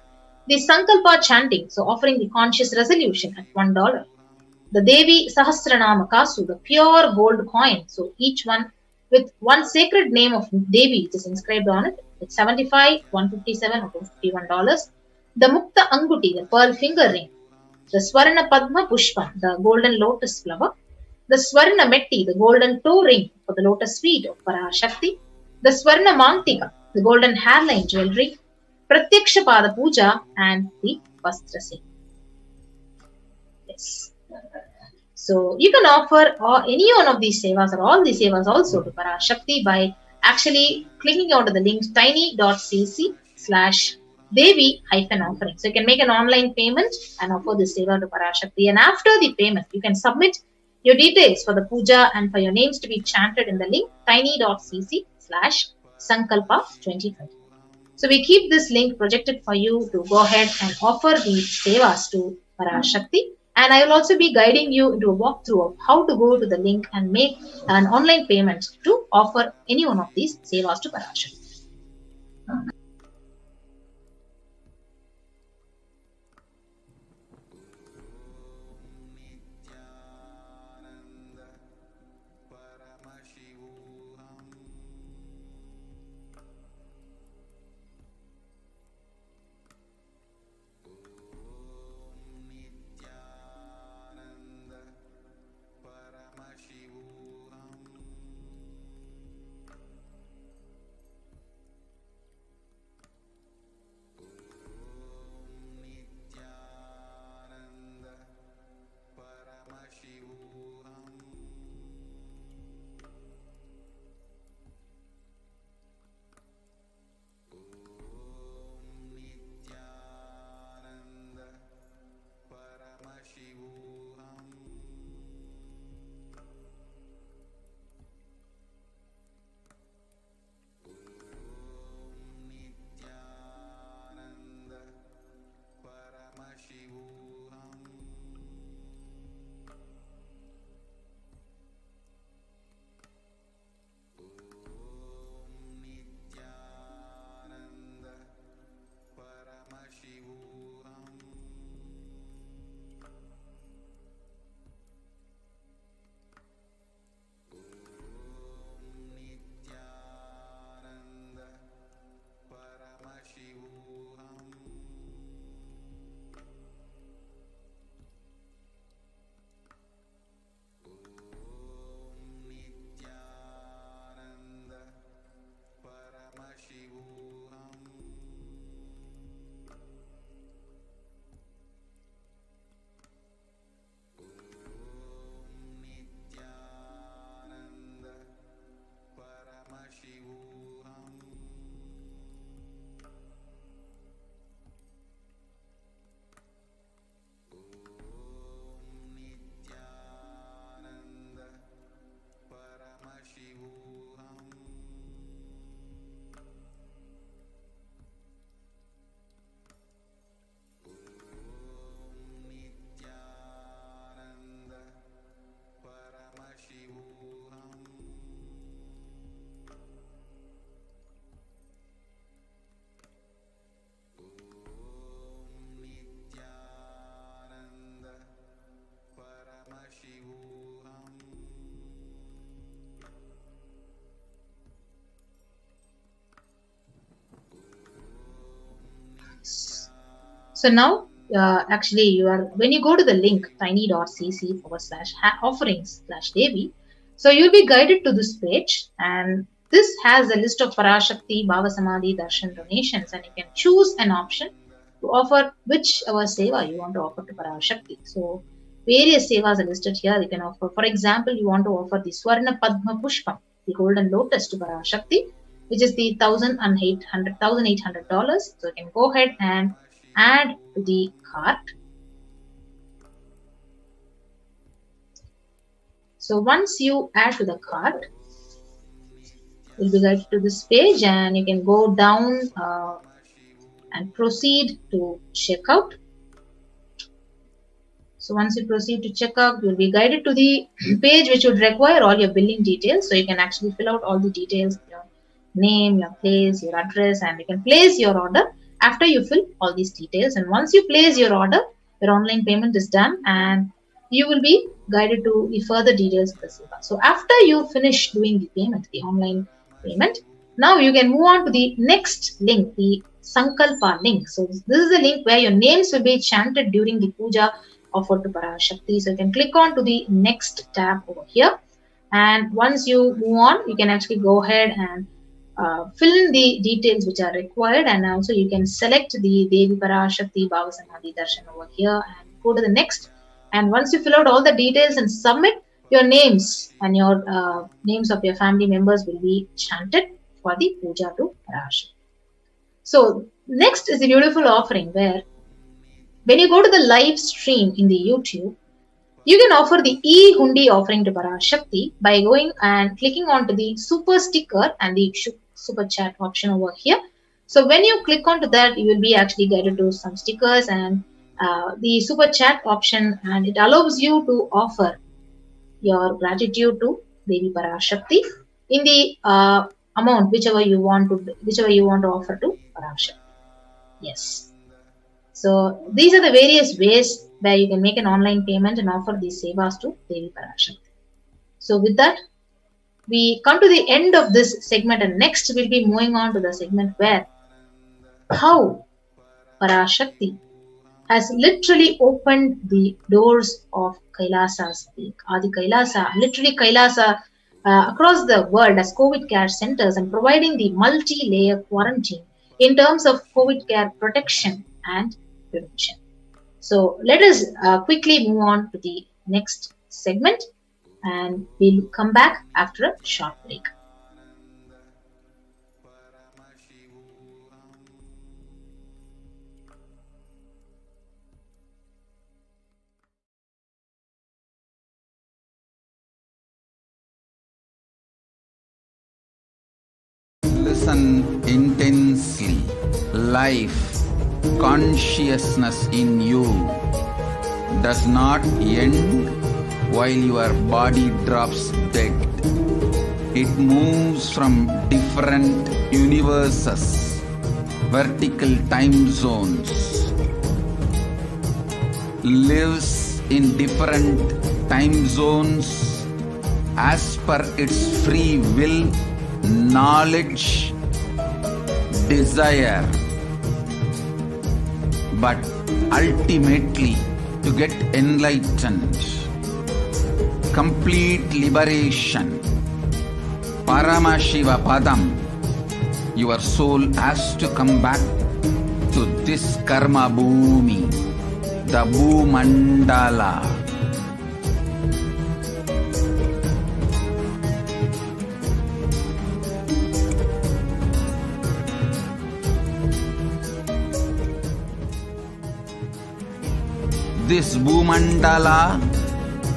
The Sankalpa chanting, so offering the conscious resolution at $1. The Devi Sahasranama Kasu, the pure gold coin, so each one with one sacred name of Devi which is inscribed on it, it's $75, $157 or $51. The Mukta Anguti, the pearl finger ring. The Swarna Padma Pushpam, the golden lotus flower. The Swarna Metti, the golden toe ring for the lotus feet of Parashakti. The Swarna Mangtika, the golden hairline jewelry. Pratyaksha Pada Puja and the Vastra Seva. Yes. So you can offer any one of these sevas or all these sevas also to Parashakti by actually clicking onto the link tiny.cc/Devi-offerings. Devi-offering. So you can make an online payment and offer the seva to Parashakti. And after the payment, you can submit your details for the puja and for your names to be chanted in the link tiny.cc/sankalpa2020. So we keep this link projected for you to go ahead and offer the sevas to Parashakti. And I will also be guiding you into a walkthrough of how to go to the link and make an online payment to offer any one of these sevas to Parashakti. So now, actually, when you go to the link tiny.cc/offerings/Devi, so you'll be guided to this page, and this has a list of Parashakti, Bhava Samadhi, Darshan donations, and you can choose an option to offer whichever seva you want to offer to Parashakti. So various sevas are listed here. You can offer, for example, you want to offer the Swarna Padma Pushpam, the golden lotus to Parashakti, which is the $1,800. So you can go ahead and add to the cart. So once you add to the cart, you'll be guided to this page, and you can go down and proceed to checkout. So once you proceed to checkout, you'll be guided to the page which would require all your billing details. So you can actually fill out all the details, your name, your place, your address, and you can place your order after you fill all these details. And once you place your order, your online payment is done, and you will be guided to the further details of the seva. So after you finish doing the payment, the online payment, now you can move on to the next link, the Sankalpa link. So this is the link where your names will be chanted during the puja offered to Parashakti. So you can click on to the next tab over here, and once you move on, you can actually go ahead and fill in the details which are required, and also you can select the Devi Parashakti Bhava Samadhi Darshan over here and go to the next. And once you fill out all the details and submit, your names and your names of your family members will be chanted for the puja to Parashakti. So Next is a beautiful offering where when you go to the live stream in the YouTube, you can offer the e-hundi offering to Parashakti by going and clicking onto the super sticker and the super chat option over here. So when you click onto that, you will be actually guided to some stickers and the super chat option, and it allows you to offer your gratitude to Devi Parashakti in the amount whichever you want to offer to Parashakti. Yes. So these are the various ways where you can make an online payment and offer these sevas to Devi Parashakti. So with that, we come to the end of this segment, and next we'll be moving on to the segment where how Parashakti has literally opened the doors of Kailasa's peak, Adi Kailasa, literally Kailasa across the world as COVID care centers and providing the multi-layer quarantine in terms of COVID care protection and prevention. So let us quickly move on to the next segment, and we'll come back after a short break. Listen intensely. Life, consciousness in you does not end while your body drops dead. It moves from different universes, vertical time zones, lives in different time zones as per its free will, knowledge, desire, but ultimately to get enlightened, complete liberation, Paramashiva Padam, your soul has to come back to this karma bhumi, the Bhumandala. This Bhumandala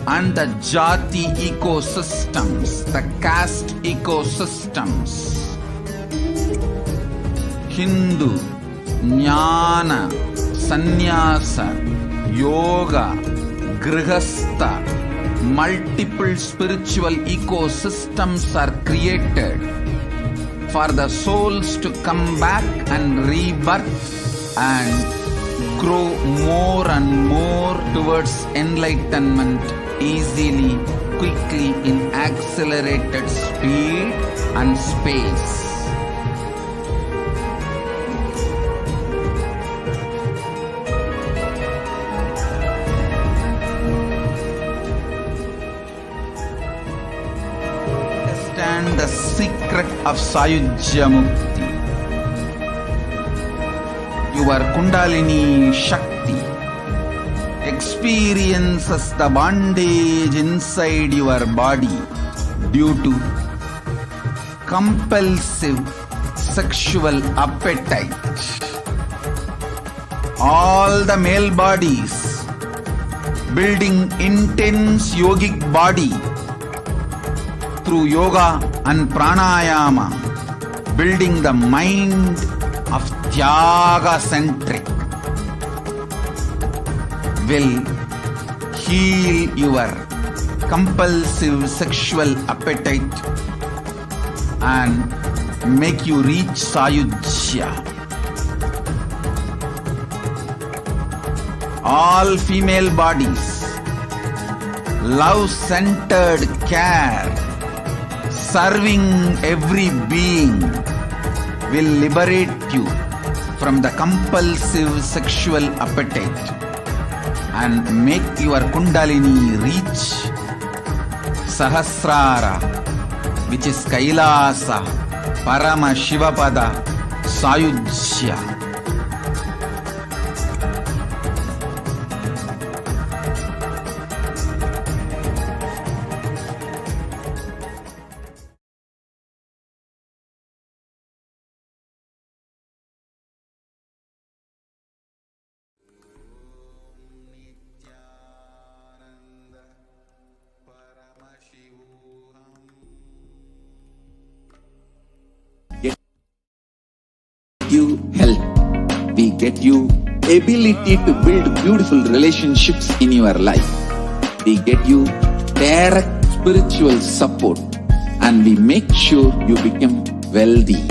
and the Jati ecosystems, the caste ecosystems, Hindu, Jnana, Sannyasa, Yoga, Grihastha, multiple spiritual ecosystems are created for the souls to come back and rebirth and grow more and more towards enlightenment easily, quickly, in accelerated speed and space. Understand the secret of Sayujya Mukti. Your Kundalini Shakti experiences the bondage inside your body due to compulsive sexual appetite. All the male bodies building intense yogic body through yoga and pranayama, building the mind of Tyaga-centric, will heal your compulsive sexual appetite and make you reach Sayujya. All female bodies, love-centered care, serving every being, will liberate you from the compulsive sexual appetite and make your Kundalini reach Sahasrara, which is Kailasa, Paramashivoham, Sayujya. you health. We get you ability to build beautiful relationships in your life. We get you direct spiritual support, and we make sure you become wealthy.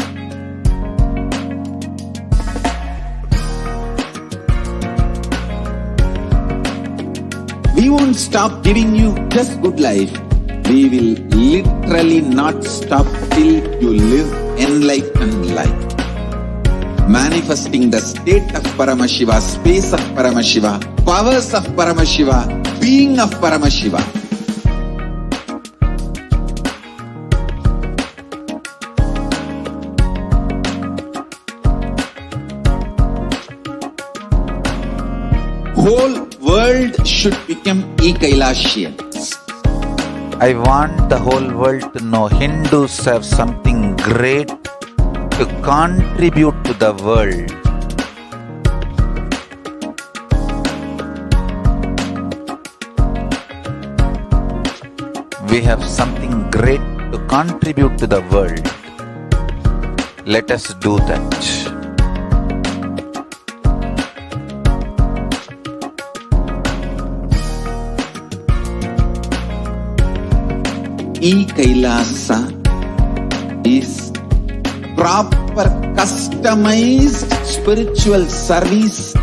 We won't stop giving you just good life. We will literally not stop till you live enlightened life. Manifesting the state of Paramashiva, space of Paramashiva, powers of Paramashiva, being of Paramashiva. Whole world should become Kailasians. I want the whole world to know Hindus have something great to contribute to the world. We have something great to contribute to the world. Let us do that. Kailasa is proper customized spiritual service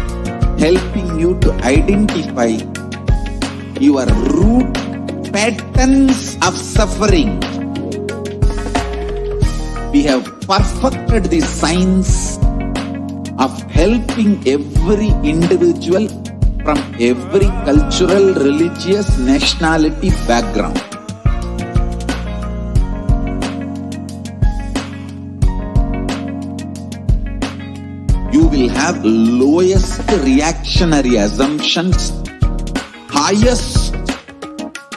helping you to identify your root patterns of suffering. We have perfected the science of helping every individual from every cultural, religious, nationality background. You will have lowest reactionary assumptions, highest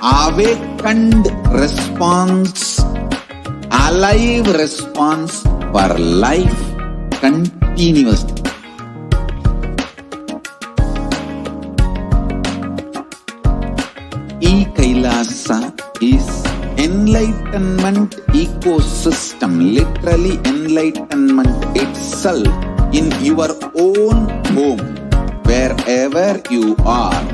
awakened response, alive response for life continuously. Kailasa is enlightenment ecosystem, literally enlightenment itself in your own home, wherever you are.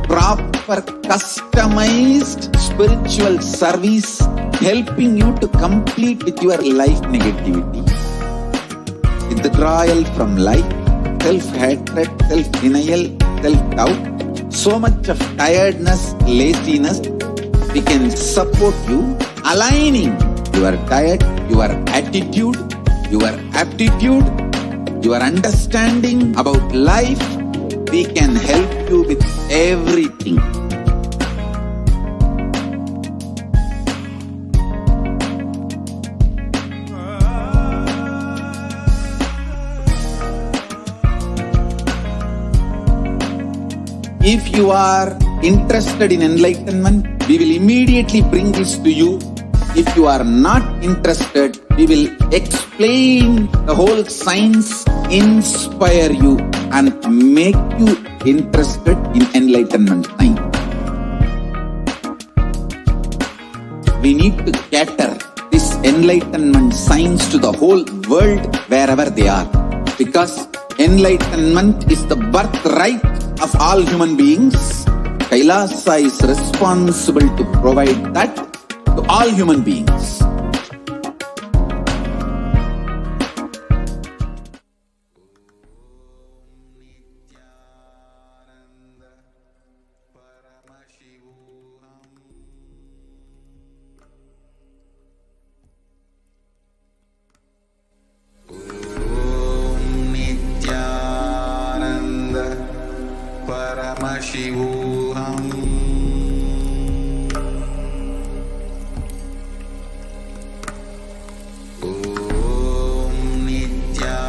Proper customized spiritual service helping you to complete with your life negativity. Withdrawal from life, self-hatred, self-denial, self-doubt, so much of tiredness, laziness. We can support you aligning your diet, your attitude, your aptitude, your understanding about life. We can help you with everything. If you are interested in enlightenment, we will immediately bring this to you. If you are not interested, we will explain the whole science, inspire you and make you interested in enlightenment science. We need to cater this enlightenment science to the whole world wherever they are, because enlightenment is the birthright of all human beings. Kailasa is responsible to provide that to all human beings. Paramashivoham. Om Nithyananda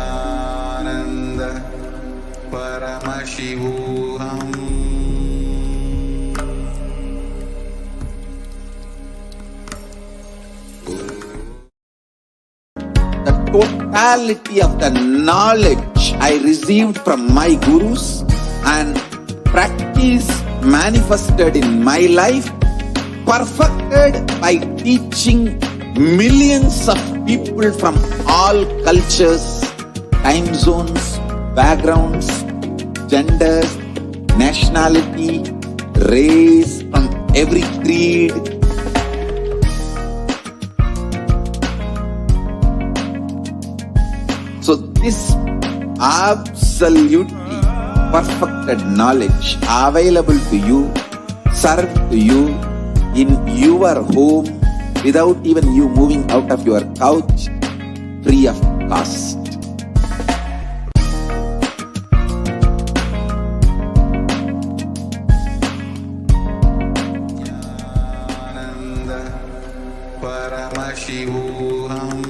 Paramashivoham. The totality of the knowledge I received from my gurus and practice manifested in my life, perfected by teaching millions of people from all cultures, time zones, backgrounds, genders, nationality, race, from every creed. So this absolutely perfected knowledge available to you, served to you in your home without even you moving out of your couch, free of cost. Paramashivoham.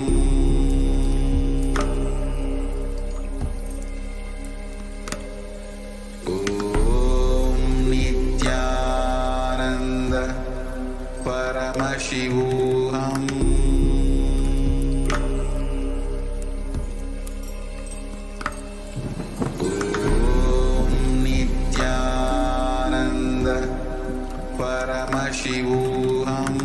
Om Nithyananda Paramashivoham. Om Nithyananda Paramashivoham.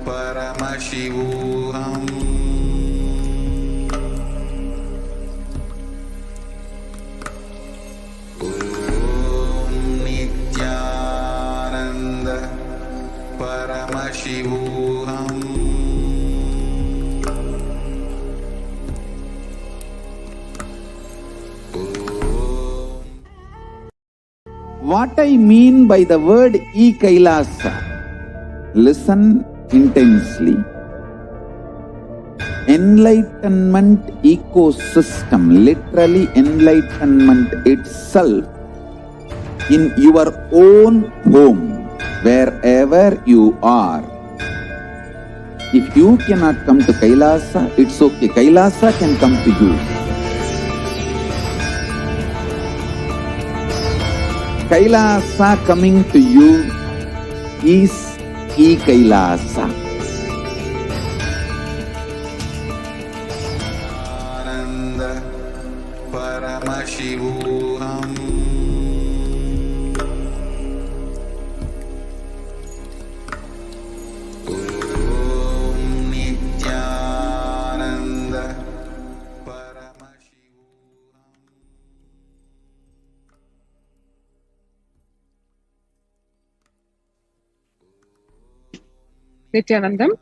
Paramashivoham. Om Nithyananda Paramashivoham. What I mean by the word Kailasa, listen intensely. Enlightenment ecosystem, literally enlightenment itself, in your own home, wherever you are. If you cannot come to Kailasa, it's okay. Kailasa can come to you. Kailasa coming to you is Kailasa. Ananda Paramashivoham. Om Nithyananda Paramashivoham. Nithyanandam.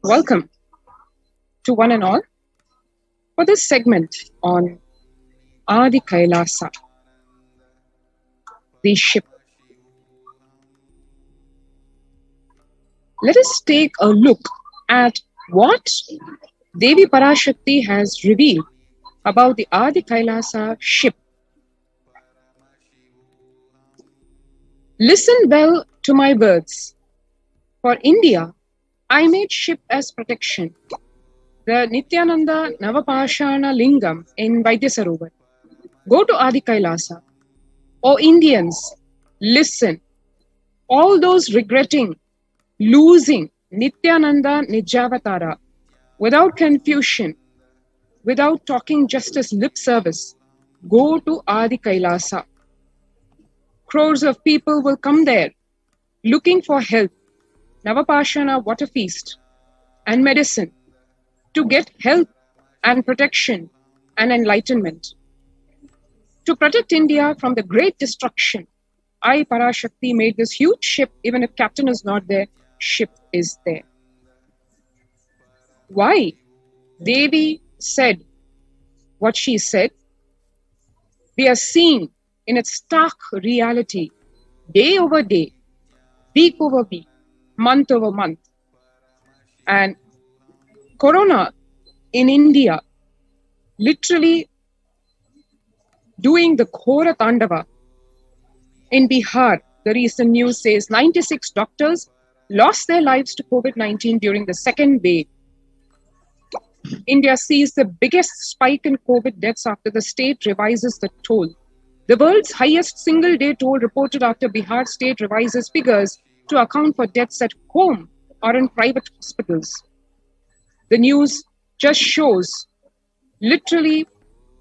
Welcome to one and all for this segment on Adi Kailasa, the ship. Let us take a look at what Devi Parashakti has revealed about the Adi Kailasa ship. Listen well to my words. For India, I made ship as protection. The Nithyananda Navapashana Lingam in Vaidyasarovar. Go to Adi Kailasa. O Indians, listen. All those regretting losing Nithyananda Nijavatara without confusion, without talking just as lip service, go to Adi Kailasa. Crores of people will come there looking for help, Navapashana water feast and medicine to get help and protection and enlightenment. To protect India from the great destruction, I, Parashakti, made this huge ship. Even if captain is not there, ship is there. Why? Devi said what she said. We are seeing in its stark reality, day over day, week over week, month over month. And Corona in India, literally doing the Ghora Tandava. In Bihar, the recent news says 96 doctors lost their lives to COVID-19 during the second wave. India sees the biggest spike in COVID deaths after the state revises the toll. The world's highest single-day toll reported after Bihar state revises figures to account for deaths at home or in private hospitals. The news just shows literally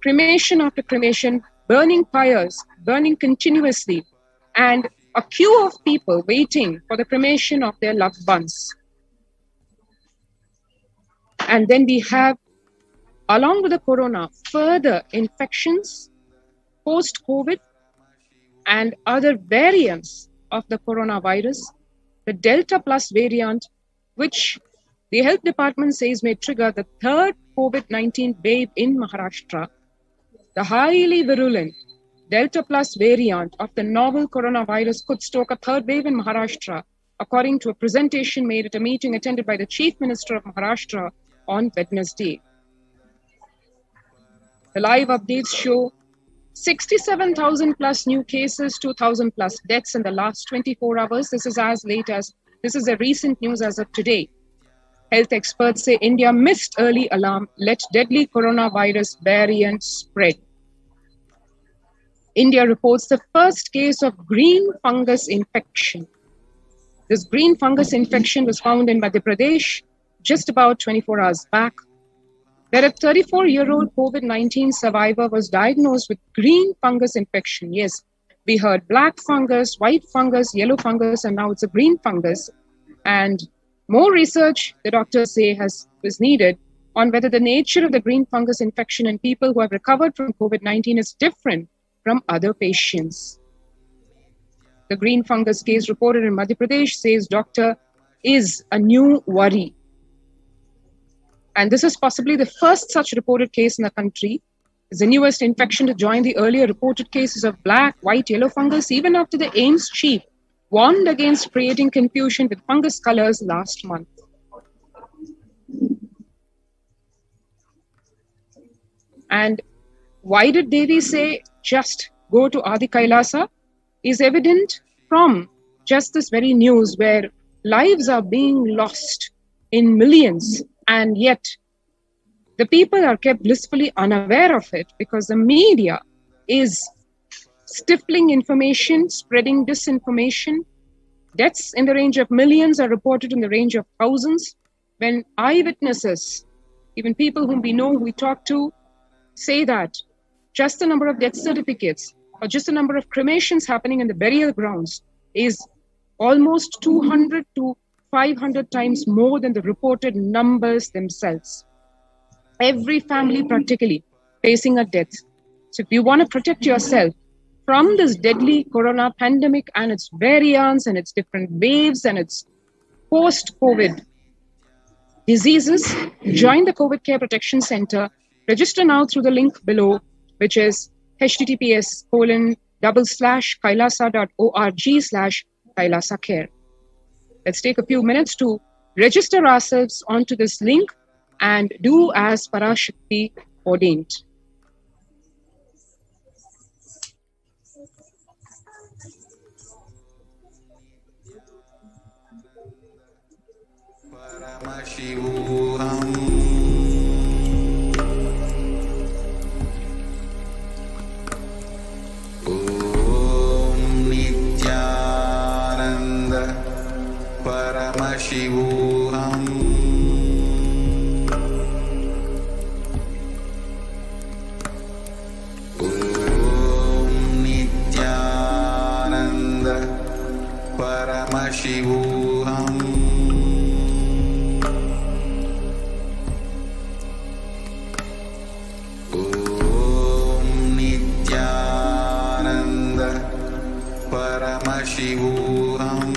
cremation after cremation, burning pyres, burning continuously, and a queue of people waiting for the cremation of their loved ones. And then we have, along with the corona, further infections, post-COVID, and other variants of the coronavirus, the Delta Plus variant, which the health department says may trigger the third COVID-19 wave in Maharashtra. The highly virulent Delta Plus variant of the novel coronavirus could stoke a third wave in Maharashtra, according to a presentation made at a meeting attended by the Chief Minister of Maharashtra on Wednesday. The live updates show 67,000 plus new cases, 2,000 plus deaths in the last 24 hours. This is the recent news as of today. Health experts say India missed early alarm, let deadly coronavirus variant spread. India reports the first case of green fungus infection. This green fungus infection was found in Madhya Pradesh just about 24 hours back, where a 34-year-old COVID-19 survivor was diagnosed with green fungus infection. Yes, we heard black fungus, white fungus, yellow fungus, and now it's a green fungus. And more research, the doctors say, was needed on whether the nature of the green fungus infection in people who have recovered from COVID-19 is different from other patients. The green fungus case reported in Madhya Pradesh, says doctor, is a new worry. And this is possibly the first such reported case in the country. It's the newest infection to join the earlier reported cases of black, white, yellow fungus, even after the AIMS chief warned against creating confusion with fungus colors last month. And why did Devi say just go to Adi Kailasa is evident from just this very news, where lives are being lost in millions, and yet the people are kept blissfully unaware of it because the media is stifling information, spreading disinformation. Deaths in the range of millions are reported in the range of thousands, when eyewitnesses, even people whom we know, who we talk to, say that just the number of death certificates or just the number of cremations happening in the burial grounds is almost 200 to 500 times more than the reported numbers themselves. Every family practically facing a death. So if you want to protect yourself from this deadly corona pandemic and its variants and its different waves and its post-COVID diseases, join the COVID Care Protection Center. Register now through the link below, which is https://kailasa.org/Kailasa Care. Let's take a few minutes to register ourselves onto this link and do as Parashakti ordained. Paramashivoham. Om Nithyananda Paramashivoham. Om Nithyananda Paramashivoham. Om Nithyananda Paramashivoham.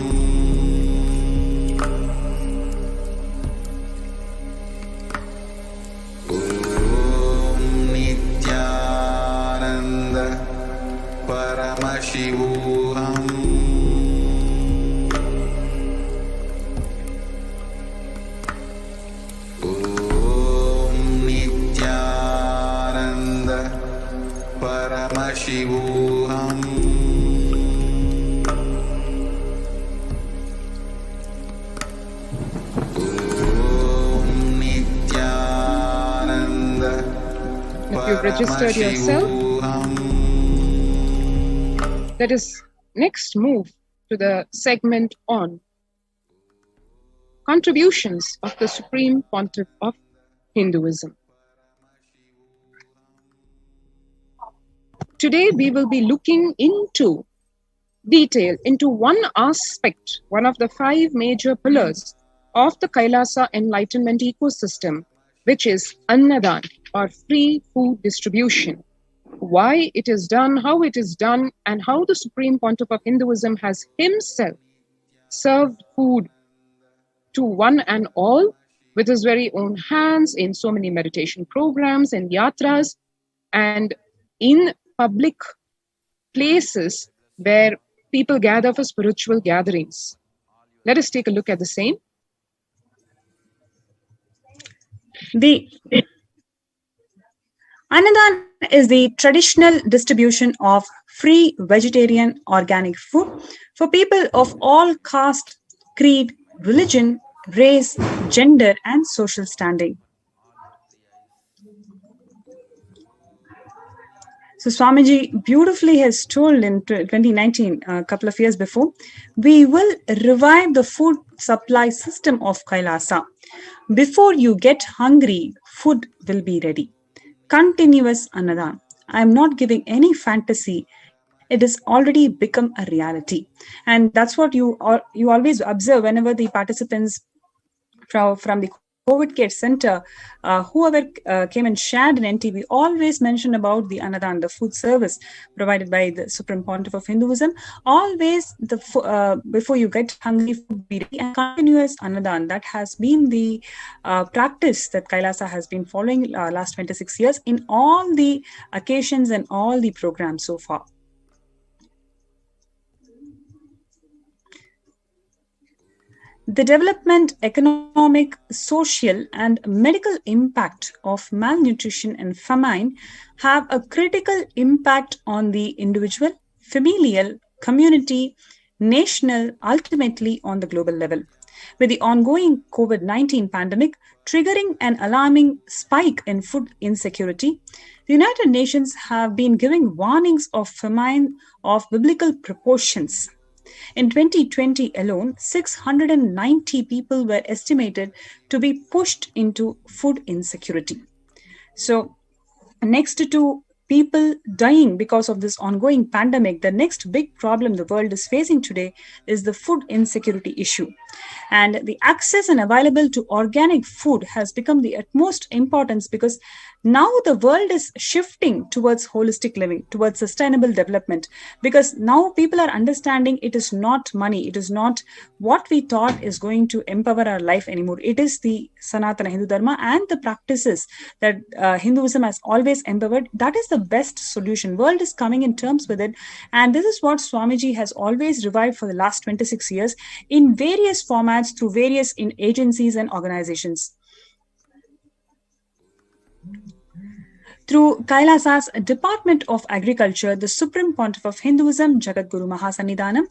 Om Nithyananda Paramashivoham. Om Nithyananda Paramashivoham. If you've registered yourself, let us next move to the segment on contributions of the Supreme Pontiff of Hinduism. Today, we will be looking into detail into one aspect, one of the 5 major pillars of the Kailasa enlightenment ecosystem, which is Annadan, or free food distribution. Why it is done, how it is done, and how the Supreme Pontiff of Hinduism has himself served food to one and all with his very own hands in so many meditation programs and yatras and in public places where people gather for spiritual gatherings. Let us take a look at the same. The Annadan is the traditional distribution of free vegetarian organic food for people of all caste, creed, religion, race, gender, and social standing. So Swamiji beautifully has told in 2019, a couple of years before, we will revive the food supply system of Kailasa. Before you get hungry, food will be ready. Continuous Annadan. I am not giving any fantasy. It has already become a reality. And that's what you always observe whenever the participants from the COVID Care Center, whoever came and shared in NTV, always mention about the Annadan, the food service provided by the Supreme Pontiff of Hinduism. Always, before you get hungry, food be ready, and continuous Annadan. That has been the practice that Kailasa has been following last 26 years in all the occasions and all the programs so far. The development, economic, social, and medical impact of malnutrition and famine have a critical impact on the individual, familial, community, national, ultimately on the global level. With the ongoing COVID-19 pandemic triggering an alarming spike in food insecurity, the United Nations have been giving warnings of famine of biblical proportions. In 2020 alone, 690 people were estimated to be pushed into food insecurity. So, next to people dying because of this ongoing pandemic, the next big problem the world is facing today is the food insecurity issue. And the access and available to organic food has become the utmost importance because now the world is shifting towards holistic living, towards sustainable development, because now people are understanding it is not money, it is not what we thought is going to empower our life anymore. It is the Sanatana Hindu Dharma and the practices that Hinduism has always empowered. That is the best solution. World is coming in terms with it. And this is what Swamiji has always revived for the last 26 years in various formats through various agencies and organizations. Through Kailasa's Department of Agriculture, the Supreme Pontiff of Hinduism, Jagadguru Mahasannidhanam,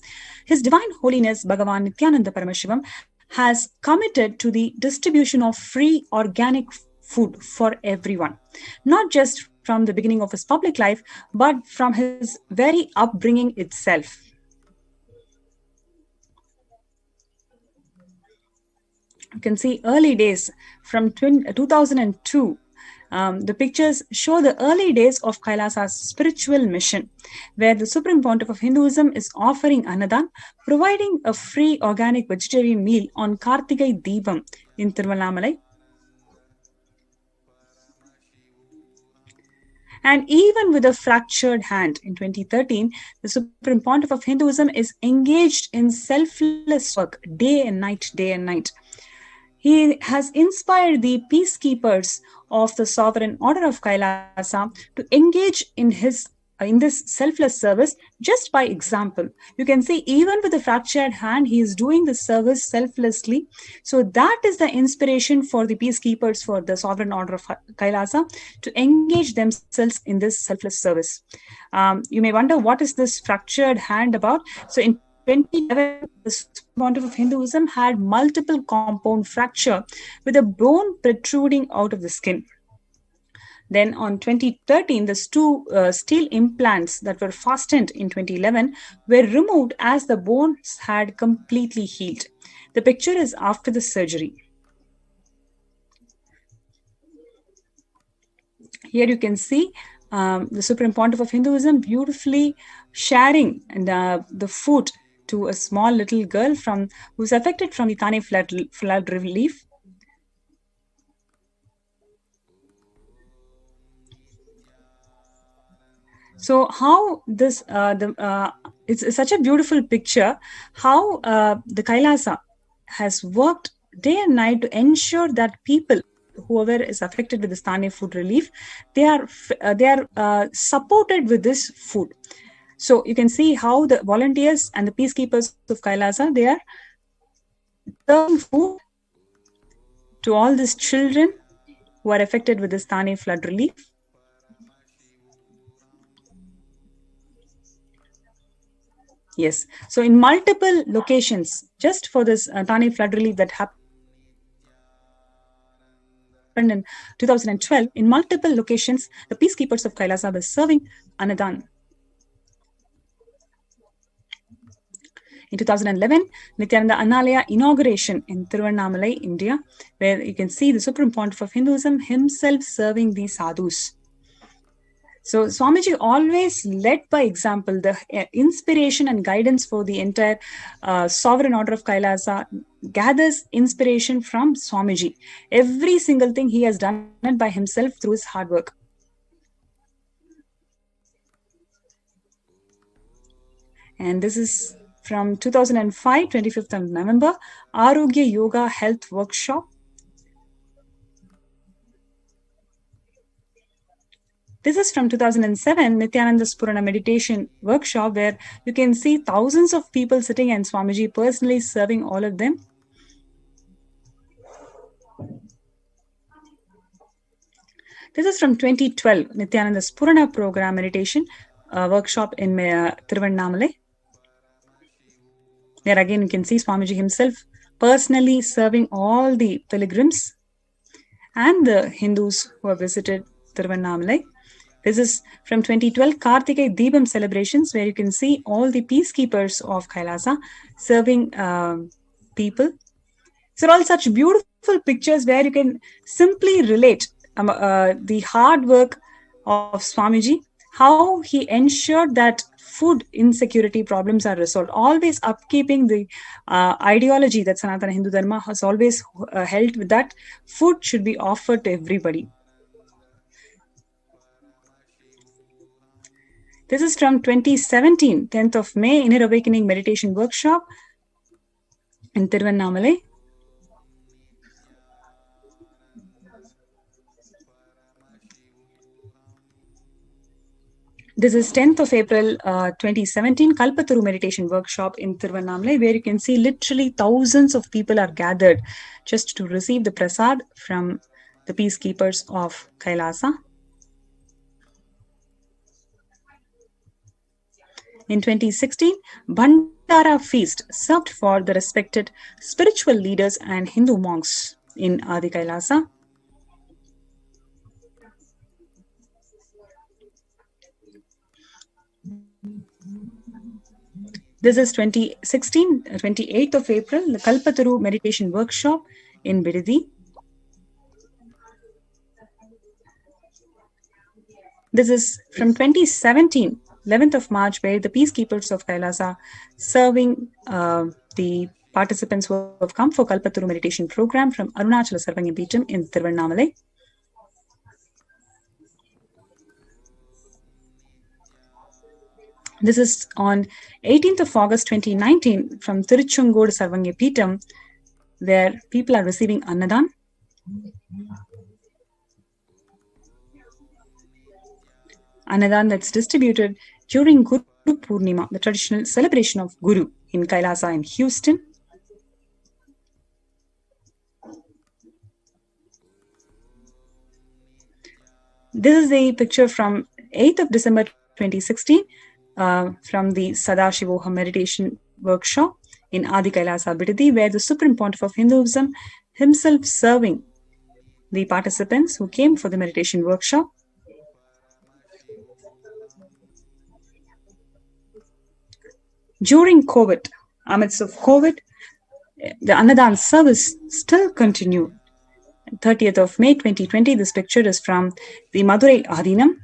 His Divine Holiness Bhagavan Nithyananda Paramashivam, has committed to the distribution of free organic food for everyone, not just from the beginning of his public life, but from his very upbringing itself. You can see early days from 2002. The pictures show the early days of Kailasa's spiritual mission, where the Supreme Pontiff of Hinduism is offering Annadan, providing a free organic vegetarian meal on Kartigai Deepam in Tiruvannamalai. And even with a fractured hand in 2013, the Supreme Pontiff of Hinduism is engaged in selfless work day and night, day and night. He has inspired the peacekeepers of the Sovereign Order of Kailasa to engage in this selfless service just by example. You can see even with a fractured hand, he is doing the service selflessly. So that is the inspiration for the peacekeepers for the Sovereign Order of Kailasa to engage themselves in this selfless service. You may wonder, what is this fractured hand about? So in 2011, the Supreme Pontiff of Hinduism had multiple compound fracture with a bone protruding out of the skin. Then on 2013, the two steel implants that were fastened in 2011 were removed as the bones had completely healed. The picture is after the surgery. Here you can see the Supreme Pontiff of Hinduism beautifully sharing the food to a small little girl who's affected from the Thane flood relief. So how this it's such a beautiful picture how the Kailasa has worked day and night to ensure that people, whoever is affected with the Thane food relief, they are supported with this food. So you can see how the volunteers and the peacekeepers of Kailasa, they are serving food to all these children who are affected with this Thane flood relief. Yes, so in multiple locations, just for this Thane flood relief that happened in 2012, in multiple locations, the peacekeepers of Kailasa were serving Annadan. In 2011, Nithyananda Annalaya inauguration in Tiruvannamalai, India, where you can see the Supreme Pontiff of Hinduism himself serving these sadhus. So Swamiji always led by example. The inspiration and guidance for the entire sovereign order of Kailasa gathers inspiration from Swamiji. Every single thing he has done it by himself through his hard work. And this is from 2005, 25th of November, Arogya Yoga Health Workshop. This is from 2007, Nithyananda Spurana Meditation Workshop, where you can see thousands of people sitting and Swamiji personally serving all of them. This is from 2012, Nithyananda Spurana Program Meditation Workshop in Tiruvannamalai. There again you can see Swamiji himself personally serving all the pilgrims and the Hindus who have visited Tiruvannamalai. This is from 2012 Karthikei Deepam celebrations, where you can see all the peacekeepers of Kailasa serving people. So all such beautiful pictures where you can simply relate the hard work of Swamiji, how he ensured that food insecurity problems are resolved, always upkeeping the ideology that Sanatana Hindu Dharma has always held with, that food should be offered to everybody. This is from 2017, 10th of May, Inner Awakening Meditation Workshop in Tiruvannamalai. This is 10th of April 2017, Kalpataru Meditation Workshop in Tiruvannamalai, where you can see literally thousands of people are gathered just to receive the prasad from the peacekeepers of Kailasa. In 2016, Bhandara feast served for the respected spiritual leaders and Hindu monks in Adi Kailasa. This is 2016, 28th of April, the Kalpataru Meditation Workshop in Bidadi. This is from 2017, 11th of March, where the peacekeepers of Kailasa serving the participants who have come for Kalpataru meditation program from Arunachala Sarvangapeetham in Tiruvannamalai. This is on 18th of August 2019 from Tiruchungodu Sarvangapeetham, where people are receiving Annadan. Annadan that's distributed during Guru Purnima, the traditional celebration of Guru in Kailasa in Houston. This is a picture from 8th of December 2016 from the Sadashivoham meditation workshop in Adi Kailasa Bidadi, where the Supreme Pontiff of Hinduism himself serving the participants who came for the meditation workshop. During COVID, amidst of COVID, the Annadan service still continued. 30th of May 2020, this picture is from the Madurai Adinam.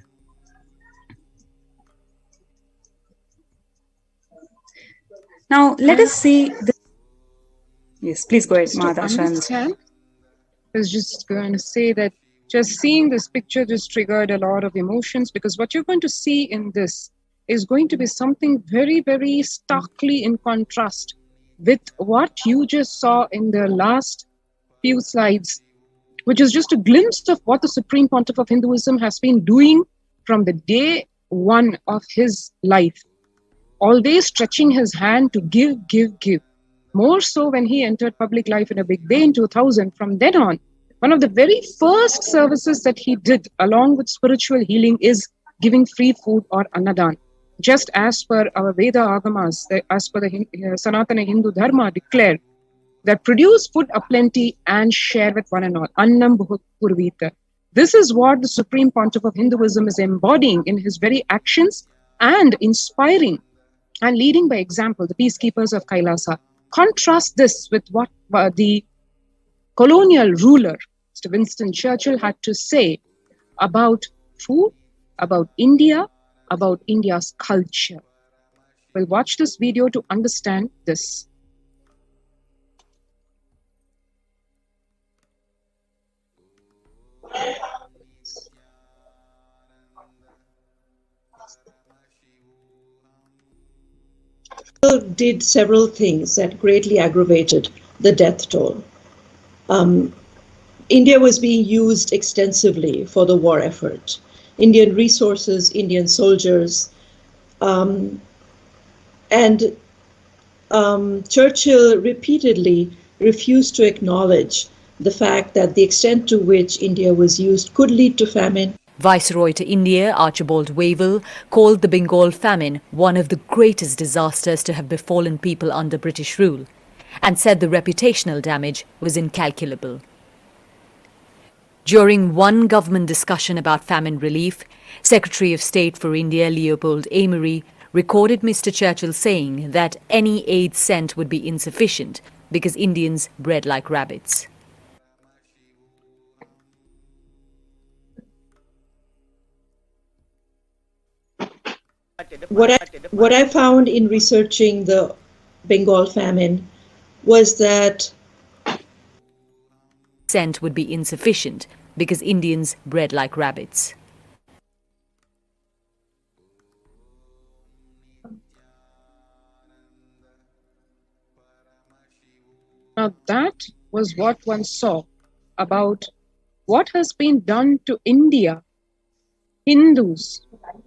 Now, let us see. Yes, please go ahead, Madhasha. I was just going to say that just seeing this picture just triggered a lot of emotions, because what you're going to see in this is going to be something very, very starkly in contrast with what you just saw in the last few slides, which is just a glimpse of what the Supreme Pontiff of Hinduism has been doing from the day one of his life, always stretching his hand to give, give, give. More so when he entered public life in a big way in 2000. From then on, one of the very first services that he did along with spiritual healing is giving free food or annadan. Just as per our Veda Agamas, as per the Sanatana Hindu Dharma declared, that produce food aplenty and share with one and all. Annam bhut purvita. This is what the Supreme Pontiff of Hinduism is embodying in his very actions and inspiring and leading by example the peacekeepers of Kailasa. Contrast this with what the colonial ruler, Mr. Winston Churchill, had to say about food, about India, about India's culture. We'll watch this video to understand this. Did several things that greatly aggravated the death toll. India was being used extensively for the war effort. Indian resources, Indian soldiers, and Churchill repeatedly refused to acknowledge the fact that the extent to which India was used could lead to famine. Viceroy to India, Archibald Wavell, called the Bengal famine one of the greatest disasters to have befallen people under British rule, and said the reputational damage was incalculable. During one government discussion about famine relief, Secretary of State for India Leopold Amery recorded Mr. Churchill saying that any aid sent would be insufficient because Indians bred like rabbits. What I found in researching the Bengal famine was that sent would be insufficient because Indians bred like rabbits. Now that was what one saw about what has been done to India, Hindus,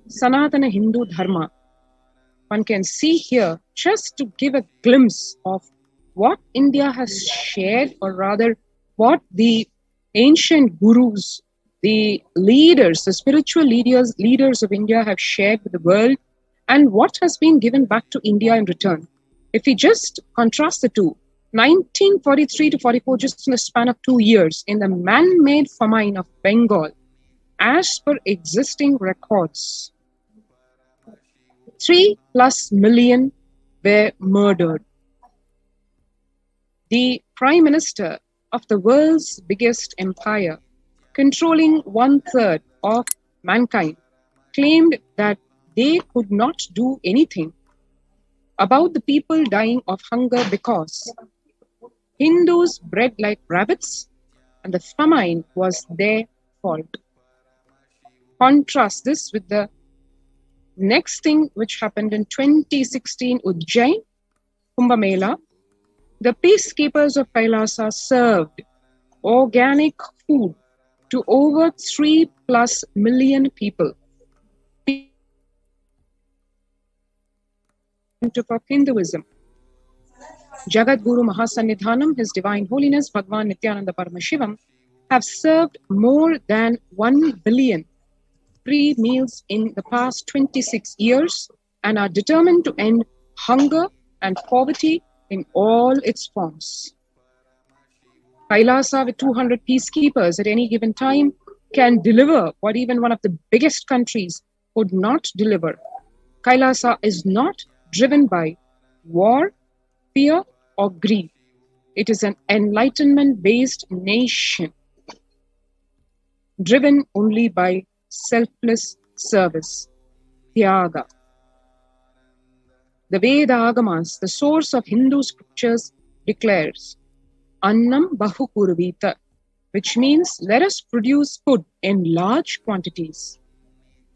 Sanatana Hindu Dharma. One can see here, just to give a glimpse of what India has shared, or rather what the ancient gurus, the leaders, the spiritual leaders of India have shared with the world, and what has been given back to India in return. If we just contrast the two, 1943 to 44, just in a span of 2 years, in the man-made famine of Bengal, as per existing records, 3+ million were murdered. The Prime Minister of the world's biggest empire, controlling 1/3 of mankind, claimed that they could not do anything about the people dying of hunger because Hindus bred like rabbits and the famine was their fault. Contrast this with the next thing which happened in 2016 Ujjain, Kumbh Mela. The peacekeepers of Kailasa served organic food to over 3+ million people. Of Hinduism, Jagat Guru Mahasannidhanam, His Divine Holiness Bhagwan Nithyananda Paramashivam, have served more than 1 billion free meals in the past 26 years and are determined to end hunger and poverty in all its forms. Kailasa, with 200 peacekeepers at any given time, can deliver what even one of the biggest countries could not deliver. Kailasa is not driven by war, fear, or greed. It is an enlightenment-based nation, driven only by selfless service, Tyaga. The Veda Agamas, the source of Hindu scriptures, declares, Annam Bahu Kurvita, which means let us produce food in large quantities.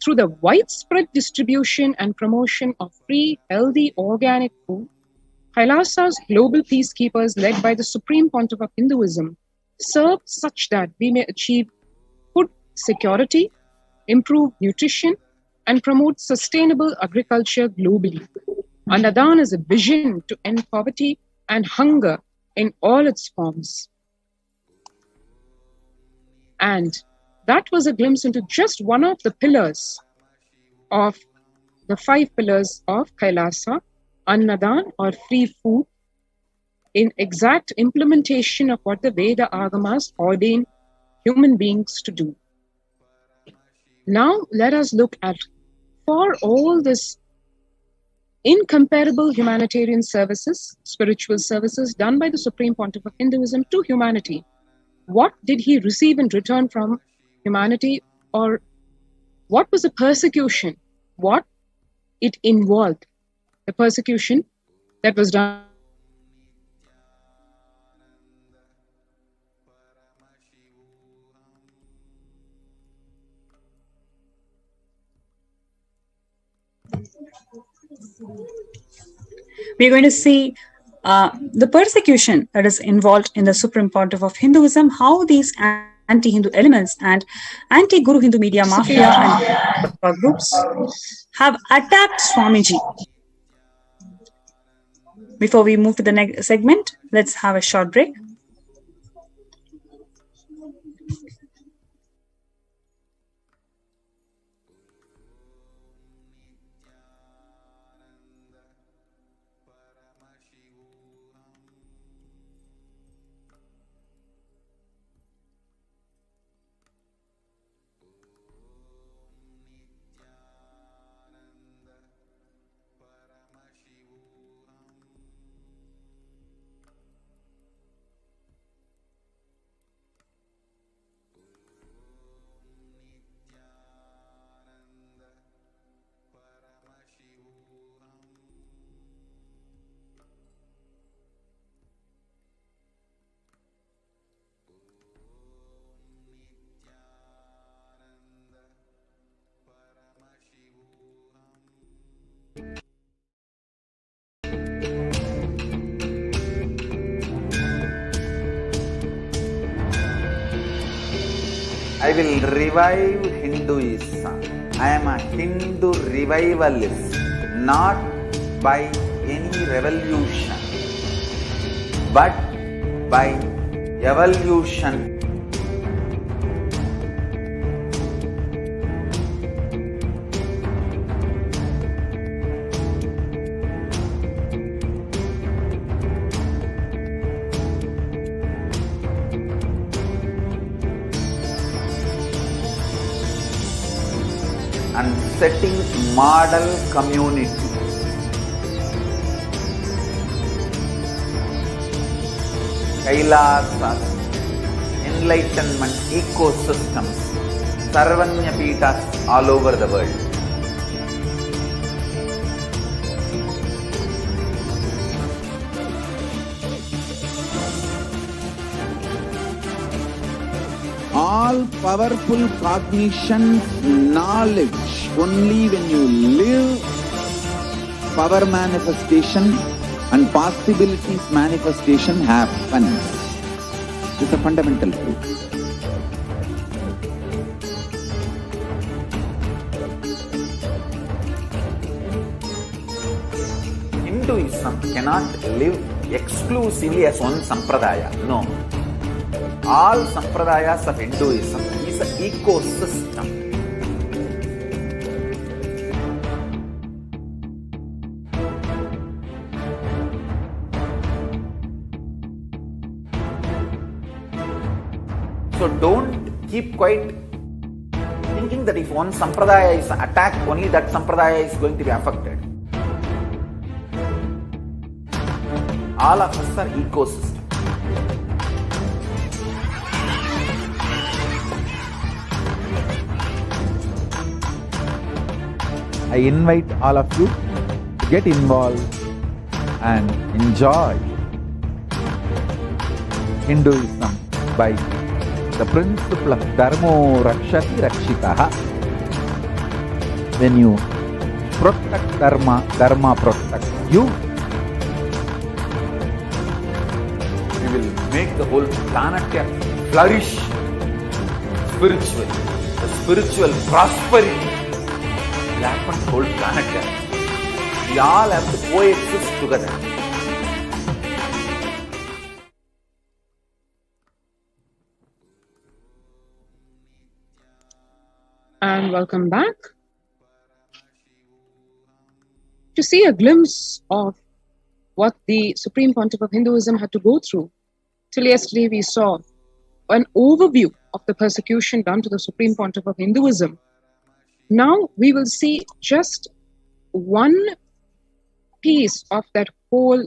Through the widespread distribution and promotion of free, healthy, organic food, Kailasa's global peacekeepers, led by the Supreme Pontiff of Hinduism, serve such that we may achieve food security, improve nutrition, and promote sustainable agriculture globally. Annadan is a vision to end poverty and hunger in all its forms. And that was a glimpse into just one of the pillars of the 5 pillars of Kailasa, Annadan or free food, in exact implementation of what the Veda Agamas ordain human beings to do. Now let us look at, for all this incomparable humanitarian services, spiritual services done by the Supreme Pontiff of Hinduism to humanity, what did he receive in return from humanity, or what was the persecution? What it involved, the persecution that was done. We're going to see the persecution that is involved in the Supreme Pontiff of Hinduism, how these anti-Hindu elements and anti-Guru Hindu media mafia and groups have attacked Swamiji. Before we move to the next segment, let's have a short break. I will revive Hinduism. I am a Hindu revivalist, not by any revolution, but by evolution. And setting model community. Kailasa's enlightenment ecosystems, Sarvanya Peethas all over the world. All powerful cognition, knowledge, only when you live, power manifestation and possibilities manifestation happens. It's a fundamental truth. Hinduism cannot live exclusively as one sampradaya. No. All sampradayas of Hinduism is an ecosystem. So don't keep quiet thinking that if one sampradaya is attacked, only that sampradaya is going to be affected. All of us are ecosystem. I invite all of you to get involved and enjoy Hinduism by the principle of Dharmo Rakshati Rakshitaha. When you protect Dharma, Dharma protects you. We will make the whole planet flourish spiritually. The spiritual prosperity will happen to the whole planet. We all have to coexist together. And welcome back. To see a glimpse of what the Supreme Pontiff of Hinduism had to go through, till yesterday we saw an overview of the persecution done to the Supreme Pontiff of Hinduism. Now we will see just one piece of that whole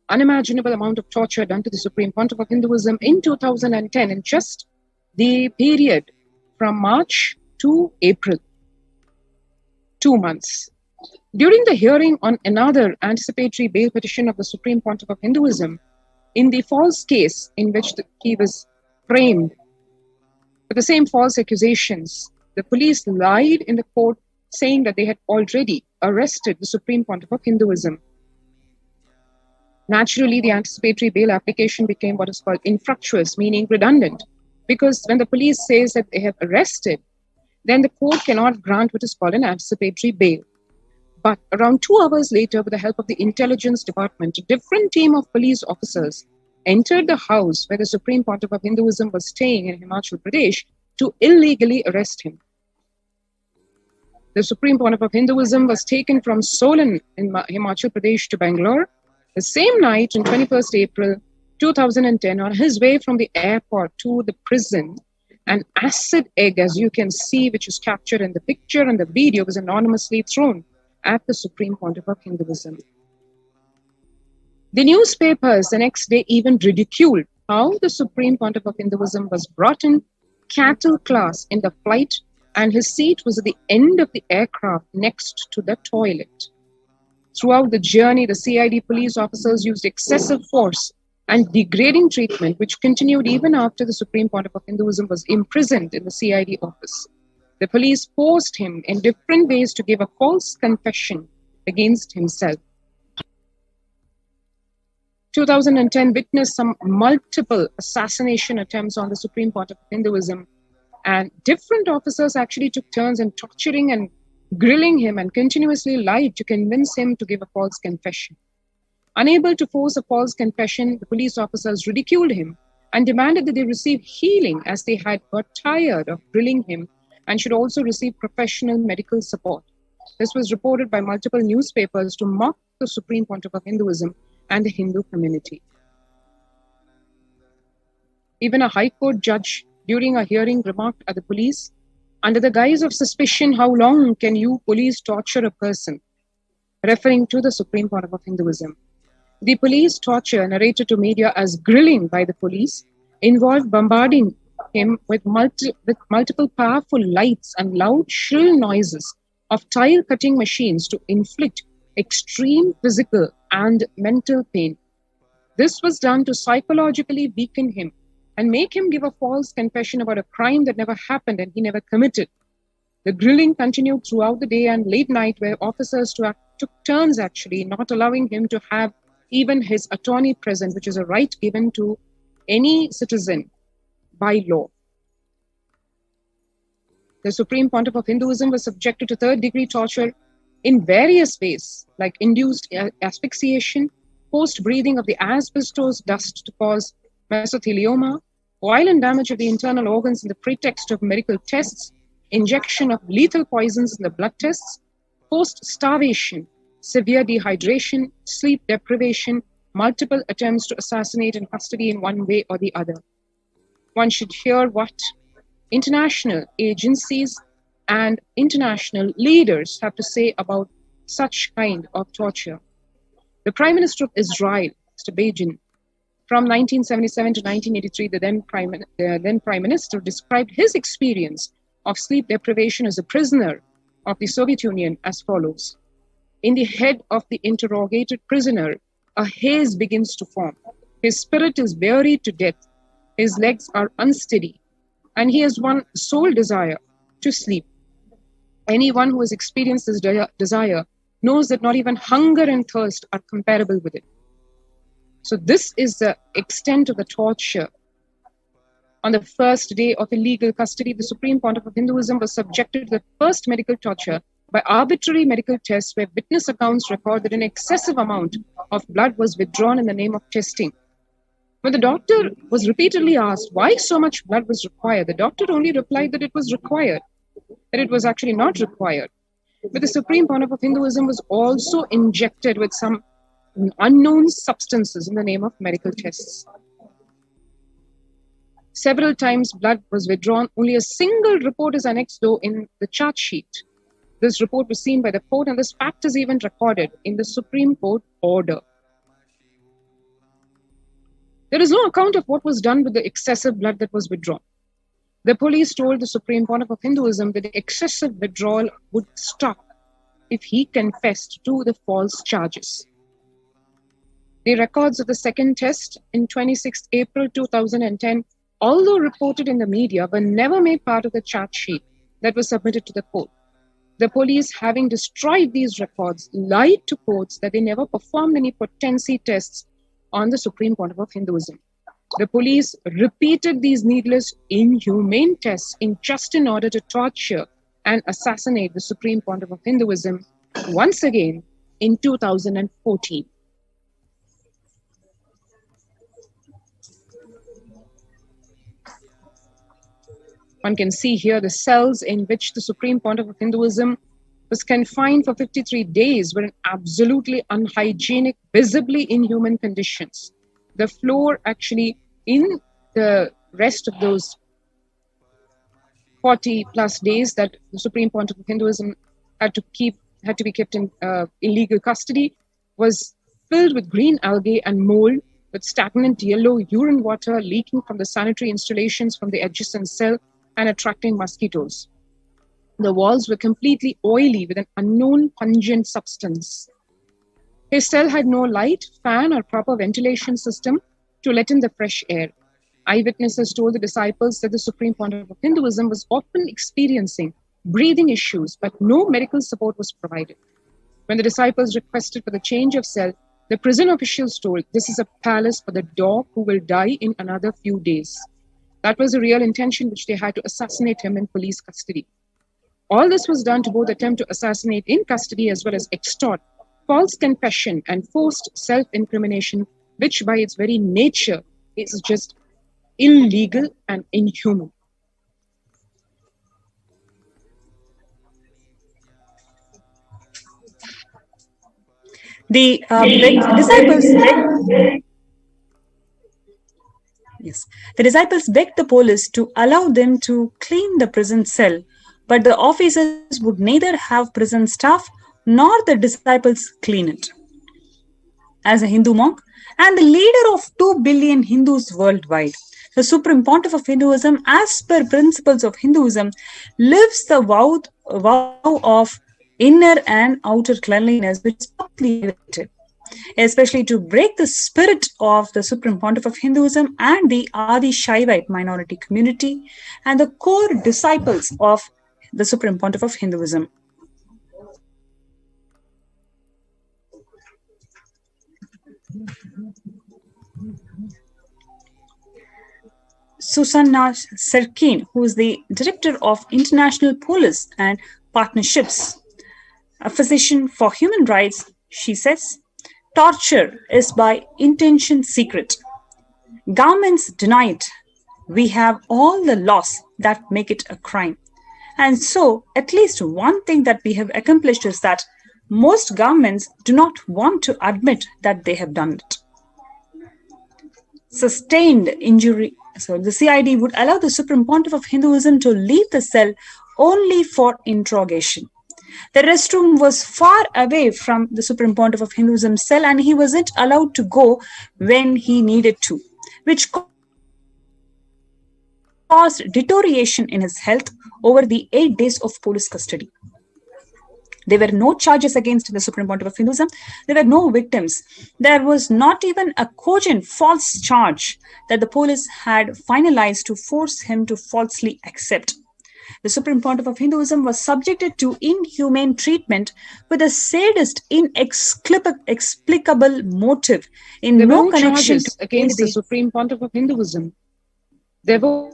unimaginable amount of torture done to the Supreme Pontiff of Hinduism in 2010, in just the period from March to April, 2 months. During the hearing on another anticipatory bail petition of the Supreme Pontiff of Hinduism, in the false case in which he was framed for the same false accusations, the police lied in the court saying that they had already arrested the Supreme Pontiff of Hinduism. Naturally, the anticipatory bail application became what is called infructuous, meaning redundant, because when the police says that they have arrested, then the court cannot grant what is called an anticipatory bail. But around 2 hours later, with the help of the intelligence department, a different team of police officers entered the house where the Supreme Pontiff of Hinduism was staying in Himachal Pradesh to illegally arrest him. The Supreme Pontiff of Hinduism was taken from Solan in Himachal Pradesh to Bangalore the same night on 21st April 2010, on his way from the airport to the prison. An acid egg, as you can see, which is captured in the picture and the video, was anonymously thrown at the Supreme Pontiff of Hinduism. The newspapers the next day even ridiculed how the Supreme Pontiff of Hinduism was brought in cattle class in the flight, and his seat was at the end of the aircraft next to the toilet. Throughout the journey, the CID police officers used excessive force and degrading treatment, which continued even after the Supreme Pontiff of Hinduism was imprisoned in the CID office. The police forced him in different ways to give a false confession against himself. 2010 witnessed some multiple assassination attempts on the Supreme Pontiff of Hinduism, and different officers actually took turns in torturing and grilling him and continuously lied to convince him to give a false confession. Unable to force a false confession, the police officers ridiculed him and demanded that they receive healing, as they had got tired of grilling him and should also receive professional medical support. This was reported by multiple newspapers to mock the Supreme Pontiff of Hinduism and the Hindu community. Even a High Court judge during a hearing remarked at the police, "Under the guise of suspicion, how long can you police torture a person?" referring to the Supreme Pontiff of Hinduism. The police torture, narrated to media as grilling by the police, involved bombarding him with multiple powerful lights and loud, shrill noises of tile-cutting machines to inflict extreme physical and mental pain. This was done to psychologically weaken him and make him give a false confession about a crime that never happened and he never committed. The grilling continued throughout the day and late night, where officers took turns actually not allowing him to have even his attorney present, which is a right given to any citizen by law. The Supreme Pontiff of Hinduism was subjected to third-degree torture in various ways, like induced asphyxiation, forced breathing of the asbestos dust to cause mesothelioma, violent damage of the internal organs in the pretext of medical tests, injection of lethal poisons in the blood tests, forced starvation, severe dehydration, sleep deprivation, multiple attempts to assassinate in custody in one way or the other. One should hear what international agencies and international leaders have to say about such kind of torture. The Prime Minister of Israel, Mr. Begin, from 1977 to 1983, the then Prime Minister described his experience of sleep deprivation as a prisoner of the Soviet Union as follows. In the head of the interrogated prisoner, a haze begins to form. His spirit is weary to death. His legs are unsteady, and he has one sole desire, to sleep. Anyone who has experienced this desire knows that not even hunger and thirst are comparable with it. So this is the extent of the torture. On the first day of illegal custody, the Supreme Pontiff of Hinduism was subjected to the first medical torture by arbitrary medical tests where witness accounts record that an excessive amount of blood was withdrawn in the name of testing. When the doctor was repeatedly asked why so much blood was required, the doctor only replied that it was required, that it was actually not required. But the Supreme Pontiff of Hinduism was also injected with some unknown substances in the name of medical tests. Several times blood was withdrawn. Only a single report is annexed, though, in the charge sheet. This report was seen by the court, and this fact is even recorded in the Supreme Court order. There is no account of what was done with the excessive blood that was withdrawn. The police told the Supreme Pontiff of Hinduism that the excessive withdrawal would stop if he confessed to the false charges. The records of the second test in 26 April 2010, although reported in the media, were never made part of the charge sheet that was submitted to the court. The police, having destroyed these records, lied to courts that they never performed any potency tests on the Supreme Pontiff of Hinduism. The police repeated these needless, inhumane tests just in order to torture and assassinate the Supreme Pontiff of Hinduism once again in 2014. One can see here the cells in which the Supreme Pontiff of Hinduism was confined for 53 days were in absolutely unhygienic, visibly inhuman conditions. The floor actually in the rest of those 40 plus days that the Supreme Pontiff of Hinduism had to be kept in illegal custody was filled with green algae and mold, with stagnant yellow urine water leaking from the sanitary installations from the adjacent cell and attracting mosquitoes. The walls were completely oily with an unknown pungent substance. His cell had no light, fan, or proper ventilation system to let in the fresh air. Eyewitnesses told the disciples that the Supreme Pontiff of Hinduism was often experiencing breathing issues, but no medical support was provided. When the disciples requested for the change of cell, the prison officials told, "This is a palace for the dog who will die in another few days." That was the real intention which they had, to assassinate him in police custody. All this was done to both attempt to assassinate in custody as well as extort false confession and forced self-incrimination, which by its very nature is just illegal and inhuman. The disciples begged the police to allow them to clean the prison cell, but the officers would neither have prison staff nor the disciples clean it. As a Hindu monk and the leader of 2 billion Hindus worldwide, the Supreme Pontiff of Hinduism, as per principles of Hinduism, lives the vow of inner and outer cleanliness, which is totally related, especially to break the spirit of the Supreme Pontiff of Hinduism and the Adi Shaivite minority community and the core disciples of the Supreme Pontiff of Hinduism. Susanna Serkin, who is the Director of International Police and Partnerships, a physician for human rights, she says, torture is by intention secret. Governments deny it. We have all the laws that make it a crime. And so, at least one thing that we have accomplished is that most governments do not want to admit that they have done it. Sustained injury. So the CID would allow the Supreme Pontiff of Hinduism to leave the cell only for interrogation. The restroom was far away from the Supreme Pontiff of Hinduism's cell, and he wasn't allowed to go when he needed to, which caused deterioration in his health over the 8 days of police custody. There were no charges against the Supreme Pontiff of Hinduism. There were no victims. There was not even a cogent false charge that the police had finalized to force him to falsely accept. The Supreme Pontiff of Hinduism was subjected to inhumane treatment with a sadist, inexplicable motive in There no were no connection charges to against the the Supreme Pontiff of Hinduism. There were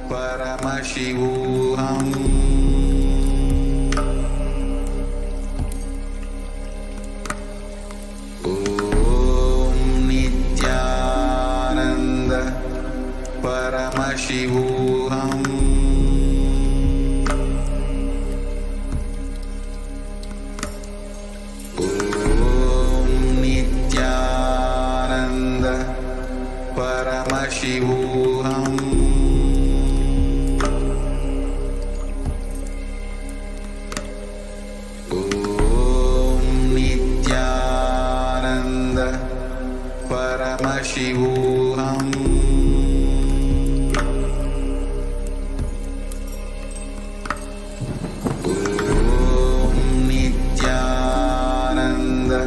Paramashivoham. Om Nithyananda Paramashivoham. Om Nithyananda Paramashivoham. Paramashivoham. Om Nithyananda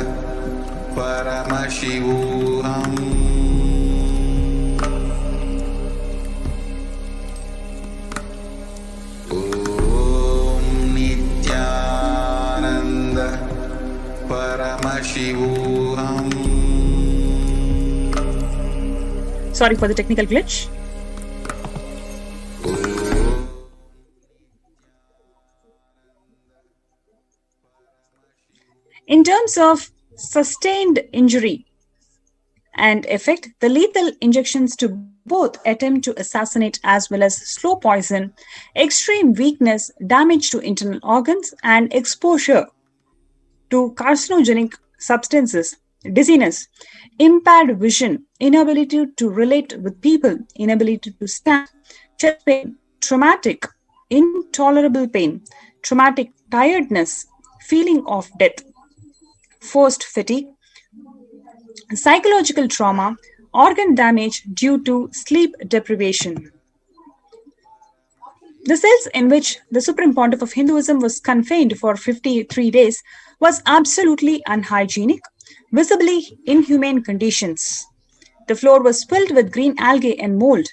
Paramashivoham. Om Nithyananda Paramashivoham. Sorry for the technical glitch. In terms of sustained injury and effect, the lethal injections to both attempt to assassinate as well as slow poison, extreme weakness, damage to internal organs, and exposure to carcinogenic substances, dizziness, impaired vision, inability to relate with people, inability to stand, chest pain, traumatic, intolerable pain, traumatic tiredness, feeling of death, forced fatigue, psychological trauma, organ damage due to sleep deprivation. The cells in which the Supreme Pontiff of Hinduism was confined for 53 days was absolutely unhygienic, visibly inhumane conditions. The floor was filled with green algae and mold,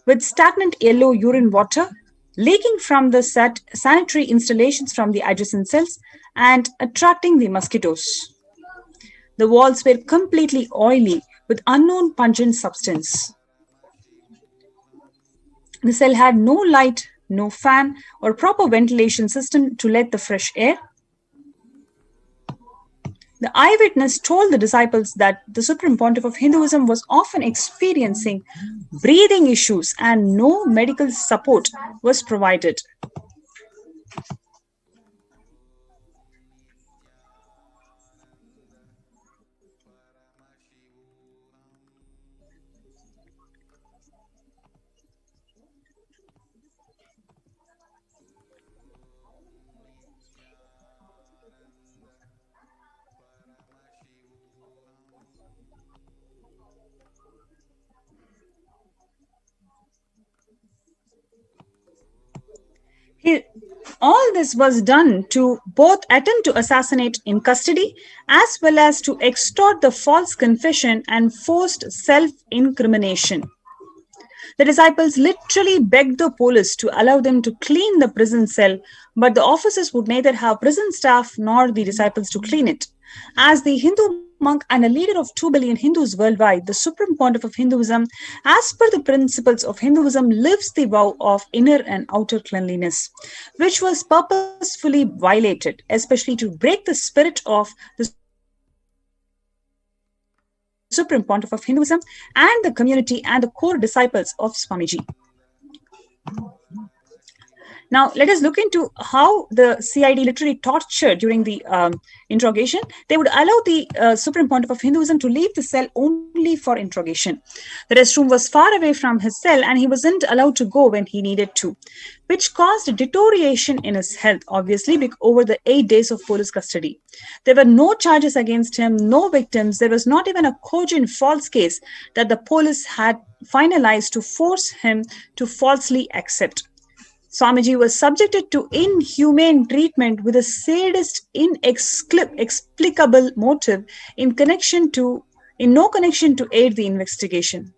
with stagnant yellow urine water leaking from the sanitary installations from the adjacent cells and attracting the mosquitoes. The walls were completely oily with unknown pungent substance. The cell had no light, no fan, or proper ventilation system to let the fresh air. The eyewitness told the disciples that the Supreme Pontiff of Hinduism was often experiencing breathing issues and no medical support was provided. All this was done to both attempt to assassinate in custody as well as to extort the false confession and forced self-incrimination. The disciples literally begged the police to allow them to clean the prison cell, but the officers would neither have prison staff nor the disciples to clean it. As the Hindu monk and a leader of 2 billion Hindus worldwide, the Supreme Pontiff of Hinduism, as per the principles of Hinduism, lives the vow of inner and outer cleanliness, which was purposefully violated, especially to break the spirit of the Supreme Pontiff of Hinduism and the community and the core disciples of Swamiji. Now, let us look into how the CID literally tortured during the interrogation. They would allow the Supreme Pontiff of Hinduism to leave the cell only for interrogation. The restroom was far away from his cell and he wasn't allowed to go when he needed to, which caused deterioration in his health, obviously, over the 8 days of police custody. There were no charges against him, no victims. There was not even a cogent false case that the police had finalized to force him to falsely accept. Swamiji was subjected to inhumane treatment with a sadist, inexplicable motive in no connection to aid the investigation.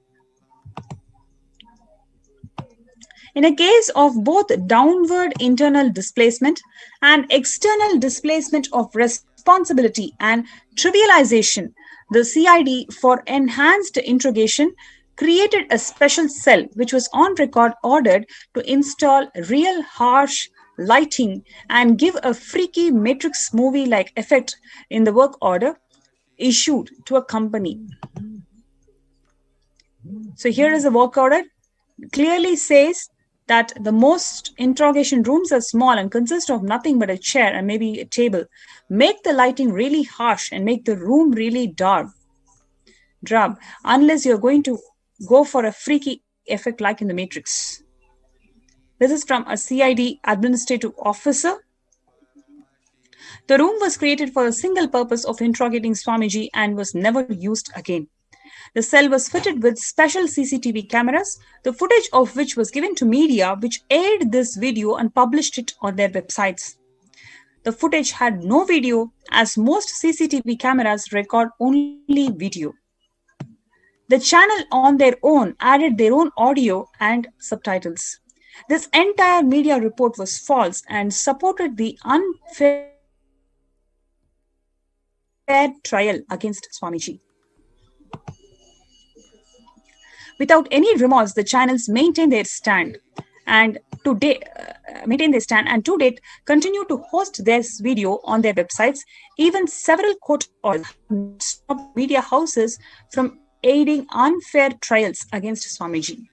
In a case of both downward internal displacement and external displacement of responsibility and trivialization, the CID for enhanced interrogation created a special cell which was on record ordered to install real harsh lighting and give a freaky Matrix movie-like effect in the work order issued to a company. So here is the work order. It clearly says that the most interrogation rooms are small and consist of nothing but a chair and maybe a table. Make the lighting really harsh and make the room really dark, unless you're going to go for a freaky effect like in the Matrix. This is from a CID administrative officer. The room was created for the single purpose of interrogating Swamiji and was never used again. The cell was fitted with special CCTV cameras, the footage of which was given to media, which aired this video and published it on their websites. The footage had no video, as most CCTV cameras record only video. The channel on their own added their own audio and subtitles. This entire media report was false and supported the unfair trial against Swamiji. Without any remorse, the channels maintained their stand and to date continue to host this video on their websites. Even several court orders stopped media houses from aiding unfair trials against Swamiji.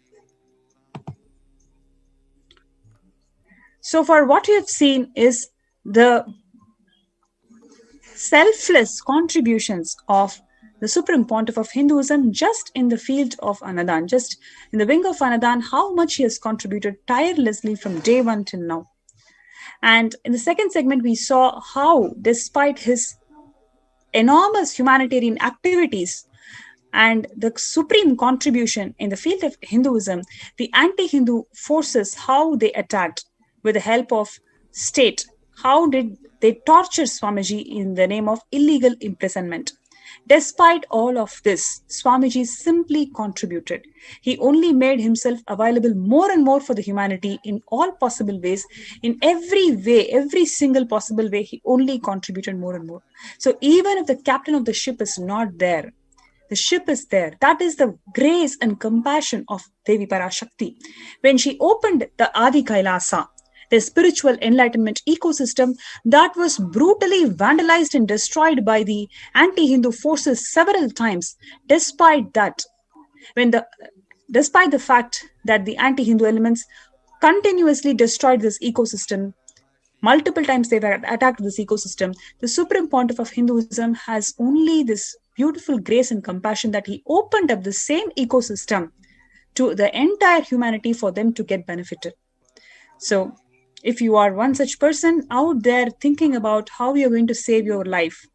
So far, what we have seen is the selfless contributions of the Supreme Pontiff of Hinduism just in the field of Anadan, just in the wing of Anadan, how much he has contributed tirelessly from day one till now. And in the second segment, we saw how, despite his enormous humanitarian activities, and the supreme contribution in the field of Hinduism, the anti-Hindu forces, how they attacked with the help of state, how did they torture Swamiji in the name of illegal imprisonment. Despite all of this, Swamiji simply contributed. He only made himself available more and more for the humanity in all possible ways, in every way, every single possible way, he only contributed more and more. So even if the captain of the ship is not there, the ship is there. That is the grace and compassion of Devi Parashakti. When she opened the Adi Kailasa, the spiritual enlightenment ecosystem that was brutally vandalized and destroyed by the anti-Hindu forces several times, despite the fact that the anti-Hindu elements continuously destroyed this ecosystem, multiple times they've attacked this ecosystem, the Supreme Pontiff of Hinduism has only this beautiful grace and compassion that he opened up the same ecosystem to the entire humanity for them to get benefited. So if you are one such person out there thinking about how you're going to save your life,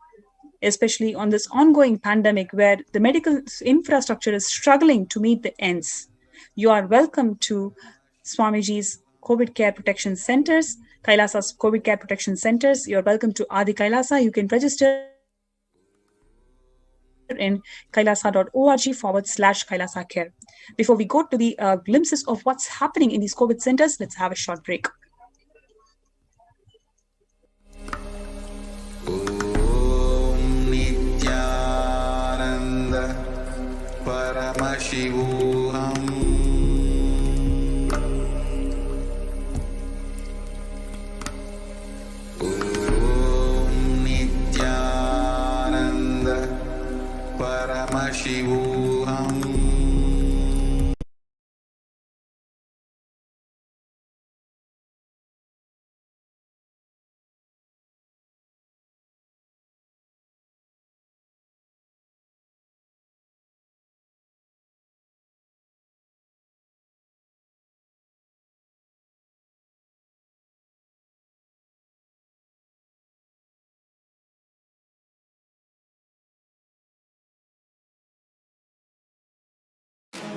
especially on this ongoing pandemic where the medical infrastructure is struggling to meet the ends, you are welcome to Swamiji's COVID Care Protection Centers, Kailasa's COVID Care Protection Centers. You're welcome to Adi Kailasa. You can register in kailasa.org/Kailasa Care. Before we go to the glimpses of what's happening in these COVID centers, let's have a short break. Nithyananda Paramashivoham. Nithyananda Paramashivoham.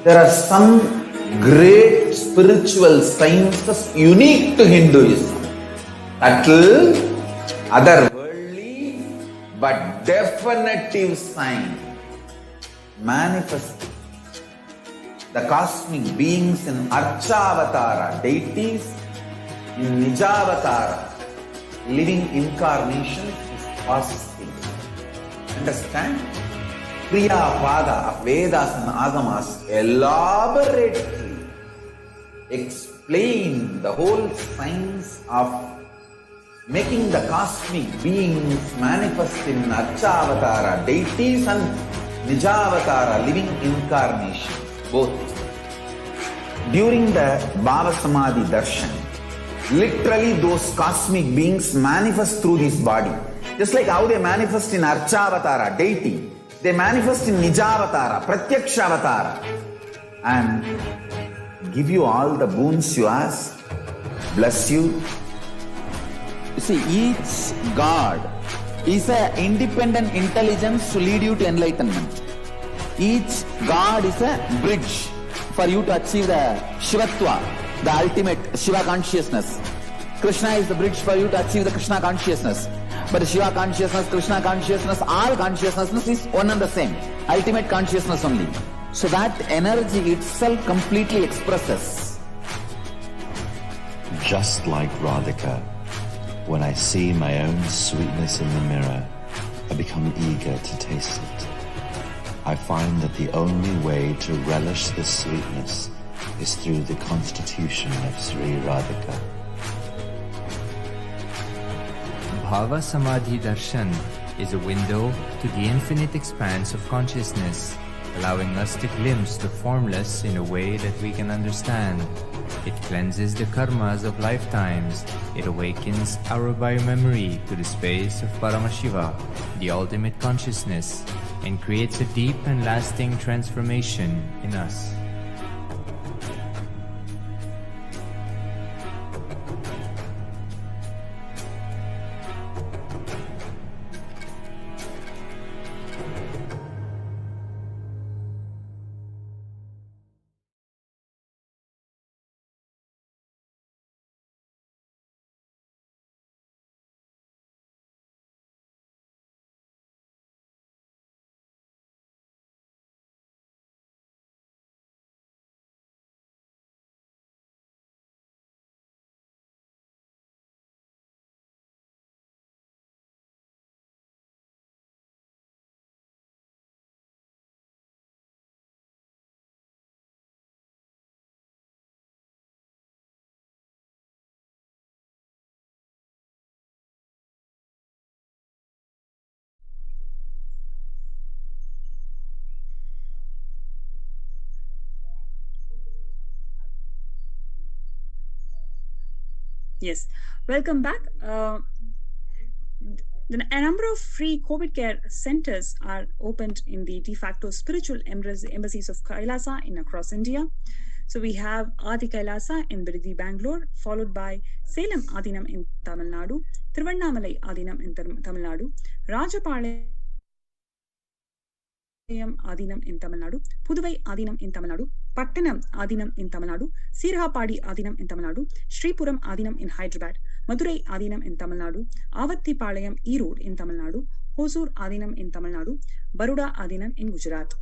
There are some great spiritual sciences unique to Hinduism. Subtle, otherworldly, but definitive sign. Manifesting the cosmic beings in Archavatara, deities in Nijavatara, living incarnation is possible. Understand? Kriya Pada of Vedas and Agamas elaborately explain the whole science of making the cosmic beings manifest in Archavatara, deities and Nijavatara, living incarnation, both. During the Bhava Samadhi Darshan, literally those cosmic beings manifest through this body. Just like how they manifest in Archavatara, deity, they manifest in Nijavatara, Pratyakshavatara, and give you all the boons you ask, bless you. You see, each God is an independent intelligence to lead you to enlightenment. Each God is a bridge for you to achieve the Shivatva, the ultimate Shiva consciousness. Krishna is the bridge for you to achieve the Krishna consciousness. But Shiva consciousness, Krishna consciousness, all consciousness is one and the same. Ultimate consciousness only. So that energy itself completely expresses. Just like Radhika, when I see my own sweetness in the mirror, I become eager to taste it. I find that the only way to relish this sweetness is through the constitution of Sri Radhika. Bhava Samadhi Darshan is a window to the infinite expanse of consciousness, allowing us to glimpse the formless in a way that we can understand. It cleanses the karmas of lifetimes. It awakens our biomemory to the space of Paramashiva, the ultimate consciousness, and creates a deep and lasting transformation in us. Yes, welcome back. A number of free COVID care centers are opened in the de facto spiritual embassies of Kailasa across India. So we have Adi Kailasa in Biridi, Bangalore, followed by Salem Adinam in Tamil Nadu, Thiruvannamalai Adinam in Tamil Nadu, Rajapalayam Adinam in Tamil Nadu, Puduvai Adinam in Tamil Nadu, Pattanam Adinam in Tamil Nadu, Sirhapadi Adinam in Tamil Nadu, Sripuram Adinam in Hyderabad, Madurai Adinam in Tamil Nadu, Avattipalayam Erode in Tamil Nadu, Hosur Adinam in Tamil Nadu, Baroda Adinam in Gujarat.